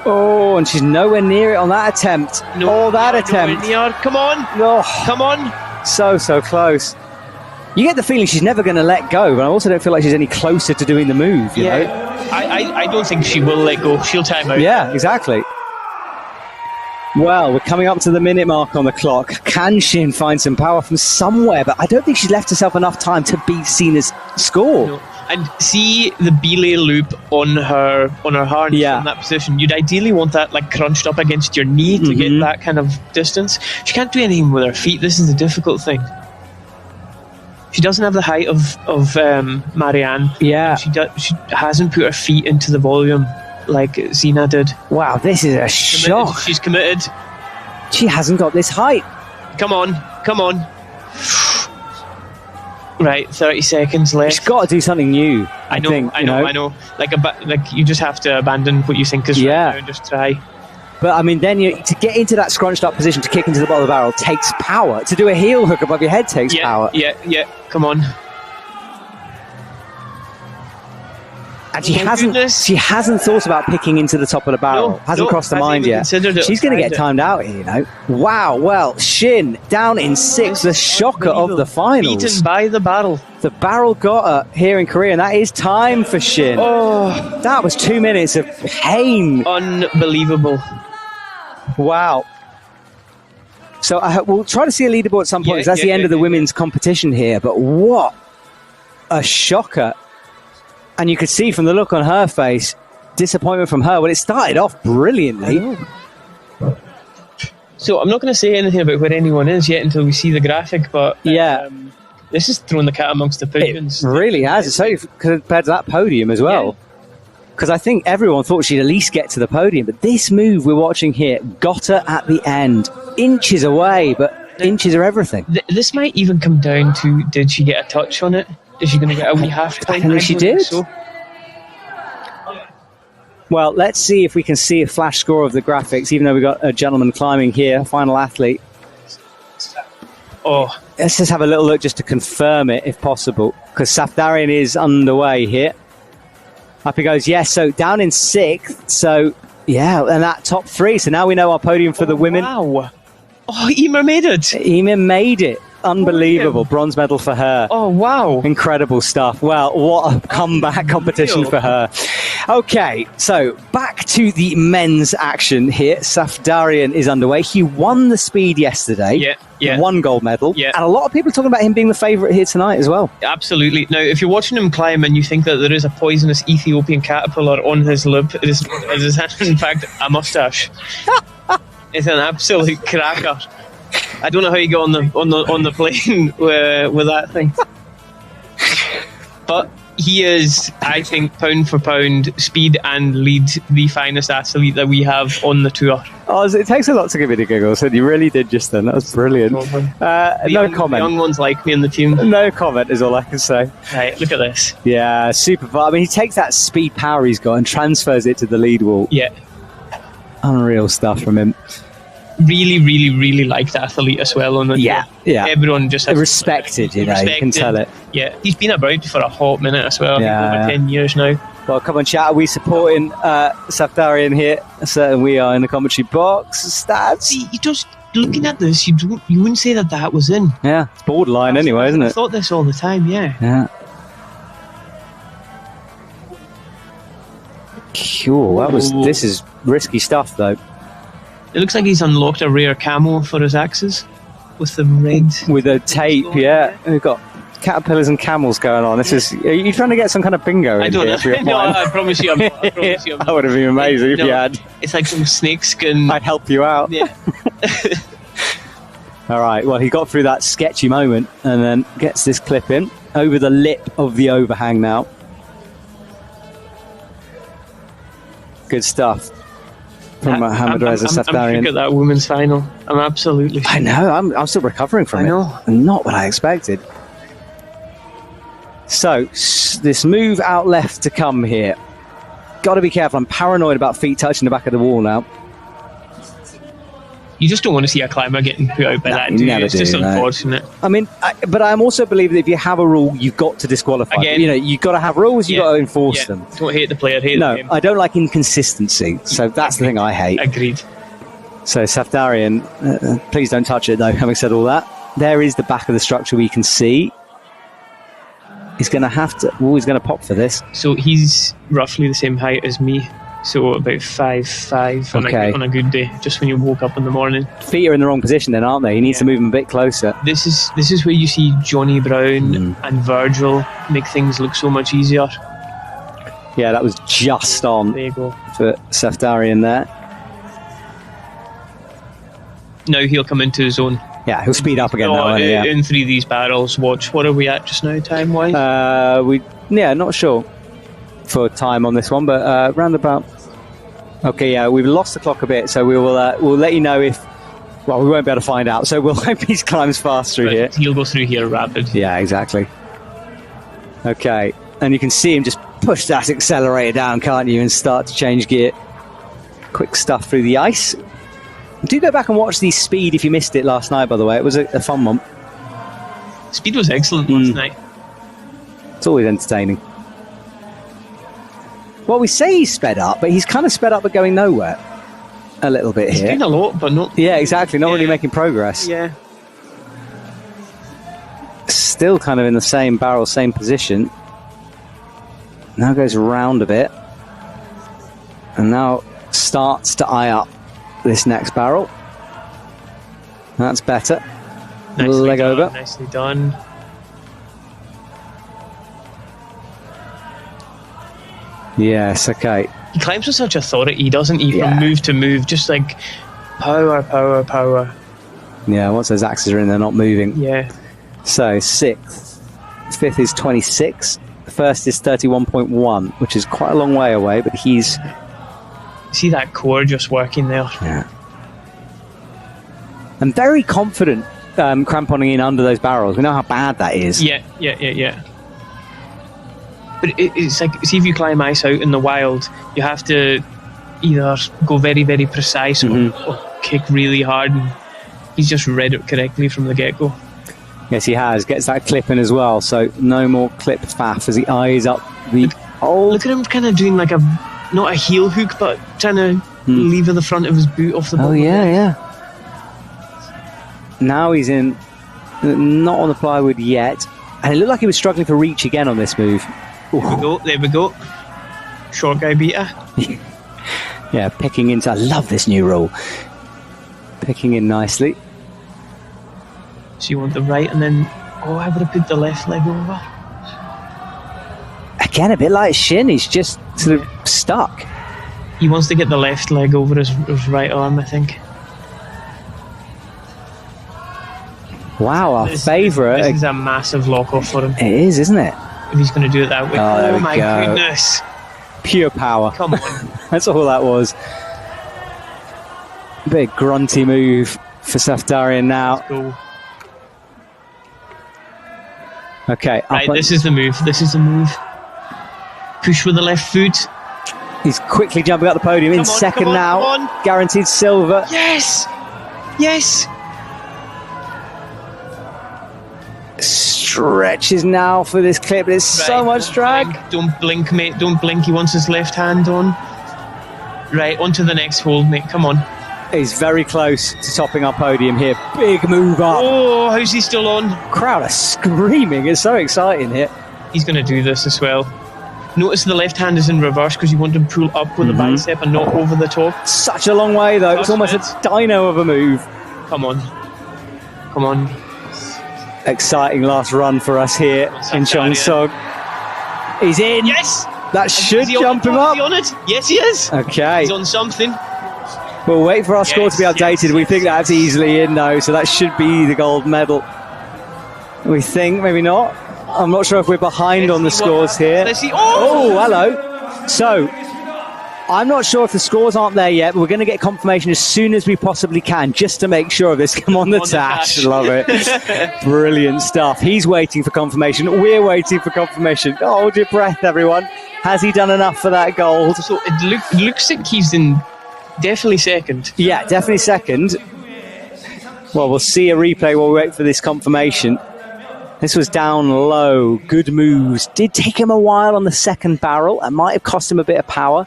Oh, and she's nowhere near it on that attempt. Attempt. Come on. Oh, come on. So close. You get the feeling she's never going to let go, but I also don't feel like she's any closer to doing the move, you know? I don't think she will let go. She'll time out. Yeah, exactly. Well, we're coming up to the minute mark on the clock. Can Shin find some power from somewhere? But I don't think she's left herself enough time to beat Sina's score. No. And see the belay loop on her harness in that position. You'd ideally want that like crunched up against your knee to get that kind of distance. She can't do anything with her feet. This is the difficult thing. She doesn't have the height of Marianne. Yeah. She hasn't put her feet into the volume like Sina did. Wow, this is a shock. She's committed. She hasn't got this height. Come on. Right, 30 seconds left. She's got to do something new. I know. Like you just have to abandon what you think is right now and just try. But I mean, then to get into that scrunched up position to kick into the bottom of the barrel takes power. To do a heel hook above your head takes power. Yeah. Come on. And she hasn't thought about picking into the top of the barrel. Hasn't crossed her mind yet. She's going to get timed out here, you know. Wow, well, Shin down in 6th, the shocker of the finals. Beaten by the barrel. The barrel got her here in Korea, and that is time for Shin. Oh, that was 2 minutes of pain. Unbelievable. Wow. So we'll try to see a leaderboard at some point, because that's the end of the women's competition here. But what a shocker. And you could see from the look on her face, disappointment from her. Well, it started off brilliantly. So I'm not going to say anything about where anyone is yet until we see the graphic, but this is throwing the cat amongst the pigeons. It really has. It's so compared to that podium as well. Because I think everyone thought she'd at least get to the podium. But this move we're watching here got her at the end. Inches away, but inches are everything. This might even come down to, did she get a touch on it? Is she going to get a wee half point? I think she did. So. Well, let's see if we can see a flash score of the graphics, even though we've got a gentleman climbing here, final athlete. Oh. Let's just have a little look just to confirm it, if possible, because Safdarian is underway here. Up he goes, yes, so down in 6th, so, yeah, and that top 3. So now we know our podium for the women. Wow. Oh, Eimir made it. Eimir made it. Unbelievable. Bronze medal for her. Oh, wow. Incredible stuff. Well, what a comeback competition for her. Okay, so back to the men's action here. Safdarian is underway. He won the speed yesterday. Yeah. Won gold medal. Yeah. And a lot of people are talking about him being the favourite here tonight as well. Absolutely. Now, if you're watching him climb and you think that there is a poisonous Ethiopian caterpillar on his lip, it is in fact a moustache. It's an absolute cracker. I don't know how you got on the plane with that thing. But he is, I think, pound for pound, speed and lead, the finest athlete that we have on the tour. Oh, it takes a lot to give me the giggles, and you really did just then. That was brilliant. No comment. The young ones like me in the team. No comment is all I can say. Right, look at this. Yeah, super fun. I mean, he takes that speed power he's got and transfers it to the lead wall. Yeah. Unreal stuff from him. Really, really, really liked athlete as well on the tour. Everyone just has respected, you can tell it. Yeah, he's been about for a hot minute as well. I think over 10 years now. Well, come on, chat. Are we supporting Safdarian here? So we are in the commentary box. Stats. See, you just looking at this, you wouldn't say that was in. Yeah, it's borderline anyway, isn't it? I thought this all the time. Yeah. Cool. This is risky stuff, though. It looks like he's unlocked a rare camo for his axes with the red. With a tape, yeah. We've got caterpillars and camels going on. Are you trying to get some kind of bingo in here? No, I promise you I'm not. That would have been amazing if you had. It's like some snakeskin. I'd help you out. Yeah. All right, well, he got through that sketchy moment and then gets this clip in over the lip of the overhang now. Good stuff. From Mohammad Safdarian. I'm at that women's final. I'm absolutely. I know. I'm still recovering from it. I know. Not what I expected. So, this move out left to come here. Got to be careful. I'm paranoid about feet touching the back of the wall now. You just don't want to see a climber getting put out by that, do you? It's just unfortunate. I mean, but I'm also believe that if you have a rule, you've got to disqualify. Again, you know, you've got to have rules, you've got to enforce them. Don't hate the player, hate the game. I don't like inconsistency, so that's the thing I hate. Agreed. So Safdarian, please don't touch it though, having said all that. There is the back of the structure we can see. He's going to have to... Oh, he's going to pop for this. So he's roughly the same height as me. So about 5'5" on a good day, just when you woke up in the morning. Feet are in the wrong position then, aren't they? He needs to move them a bit closer. This is where you see Johnny Brown and Virgile make things look so much easier. Yeah, that was just on there you go. For Safdarian there. Now he'll come into his own. Yeah, he'll speed up again now. In 3 of these barrels, watch. What are we at just now, time-wise? Not sure for time on this one, but round about. Okay, yeah, we've lost the clock a bit, so we'll let you know if. Well, we won't be able to find out, so we'll hope he climbs fast through here. He'll go through here rapid. Yeah, exactly. Okay, and you can see him just push that accelerator down, can't you, and start to change gear. Quick stuff through the ice. Do go back and watch the speed if you missed it last night, by the way. It was a fun one. Speed was excellent last night. It's always entertaining. Well, we say he's sped up, but he's kind of sped up but going nowhere a little bit here. He's doing a lot, but not... Yeah, exactly. Not really making progress. Yeah. Still kind of in the same barrel, same position. Now goes round a bit. And now starts to eye up this next barrel. That's better. Leg over. Nicely done. Yes, okay. He climbs with such authority. He doesn't even move to move, just like power, power, power. Yeah, once those axes are in, they're not moving. Yeah. So, 6th. 5th is 26. The first is 31.1, which is quite a long way away, but he's... See that core just working there? Yeah. I'm very confident cramponing in under those barrels. We know how bad that is. Yeah. But it's like, see if you climb ice out in the wild, you have to either go very, very precise or kick really hard. And he's just read it correctly from the get-go. Yes, he has. Gets that clip in as well, so no more clip faff as he eyes up the... Look at him kind of doing like not a heel hook, but trying to lever the front of his boot off the bottom. Oh, yeah. Now he's in, not on the plywood yet, and it looked like he was struggling for reach again on this move. There we go. Short guy beater. Yeah, picking into... I love this new rule. Picking in nicely. So you want the right, and then... Oh, I would have put the left leg over. Again, a bit like Shin. He's just sort of stuck. He wants to get the left leg over his right arm, I think. Wow, our favourite. This is a massive lock-off for him. It is, isn't it? If he's going to do it that way. Oh my goodness. Pure power. Come on. That's all that was. Big grunty move for Safdarian now. Let's go. Okay. Right, this is the move. Push with the left foot. He's quickly jumping up the podium in second now. Guaranteed silver. Yes! Stretches now for this clip. There's so much drag. Don't blink, mate. Don't blink. He wants his left hand on. Right, on to the next hold, mate. Come on. He's very close to topping our podium here. Big move up. Oh, how's he still on? Crowd are screaming. It's so exciting here. He's going to do this as well. Notice the left hand is in reverse because you want to pull up with the bicep and not over the top. Such a long way, though. It's almost a dino of a move. Come on. Exciting last run for us here in Cheongsong. He's in. Yes. That should jump him up. Is he on it? Yes, he is. Okay. He's on something. We'll wait for our score to be updated. We think that's easily in, though, so that should be the gold medal. We think, maybe not. I'm not sure if we're behind on the scores here. Let's see. Oh, hello. So, I'm not sure if the scores aren't there yet, but we're going to get confirmation as soon as we possibly can, just to make sure of this. Come on, the Tash. Love it. Brilliant stuff. He's waiting for confirmation. We're waiting for confirmation. Oh, hold your breath, everyone. Has he done enough for that gold? So it looks like he's in definitely second. Yeah, definitely second. Well, we'll see a replay while we wait for this confirmation. This was down low. Good moves. Did take him a while on the second barrel. It might have cost him a bit of power.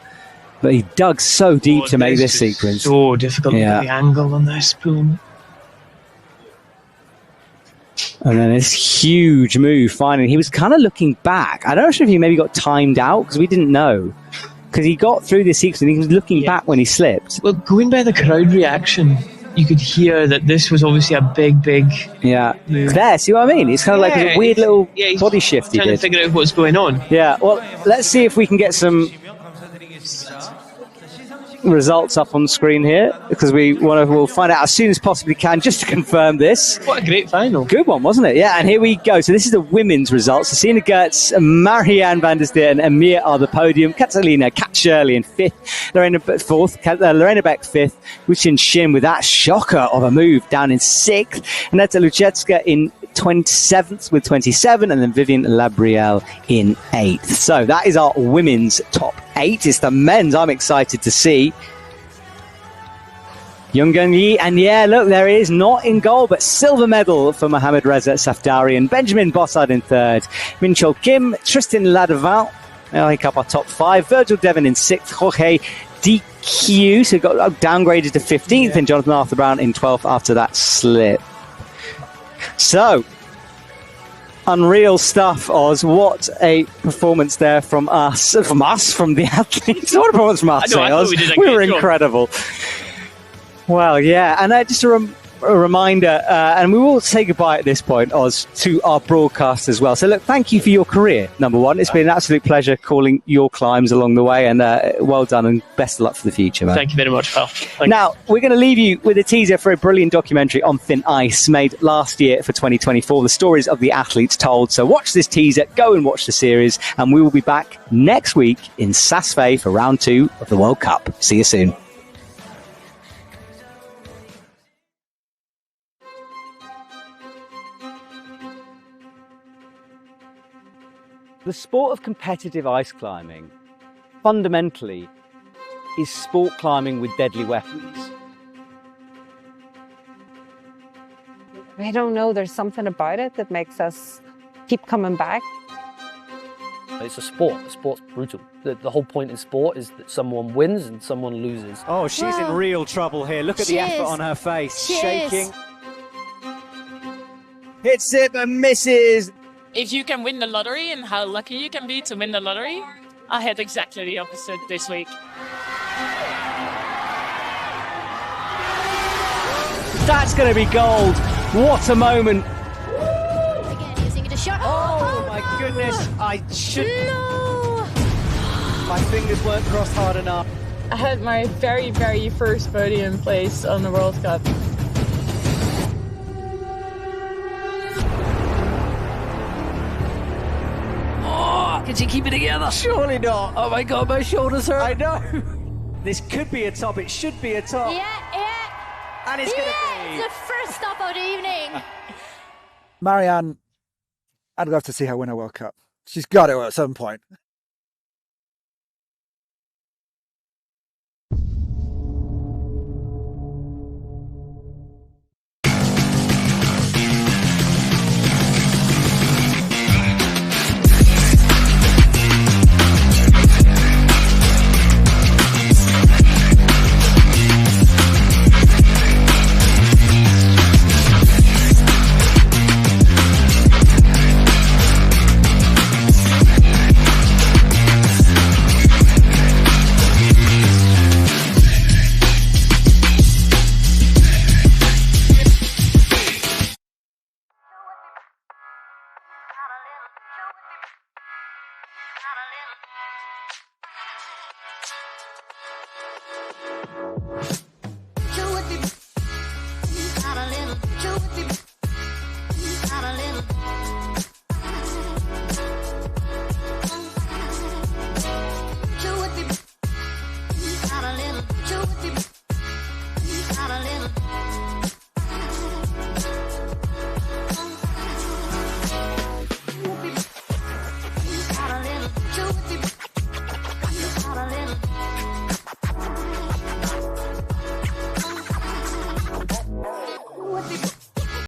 But he dug so deep to make this sequence. So difficult to get the angle on this spoon. And then this huge move finally. He was kind of looking back. I don't know if he maybe got timed out because we didn't know. Because he got through this sequence and he was looking back when he slipped. Well, going by the crowd reaction, you could hear that this was obviously a big move. There, see what I mean? It's kind of like a weird little body shift he did. Trying to figure out what's going on. Yeah, well, let's see if we can get some results up on screen here, because we'll find out as soon as possibly can, just to confirm this. What a great final. Good one, wasn't it? Yeah, and here we go. So this is the women's results. Sina Gertz, Marianne Vester and Eimir are the podium. Catalina Shirley in fifth, Lorena Beck fifth, Woonseon Shin with that shocker of a move down in sixth, Aneta Louzicka in 27th with 27, and then Vivian Labrielle in 8th. So that is our women's top 8. It's the men's I'm excited to see. Youngun, and look, there he is, not in gold, but silver medal for Mohammad Safdarian. Benjamin Bossard in 3rd. Min-chul Kim, Tristan Ladevin, I think up our top 5. Virgile Deven in 6th. Jorge DQ, so got downgraded to 15th, and Jonathan Arthur Brown in 12th after that slip. So, unreal stuff, Oz. What a performance there from the athletes. What a performance from us, Oz. We were incredible. Well, yeah, and just a reminder, and we will say goodbye at this point, Oz, to our broadcast as well. So, look, thank you for your career, number one. It's been an absolute pleasure calling your climbs along the way, and well done, and best of luck for the future, man. Thank you very much, pal. Now, we're going to leave you with a teaser for a brilliant documentary on thin ice made last year for 2024, the stories of the athletes told. So watch this teaser, go and watch the series, and we will be back next week in Saas-Fee for round 2 of the World Cup. See you soon. The sport of competitive ice climbing, fundamentally, is sport climbing with deadly weapons. I don't know, there's something about it that makes us keep coming back. It's a sport. The sport's brutal. The whole point in sport is that someone wins and someone loses. Oh, she's in real trouble here. Look at the effort on her face. Shaking. Hits it and misses. If you can win the lottery and how lucky you can be to win the lottery, I had exactly the opposite this week. That's going to be gold. What a moment. Again, using it a shot. Oh my goodness. I should. No! My fingers weren't crossed hard enough. I had my very, very first podium place on the World Cup. Can she keep it together? Surely not. Oh my God, my shoulders hurt. I know. This could be a top. It should be a top. Yeah. And it's going to be. It's the first stop of the evening. Marianne, I'd love to see her win a World Cup. She's got it at some point. Not a little.